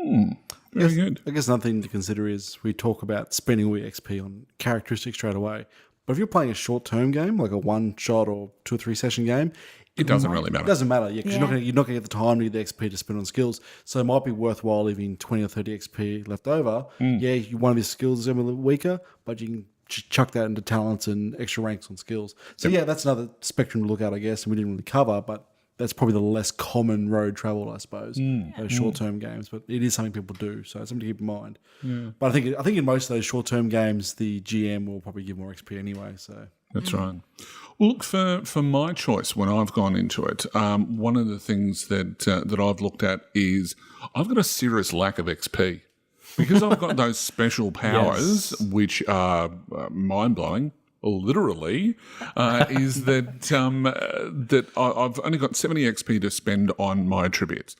Very good. I guess another thing to consider is we talk about spending all your XP on characteristics straight away. But if you're playing a short-term game, like a one-shot or 2 or 3 session game, It doesn't really matter. It doesn't matter, because you're not going to get the time to get the XP to spend on skills. So it might be worthwhile leaving 20 or 30 XP left over. Yeah, one of your skills is a little weaker, but you can chuck that into talents and extra ranks on skills. So that's another spectrum to look at, I guess, and we didn't really cover, but that's probably the less common road travel, I suppose, those short-term games. But it is something people do, so it's something to keep in mind. But I think in most of those short-term games, the GM will probably give more XP anyway. So That's right. Well, look, for my choice, when I've gone into it, one of the things that I've looked at is I've got a serious lack of XP. Because I've got those special powers, which are mind-blowing, literally, is that I've only got 70 XP to spend on my attributes.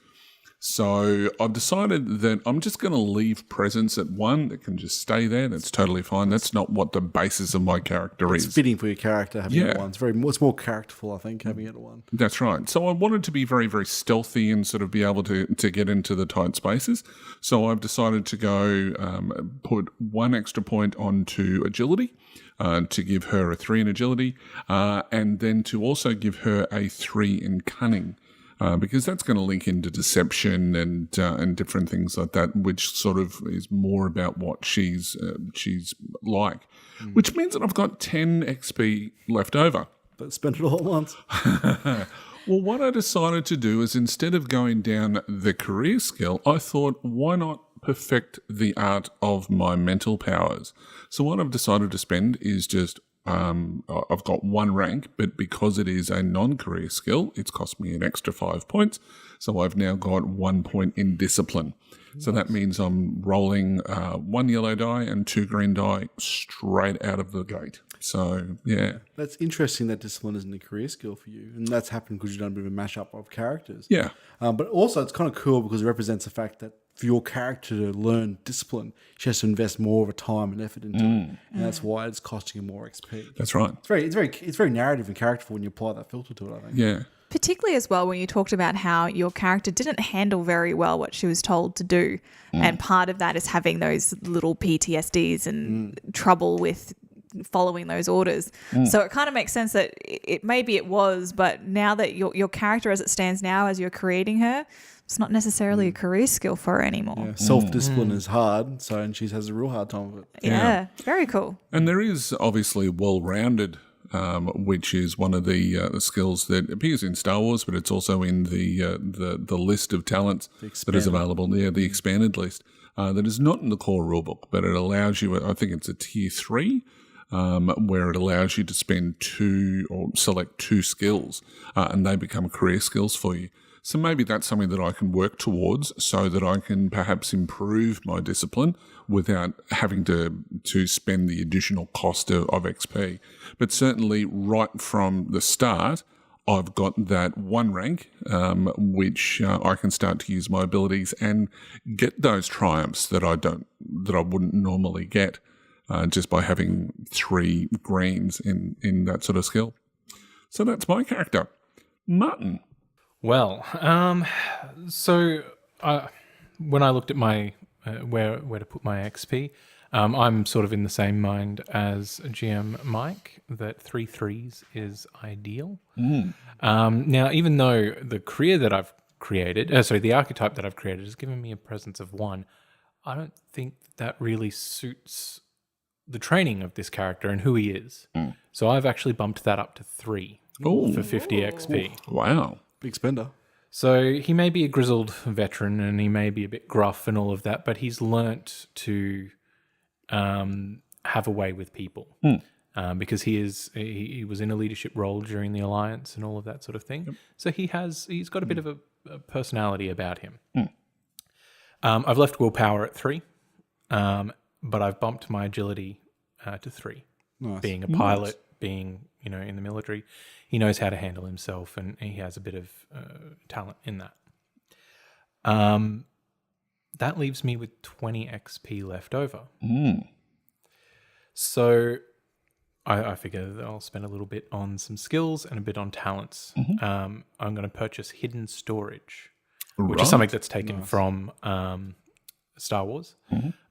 So I've decided that I'm just going to leave presence at 1. That can just stay there. That's totally fine. That's not what the basis of my character is. it's fitting for your character having it at 1. It's more characterful, I think, having it at 1. That's right. So I wanted to be very, very stealthy and sort of be able to get into the tight spaces. So I've decided to go put 1 extra point onto agility, to give her a 3 in agility, and then to also give her a 3 in cunning. Because that's going to link into deception and different things like that, which sort of is more about what she's like. Which means that I've got 10 XP left over. But spend it all at once. Well, what I decided to do is instead of going down the career skill, I thought, why not perfect the art of my mental powers? So what I've decided to spend is just I've got 1 rank, but because it is a non-career skill, it's cost me an extra 5 points. So I've now got 1 point in discipline. So that means I'm rolling 1 yellow die and 2 green die straight out of the gate. So, yeah. That's interesting that discipline isn't a career skill for you. And that's happened because you've done a bit of a mashup of characters. Yeah. But also it's kind of cool because it represents the fact that for your character to learn discipline, she has to invest more of a time and effort into it. And that's why it's costing you more XP. That's right. It's very narrative and characterful when you apply that filter to it, I think. Yeah. Particularly as well when you talked about how your character didn't handle very well what she was told to do. And part of that is having those little PTSDs and trouble with following those orders. So it kind of makes sense that maybe it was, but now that your character as it stands now, as you're creating her, it's not necessarily a career skill for her anymore. Yeah, self-discipline is hard, and she has a real hard time with it. Yeah, very cool. And there is obviously well-rounded, which is one of the skills that appears in Star Wars, but it's also in the list of talents that is available there, the expanded list, that is not in the core rulebook, but it allows you, I think it's a tier 3, where it allows you to spend 2 or select 2 skills, and they become career skills for you. So maybe that's something that I can work towards so that I can perhaps improve my discipline without having to spend the additional cost of XP. But certainly right from the start, I've got that 1 rank, which I can start to use my abilities and get those triumphs that I wouldn't normally get just by having 3 greens in that sort of skill. So that's my character. Martin. Well, so when I looked at my where to put my XP, I'm sort of in the same mind as GM Mike that 3 3s is ideal. Now, even though the career that I've created, the archetype that I've created has given me a presence of 1, I don't think that really suits the training of this character and who he is. So I've actually bumped that up to 3 for 50 XP. Wow. Big spender. So he may be a grizzled veteran and he may be a bit gruff and all of that, but he's learnt to have a way with people because he was in a leadership role during the Alliance and all of that sort of thing. Yep. So he's got a bit of a personality about him. I've left willpower at 3. but I've bumped my agility to 3. Nice. Being a pilot, being in the military, he knows how to handle himself, and he has a bit of talent in that. That leaves me with 20 XP left over. So I figure that I'll spend a little bit on some skills and a bit on talents. I'm going to purchase hidden storage, which is something that's taken from Star Wars.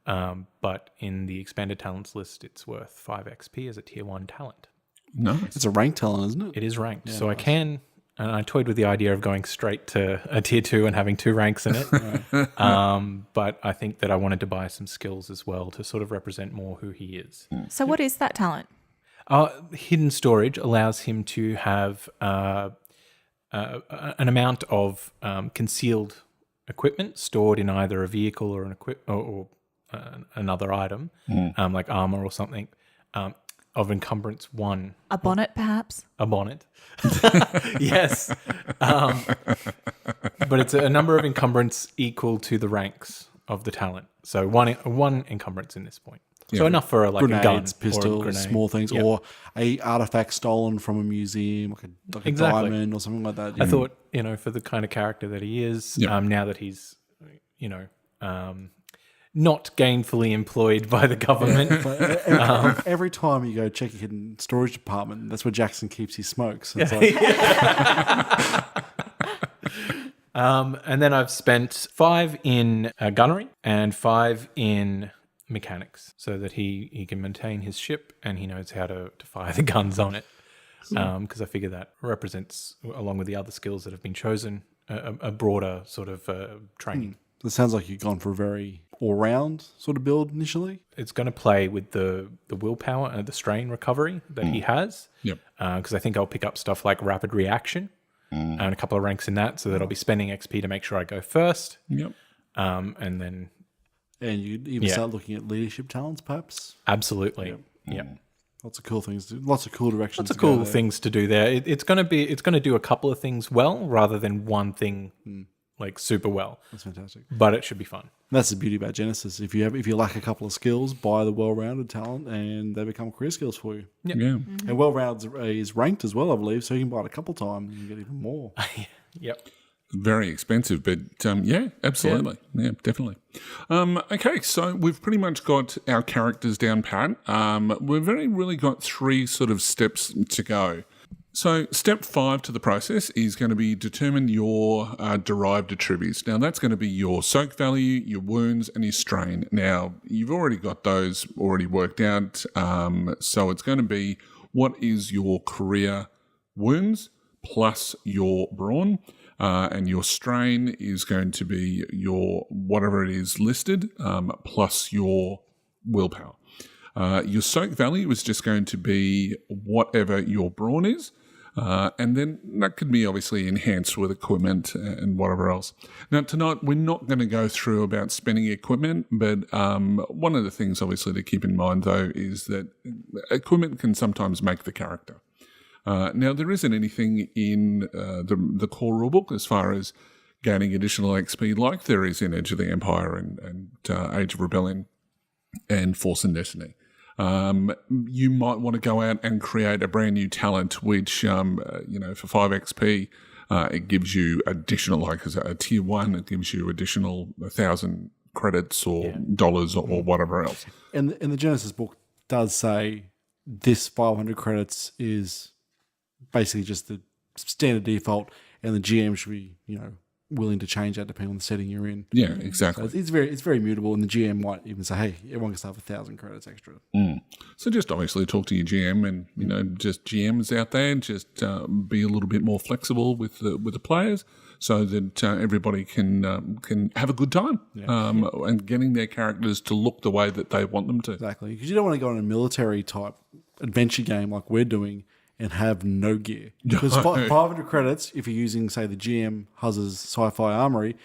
But in the expanded talents list, it's worth 5 XP as a tier 1 talent. Nice. It's a rank talent, isn't it? It is ranked. So I can, and I toyed with the idea of going straight to a tier 2 and having 2 ranks in it. But I think that I wanted to buy some skills as well to sort of represent more who he is. So what is that talent? Hidden storage allows him to have an amount of concealed equipment stored in either a vehicle or or another item, like armor or something, of encumbrance 1. A bonnet, perhaps? A bonnet. Yes. But it's a number of encumbrance equal to the ranks of the talent. So one encumbrance in this point. So enough for a gun, Grenades, or a pistols, grenade. small things, Yep. or a artifact stolen from a museum, like a Exactly. diamond or something like that. I thought, for the kind of character that he is, now that he's, not gainfully employed by the government. Every time you go check your hidden storage department, that's where Jackson keeps his smokes. It's like, And then I've spent 5 in gunnery and 5 in mechanics, so that he can maintain his ship and he knows how to fire the guns on it. Because I figure that represents, along with the other skills that have been chosen, a broader sort of training. it sounds like you've gone for a very all-round sort of build initially. It's going to play with the willpower and the strain recovery that he has. Yep. Because I think I'll pick up stuff like rapid reaction and a couple of ranks in that, so that I'll be spending XP to make sure I go first. Yep. And then And you even start looking at leadership talents, perhaps. absolutely, Lots of cool things. Lots of cool directions. lots of to go cool there. things to do there. It's going to do a couple of things well, rather than one thing like super well. That's fantastic. But it should be fun. That's the beauty about Genesis. If you lack a couple of skills, buy the well-rounded talent, and they become career skills for you. Yeah. Yeah. And well-rounded is ranked as well, I believe, so you can buy it a couple of times and you get even more. Yep. Very expensive, but yeah, absolutely. Yeah, definitely. Okay, so we've pretty much got our characters down pat. We've only really got 3 sort of steps to go. So step 5 to the process is going to be determine your derived attributes. Now, that's going to be your soak value, your wounds, and your strain. Now, you've already got those already worked out. So it's going to be what is your career wounds plus your brawn. And your strain is going to be your whatever it is listed plus your willpower. Your soak value is just going to be whatever your brawn is. And then that could be obviously enhanced with equipment and whatever else. Now, tonight we're not going to go through about spending equipment, but one of the things obviously to keep in mind though is that equipment can sometimes make the character. Now, there isn't anything in the core rulebook as far as gaining additional XP like there is in Edge of the Empire and Age of Rebellion and Force and Destiny. You might want to go out and create a brand new talent, which, for 5 XP, it gives you additional, like as a tier 1, it gives you additional 1,000 credits or dollars or whatever else. And the Genesis book does say this 500 credits is basically just the standard default, and the GM should be, willing to change that depending on the setting you're in. Yeah, exactly. So it's very mutable, and the GM might even say, "Hey, everyone can start with 1,000 credits extra." So just obviously talk to your GM, and just GMs out there, just be a little bit more flexible with the players, so that everybody can have a good time and getting their characters to look the way that they want them to. Exactly, because you don't want to go on a military type adventure game like we're doing and have no gear. Because 500 credits, if you're using, say, the GM Huzz's Sci-Fi Armory,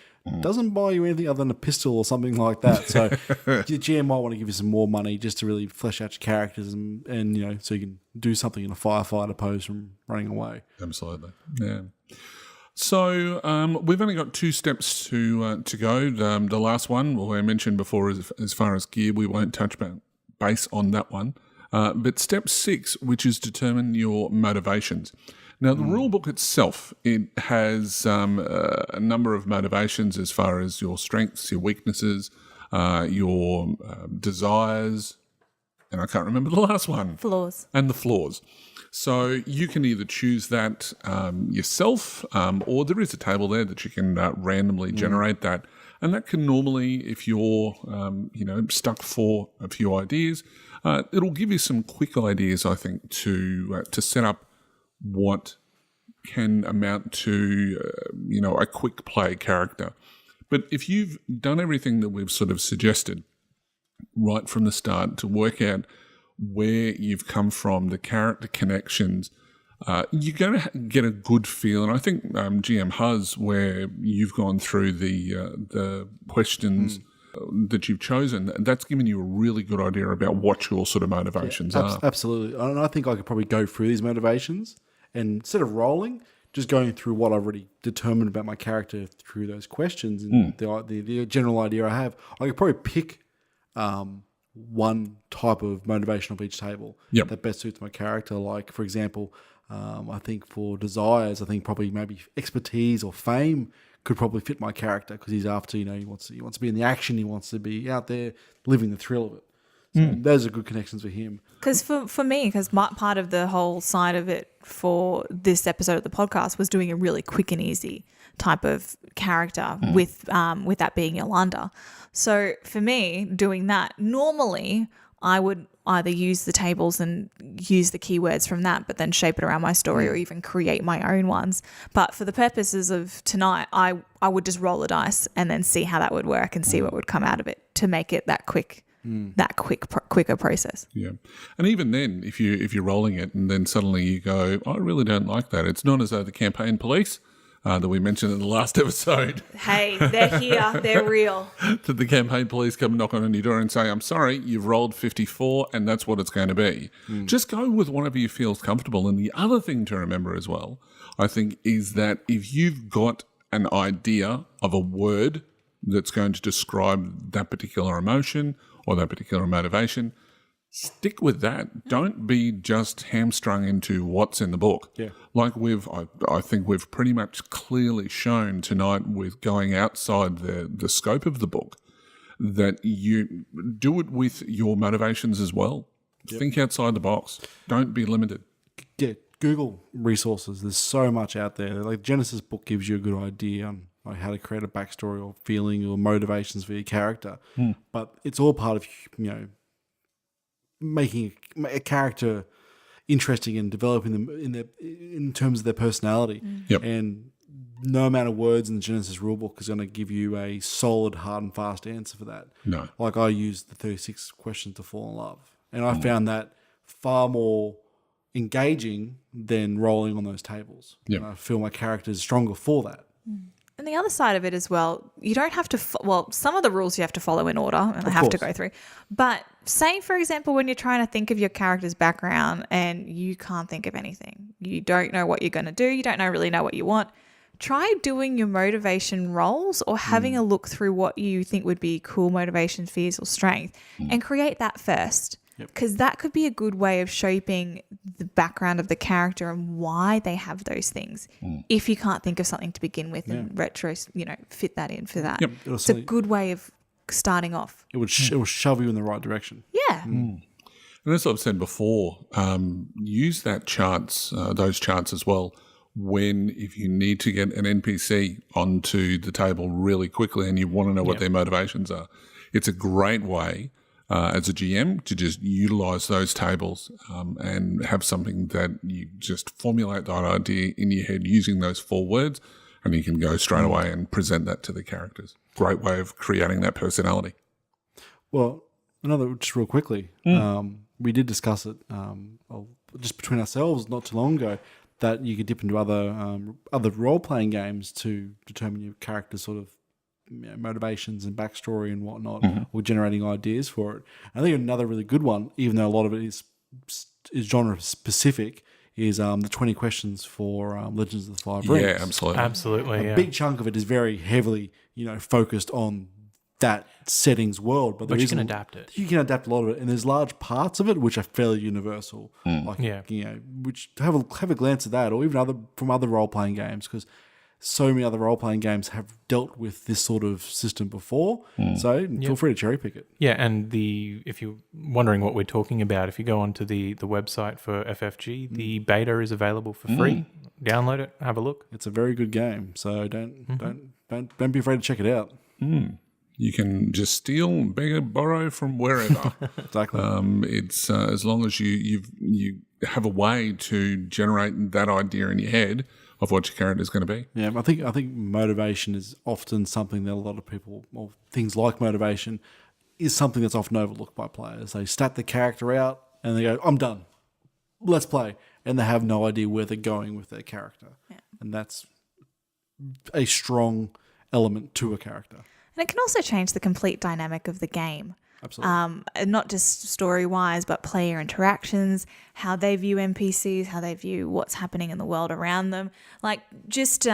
doesn't buy you anything other than a pistol or something like that. So your GM might want to give you some more money just to really flesh out your characters and so you can do something in a firefight opposed from running away. Absolutely, yeah. So we've only got 2 steps to go. The last one, I mentioned before, as far as gear, we won't touch base on that one. But step 6, which is determine your motivations. Now, the rule book itself, it has a number of motivations as far as your strengths, your weaknesses, your desires, and I can't remember the last one. Flaws. And the flaws. So you can either choose that yourself, or there is a table there that you can randomly generate that. And that can normally, if you're stuck for a few ideas, it'll give you some quick ideas, I think, to set up what can amount to a quick play character. But if you've done everything that we've sort of suggested right from the start to work out where you've come from, the character connections, you're going to get a good feel. And I think GM Huz, where you've gone through the questions that you've chosen, that's given you a really good idea about what your sort of motivations are. Absolutely. And I think I could probably go through these motivations and instead of rolling, just going through what I've already determined about my character through those questions and the general idea I have, I could probably pick one type of motivation of each table that best suits my character. Like, for example, I think for desires, I think probably maybe expertise or fame could probably fit my character because he's after, he wants to be in the action, he wants to be out there living the thrill of it. So those are good connections for him. Because for me, because part of the whole side of it for this episode of the podcast was doing a really quick and easy type of character with that being Yolanda. So for me, doing that, normally I would either use the tables and use the keywords from that, but then shape it around my story or even create my own ones. But for the purposes of tonight, I would just roll a dice and then see how that would work and see what would come out of it to make it that quick. Quicker process. Yeah, and even then, if you're rolling it and then suddenly you go, I really don't like that. It's not as though the campaign police that we mentioned in the last episode. Hey, they're here. They're real. That the campaign police come knock on your door and say, I'm sorry, you've rolled 54 and that's what it's going to be. Just go with whatever you feel comfortable. And the other thing to remember as well, I think, is that if you've got an idea of a word that's going to describe that particular emotion or that particular motivation, stick with that. Don't be just hamstrung into what's in the book. Yeah. Like I think we've pretty much clearly shown tonight with going outside the scope of the book that you do it with your motivations as well. Yep. Think outside the box. Don't be limited. Yeah, Google resources. There's so much out there. Like Genesis book gives you a good idea on like how to create a backstory or feeling or motivations for your character. But it's all part of, making a character interesting and developing them in terms of their personality. Yep. And no amount of words in the Genesis rulebook is going to give you a solid, hard and fast answer for that. No. Like I used the 36 questions to fall in love. And I found that far more engaging than rolling on those tables. Yep. I feel my character is stronger for that. And the other side of it as well, you don't have to, some of the rules you have to follow in order and I have to go through. But say, for example, when you're trying to think of your character's background and you can't think of anything, you don't know what you're going to do, you don't really know what you want, try doing your motivation rolls or having a look through what you think would be cool motivation, fears or strength and create that first. Because that could be a good way of shaping the background of the character and why they have those things. If you can't think of something to begin with and fit that in for that. Yep. It's a good way of starting off. It would shove you in the right direction. Yeah. And as I've said before, use those charts as well if you need to get an NPC onto the table really quickly and you want to know what their motivations are. It's a great way as a GM to just utilize those tables and have something that you just formulate that idea in your head using those 4 words and you can go straight away and present that to the characters. Great way of creating that personality. Well, just real quickly, we did discuss it just between ourselves not too long ago that you could dip into other role-playing games to determine your character's sort of motivations and backstory and whatnot, or generating ideas for it. I think another really good one, even though a lot of it is genre specific, is the 20 questions for Legends of the Five Rings. Yeah, absolutely. Absolutely, A yeah. big chunk of it is very heavily, focused on that setting's world. But But there you can is adapt it. You can adapt a lot of it, and there's large parts of it which are fairly universal. Like, Yeah. which have a glance at that, or even from other role playing games, because so many other role playing games have dealt with this sort of system before. So feel free to cherry pick it. Yeah, and if you're wondering what we're talking about, if you go onto the website for FFG, the beta is available for free. Download it, have a look. It's a very good game, so don't be afraid to check it out. You can just steal, beg, borrow from wherever. Exactly. It's as long as you have a way to generate that idea in your head of what your character is going to be. Yeah, I think motivation is often something that a lot of people, or things like motivation, is something that's often overlooked by players. They stat the character out and they go, "I'm done. Let's play," and they have no idea where they're going with their character, and that's a strong element to a character. And it can also change the complete dynamic of the game. Absolutely. Not just story-wise, but player interactions, how they view NPCs, how they view what's happening in the world around them. Like just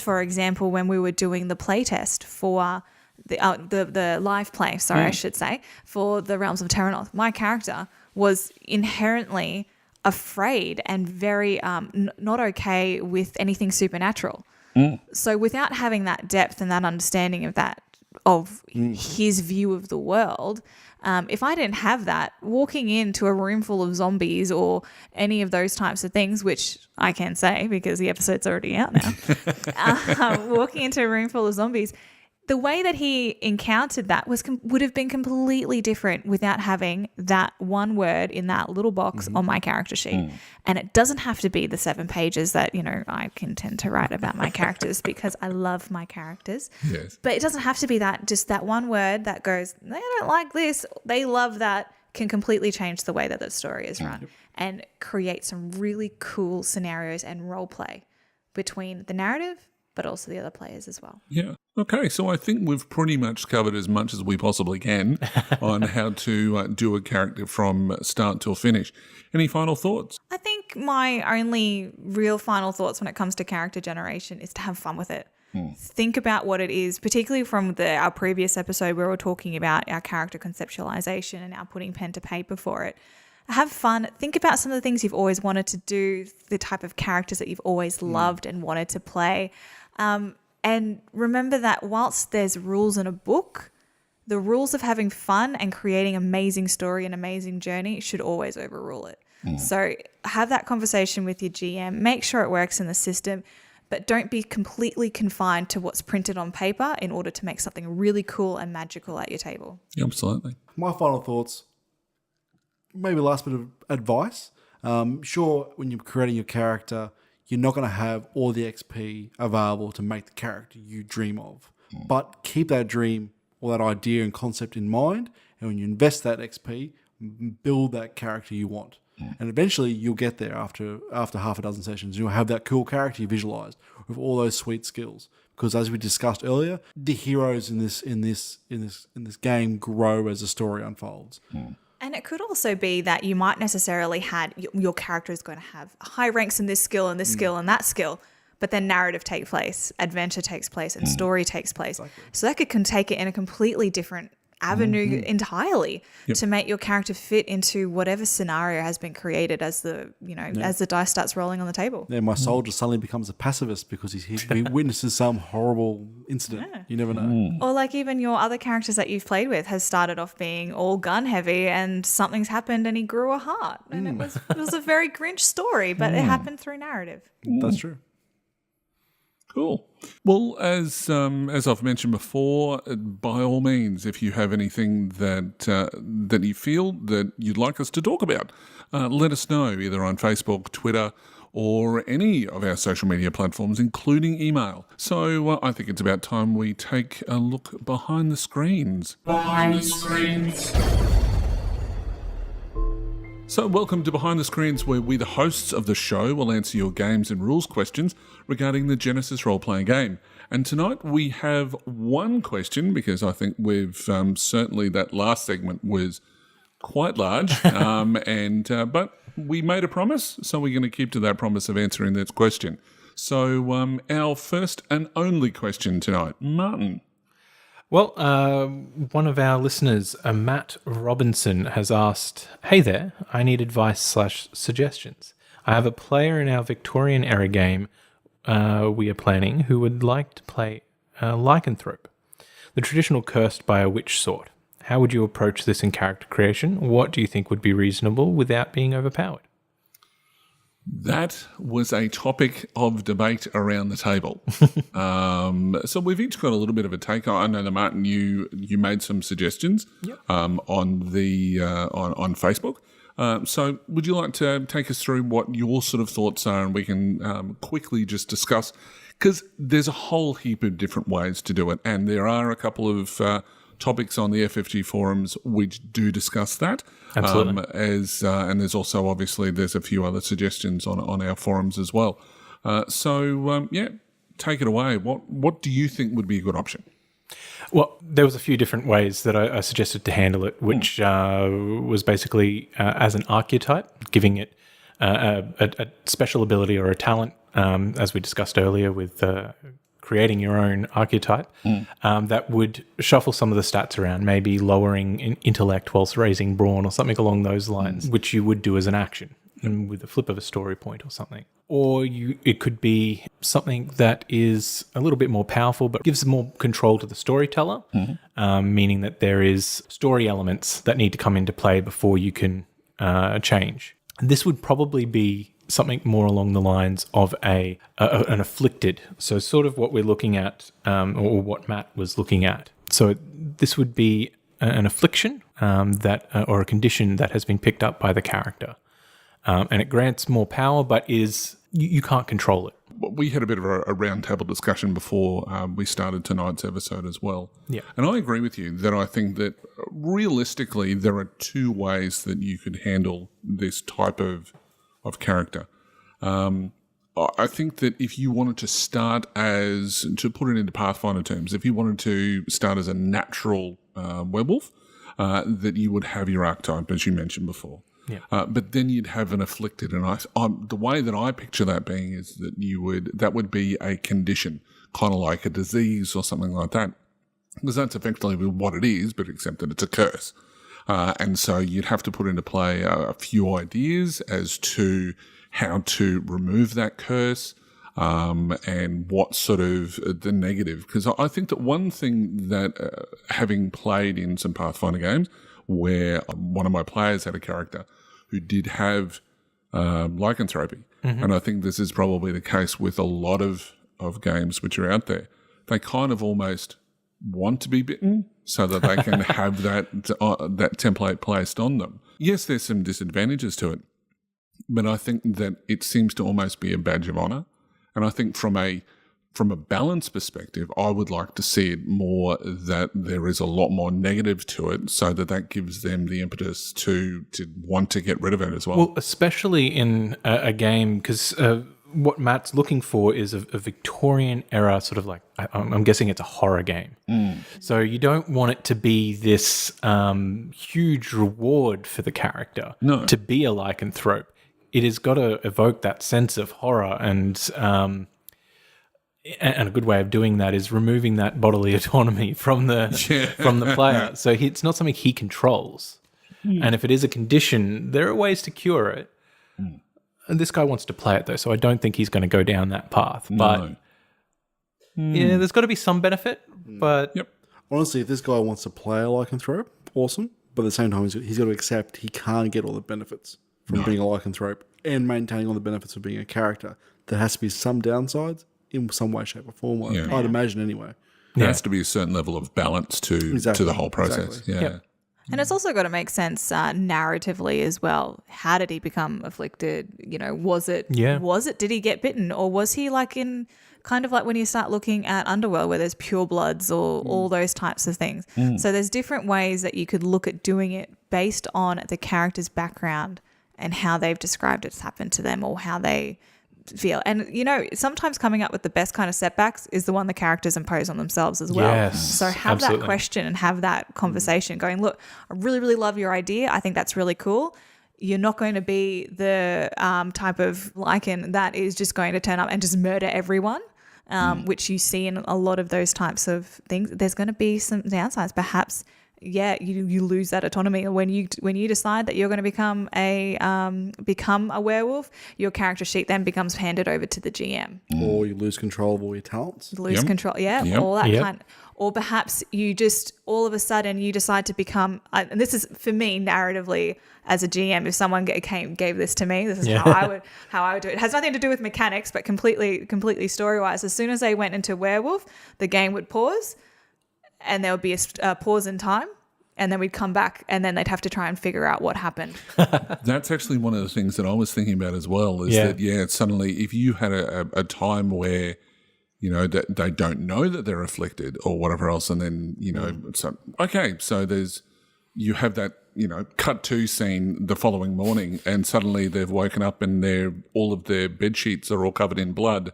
for example, when we were doing the playtest for the live play, I should say, for the Realms of Terranor, my character was inherently afraid and very not okay with anything supernatural. So without having that depth and that understanding of his view of the world, if I didn't have that, walking into a room full of zombies or any of those types of things, which I can say because the episode's already out now, walking into a room full of zombies, the way that he encountered that would have been completely different without having that one word in that little box on my character sheet. And it doesn't have to be the 7 pages that, I can tend to write about my characters because I love my characters. Yes. But it doesn't have to be that, just that one word that goes, they don't like this, they love that, can completely change the way that the story is run and create some really cool scenarios and role play between the narrative but also the other players as well. Yeah. Okay, so I think we've pretty much covered as much as we possibly can on how to do a character from start till finish. Any final thoughts? I think my only real final thoughts when it comes to character generation is to have fun with it. Think about what it is, particularly from our previous episode where we were talking about our character conceptualization and our putting pen to paper for it. Have fun. Think about some of the things you've always wanted to do, the type of characters that you've always loved and wanted to play. And remember that whilst there's rules in a book, the rules of having fun and creating amazing story and amazing journey should always overrule it. So have that conversation with your GM. Make sure it works in the system, but don't be completely confined to what's printed on paper in order to make something really cool and magical at your table. Absolutely. My final thoughts, maybe last bit of advice. Sure, when you're creating your character, you're not going to have all the XP available to make the character you dream of. But keep that dream or that idea and concept in mind, and when you invest that XP, build that character you want. And eventually you'll get there after half a dozen sessions. You'll have that cool character you visualized with all those sweet skills. Because as we discussed earlier, the heroes in this game grow as the story unfolds. And it could also be that you might necessarily your character is going to have high ranks in this skill and this skill and that skill, but then narrative takes place, adventure takes place, and story takes place. Exactly. So that can take it in a completely different avenue entirely to make your character fit into whatever scenario has been created as as the dice starts rolling on the table. Yeah, my soldier suddenly becomes a pacifist because he witnesses some horrible incident. Yeah. You never know. Or like even your other characters that you've played with has started off being all gun heavy and something's happened and he grew a heart. And it was a very Grinch story, but it happened through narrative. That's true. Cool. Well, as I've mentioned before, by all means, if you have anything that you feel that you'd like us to talk about, let us know either on Facebook, Twitter, or any of our social media platforms, including email. So I think it's about time we take a look behind the screens. Behind the screens. So welcome to Behind the Screens, where we, the hosts of the show, will answer your games and rules questions regarding the Genesis role-playing game. And tonight we have one question, because I think we've certainly that last segment was quite large, but we made a promise, so we're going to keep to that promise of answering this question. So our first and only question tonight, Martin. Well, one of our listeners, Matt Robinson, has asked, "Hey there, I need advice/suggestions. I have a player in our Victorian era game we are planning who would like to play Lycanthrope, the traditional cursed by a witch sort. How would you approach this in character creation? What do you think would be reasonable without being overpowered?" That was a topic of debate around the table. So we've each got a little bit of a take. I know that Martin, you made some suggestions on Facebook. So would you like to take us through what your sort of thoughts are, and we can quickly just discuss, because there's a whole heap of different ways to do it, and there are a couple of topics on the FFG forums which do discuss that. Absolutely. And there's also, obviously, there's a few other suggestions on our forums as well. Take it away. What do you think would be a good option? Well, there was a few different ways that I suggested to handle it, which was basically as an archetype, giving it a special ability or a talent, as we discussed earlier with creating your own archetype, that would shuffle some of the stats around, maybe lowering intellect whilst raising brawn or something along those lines, which you would do as an action with a flip of a story point or something. Or it could be something that is a little bit more powerful but gives more control to the storyteller, meaning that there is story elements that need to come into play before you can change. And this would probably be something more along the lines of an afflicted. So sort of what we're looking at, or what Matt was looking at. So this would be an affliction or a condition that has been picked up by the character. And it grants more power, but you can't control it. We had a bit of a roundtable discussion before we started tonight's episode as well. Yeah. And I agree with you that I think that realistically there are two ways that you could handle this type of character. I think that if you wanted to start to put it into Pathfinder terms, if you wanted to start as a natural werewolf, that you would have your archetype, as you mentioned before. Yeah. But then you'd have an afflicted, and the way that I picture that being is that that would be a condition, kind of like a disease or something like that, because that's effectively what it is, but except that it's a curse. And so you'd have to put into play a few ideas as to how to remove that curse, and what sort of the negative. Because I think that one thing that, having played in some Pathfinder games where one of my players had a character who did have lycanthropy, and I think this is probably the case with a lot of games which are out there, they kind of almost want to be bitten so that they can have that template placed on them. Yes, there's some disadvantages to it, but I think that it seems to almost be a badge of honour. And I think from a balance perspective, I would like to see it more that there is a lot more negative to it, so that gives them the impetus to want to get rid of it as well. Well, especially in a game, because what Matt's looking for is a Victorian era sort of like, I'm guessing it's a horror game. So you don't want it to be this huge reward for the character to be a lycanthrope. It has got to evoke that sense of horror, and a good way of doing that is removing that bodily autonomy from the player. So it's not something he controls. And if it is a condition, there are ways to cure it. And this guy wants to play it, though, so I don't think he's going to go down that path. But yeah, there's got to be some benefit. But honestly, if this guy wants to play a lycanthrope, awesome. But at the same time, he's got to accept he can't get all the benefits from being a lycanthrope and maintaining all the benefits of being a character. There has to be some downsides in some way, shape, or form. I'd imagine anyway. There has to be a certain level of balance to the whole process. Exactly. Yeah. Yep. And it's also got to make sense narratively as well. How did he become afflicted? Was it? Did he get bitten, or was he like in kind of like when you start looking at Underworld, where there's pure bloods or all those types of things. So there's different ways that you could look at doing it based on the character's background and how they've described it's happened to them, or how they feel. And, sometimes coming up with the best kind of setbacks is the one the characters impose on themselves as well. Yes, so have absolutely. that question and have that conversation going, look, I really, really love your idea. I think that's really cool. You're not going to be the type of lichen that is just going to turn up and just murder everyone, which you see in a lot of those types of things. There's going to be some downsides. Perhaps, you lose that autonomy. When you decide that you're going to become a werewolf, your character sheet then becomes handed over to the GM. Or you lose control of all your talents. Lose control, all that kind. Or perhaps you just all of a sudden you decide to become. And this is for me narratively as a GM. If someone gave this to me, this is how I would do it. It has nothing to do with mechanics, but completely story wise. As soon as they went into werewolf, the game would pause, and there would be a pause in time. And then we'd come back, and then they'd have to try and figure out what happened. That's actually one of the things that I was thinking about as well. Is that suddenly if you had a time where that they don't know that they're afflicted or whatever else, and then so you have that cut to scene the following morning, and suddenly they've woken up and all of their bed sheets are all covered in blood,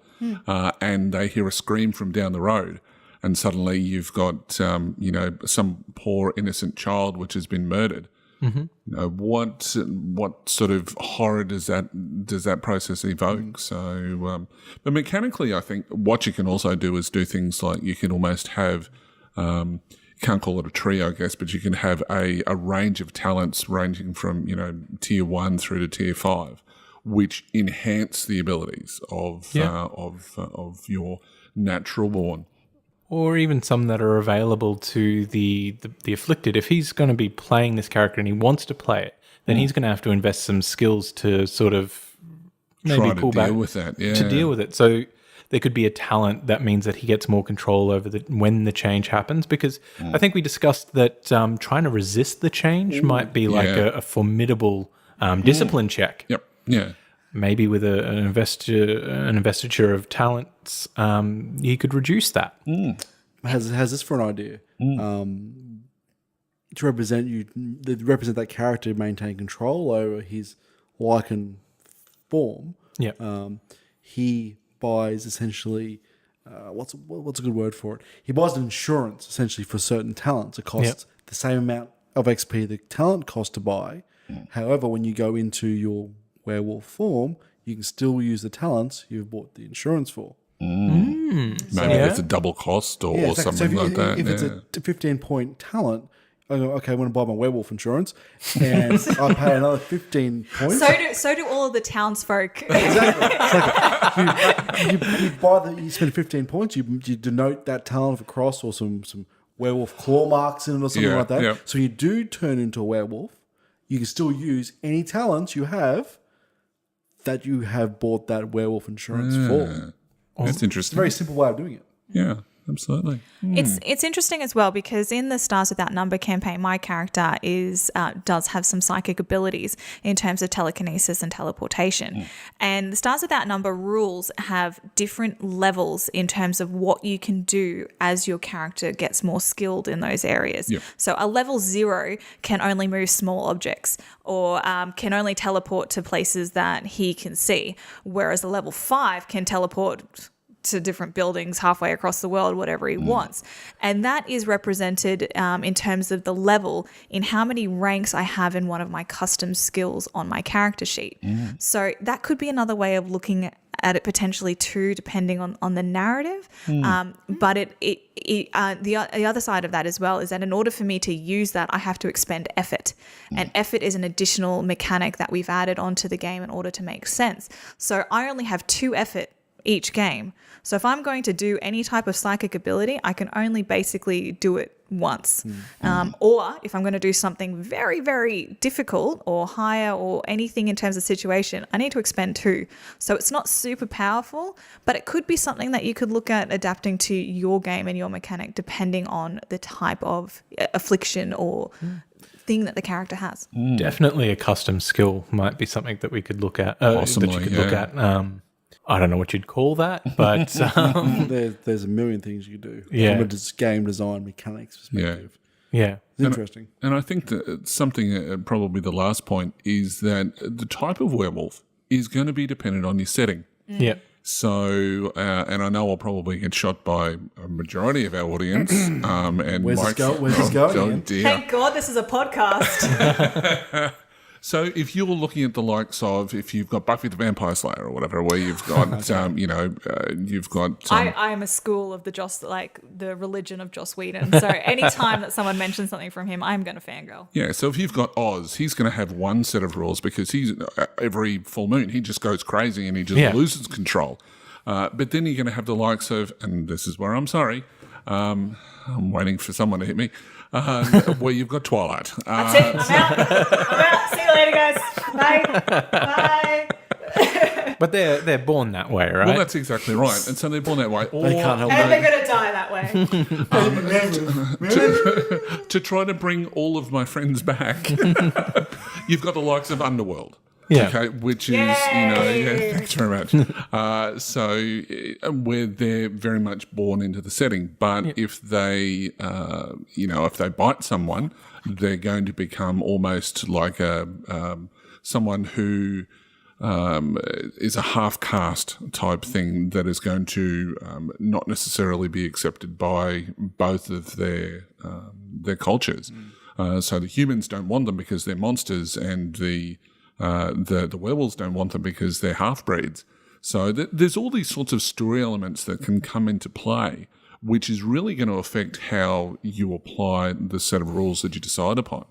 and they hear a scream from down the road. And suddenly you've got, some poor innocent child which has been murdered. What sort of horror does that process evoke? So, but mechanically, I think what you can also do is do things like you can almost have, you can't call it a trio, I guess, but you can have a range of talents ranging from tier 1 through to tier 5, which enhance the abilities of your natural born. Or even some that are available to the afflicted. If he's going to be playing this character and he wants to play it, then he's going to have to invest some skills to sort of maybe Try pull to back deal with that. Yeah. to deal with it. So there could be a talent that means that he gets more control over when the change happens. Because I think we discussed that trying to resist the change might be like a formidable discipline check. Yep. Yeah. Maybe with an investiture of talents, you could reduce that. Has this for an idea to represent that character, maintain control over his lichen form. Yeah. He buys essentially what's a good word for it? He buys an insurance essentially for certain talents. It costs the same amount of XP the talent costs to buy. However, when you go into your werewolf form, you can still use the talents you've bought the insurance for. Maybe it's a double cost or something like that. If it's a 15-point talent, I go, okay, I'm going to buy my werewolf insurance, and I pay another 15 points. So do all of the townsfolk. Exactly. You spend 15 points, you denote that talent across, or some werewolf claw marks in it or something like that. Yeah. So you do turn into a werewolf. You can still use any talents you have that you have bought that werewolf insurance for. That's interesting. It's a very simple way of doing it. Yeah, absolutely. It's interesting as well because in the Stars Without Number campaign, my character does have some psychic abilities in terms of telekinesis and teleportation. And the Stars Without Number rules have different levels in terms of what you can do as your character gets more skilled in those areas. Yep. So a level 0 can only move small objects or can only teleport to places that he can see, whereas a level 5 can teleport to different buildings halfway across the world, whatever he wants. And that is represented in terms of the level in how many ranks I have in one of my custom skills on my character sheet. So that could be another way of looking at it potentially too, depending on the narrative. But the other side of that as well is that in order for me to use that, I have to expend effort. And effort is an additional mechanic that we've added onto the game in order to make sense. So I only have 2 effort each game. So if I'm going to do any type of psychic ability, I can only basically do it once. Or if I'm going to do something very, very difficult or higher or anything in terms of situation, I need to expend 2. So it's not super powerful, but it could be something that you could look at adapting to your game and your mechanic depending on the type of affliction or thing that the character has. Definitely a custom skill might be something that we could look at. Possibly, that you could look at. I don't know what you'd call that, but There's a million things you do Yeah. from a game design mechanics perspective. yeah. It's interesting. And I think that something, probably the last point, is that the type of werewolf is going to be dependent on your setting. Yep. So, and I know I'll probably get shot by a majority of our audience. And Where's this going? Oh Ian? dear. Thank God this is a podcast. So if you're looking at the likes of, if you've got Buffy the Vampire Slayer or whatever, where you've got, you've got... I am a school of the religion of Joss Whedon. So any time that someone mentions something from him, I'm going to fangirl. Yeah, so if you've got Oz, he's going to have one set of rules because he's every full moon, he just goes crazy and he just loses control. But then you're going to have the likes of, and this is where I'm sorry, I'm waiting for someone to hit me, where you've got Twilight. That's it. I'm out. See you later, guys. Bye. Bye. But they're born that way, right? Well, that's exactly right. And so they're born that way. They can't help And it. they're going to die that way. To try to bring all of my friends back, you've got the likes of Underworld. Yeah. Okay, which is, thanks very much. So where they're very much born into the setting, but if they, if they bite someone, they're going to become almost like someone who is a half caste type thing that is going to not necessarily be accepted by both of their cultures. So the humans don't want them because they're monsters, and the werewolves don't want them because they're half-breeds. So there's all these sorts of story elements that can come into play, which is really going to affect how you apply the set of rules that you decide upon.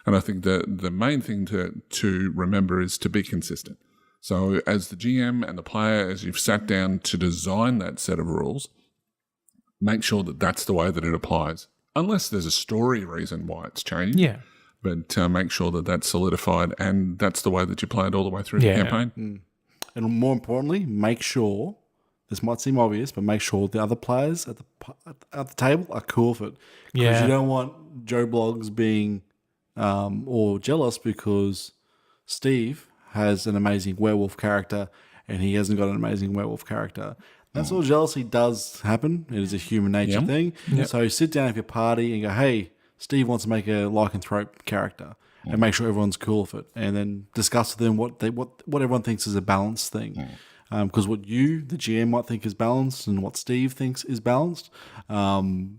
And I think the main thing to remember is to be consistent. So as the GM and the player, as you've sat down to design that set of rules, make sure that that's the way that it applies, unless there's a story reason why it's changed. Yeah. But make sure that that's solidified and that's the way that you play it all the way through the campaign. And more importantly, make sure, this might seem obvious, but make sure the other players at the table are cool with it. Because you don't want Joe Bloggs being or jealous because Steve has an amazing werewolf character and he hasn't got an amazing werewolf character. That sort of jealousy does happen. It is a human nature thing. Yep. So sit down with your party and go, hey, Steve wants to make a lycanthrope character, and make sure everyone's cool with it, and then discuss with them what everyone thinks is a balanced thing. Because what you, the GM, might think is balanced, and what Steve thinks is balanced, everyone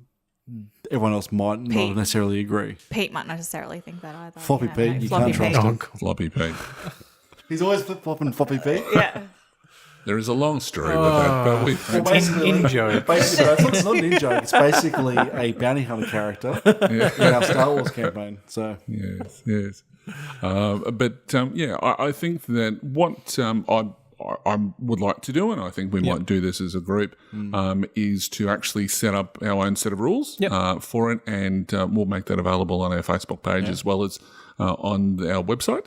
else might not necessarily agree. Pete might not necessarily think that either. Floppy Pete, you can't trust him. Floppy Pete. He's always flip-flopping Floppy Pete. Yeah. There is a long story with that, but In joke. Basically, it's not an in-joke. It's basically a bounty hunter character in our Star Wars campaign. So yes. I think that what I would like to do, and I think we might do this as a group, is to actually set up our own set of rules for it, and we'll make that available on our Facebook page as well as on our website.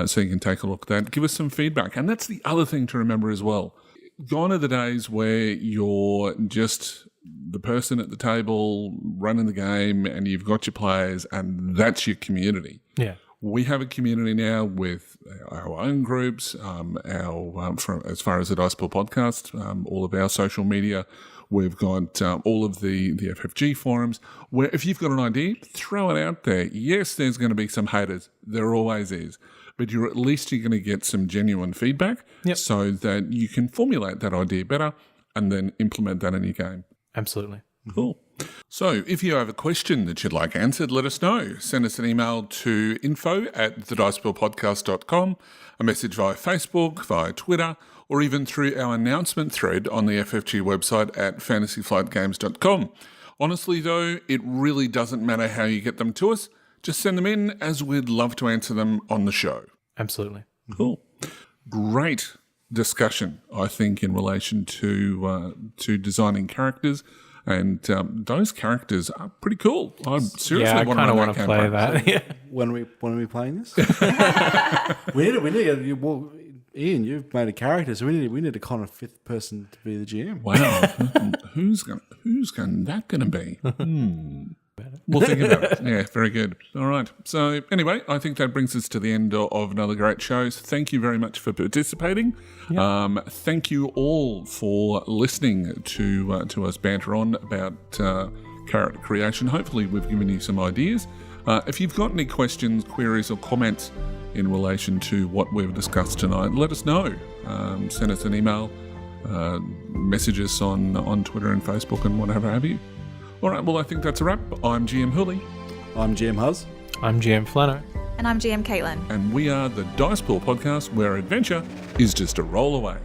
So you can take a look at that. Give us some feedback. And that's the other thing to remember as well. Gone are the days where you're just the person at the table running the game and you've got your players and that's your community. Yeah. We have a community now with our own groups, from as far as the Dice Pool podcast, all of our social media. We've got all of the FFG forums where if you've got an idea, throw it out there. Yes, there's going to be some haters. There always is. But you're going to get some genuine feedback so that you can formulate that idea better and then implement that in your game. Absolutely. Cool. So if you have a question that you'd like answered, let us know. Send us an email to info@thedicepodcast.com, a message via Facebook, via Twitter, or even through our announcement thread on the FFG website at fantasyflightgames.com. Honestly, though, it really doesn't matter how you get them to us. Just send them in, as we'd love to answer them on the show. Absolutely. Cool. Great discussion, I think, in relation to designing characters. And those characters are pretty cool. I seriously want to want to play that. Yeah. when are we playing this? we need. Well, Ian, you've made a character, so we need a kind of fifth person to be the GM. Wow, who's that going to be? We'll think about it. Yeah, very good. All right. So anyway, I think that brings us to the end of another great show. So thank you very much for participating. Yep. Thank you all for listening to us banter on about character creation. Hopefully we've given you some ideas. If you've got any questions, queries or comments in relation to what we've discussed tonight, let us know. Send us an email, message us on Twitter and Facebook and whatever have you. All right, well, I think that's a wrap. I'm GM Hooley. I'm GM Huz. I'm GM Flano. And I'm GM Caitlin. And we are the Dice Pool Podcast, where adventure is just a roll away.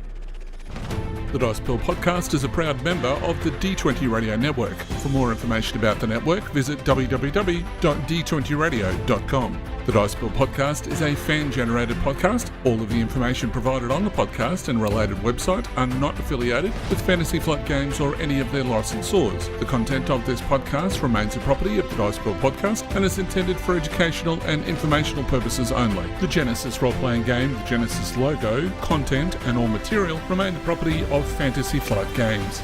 The Dice Pool Podcast is a proud member of the D20 Radio Network. For more information about the network, visit www.d20radio.com. The Dice Pool Podcast is a fan-generated podcast. All of the information provided on the podcast and related website are not affiliated with Fantasy Flight Games or any of their licensors. The content of this podcast remains the property of the Dice Pool Podcast and is intended for educational and informational purposes only. The Genesis role-playing game, the Genesis logo, content and all material remain the property of Fantasy Flight Games.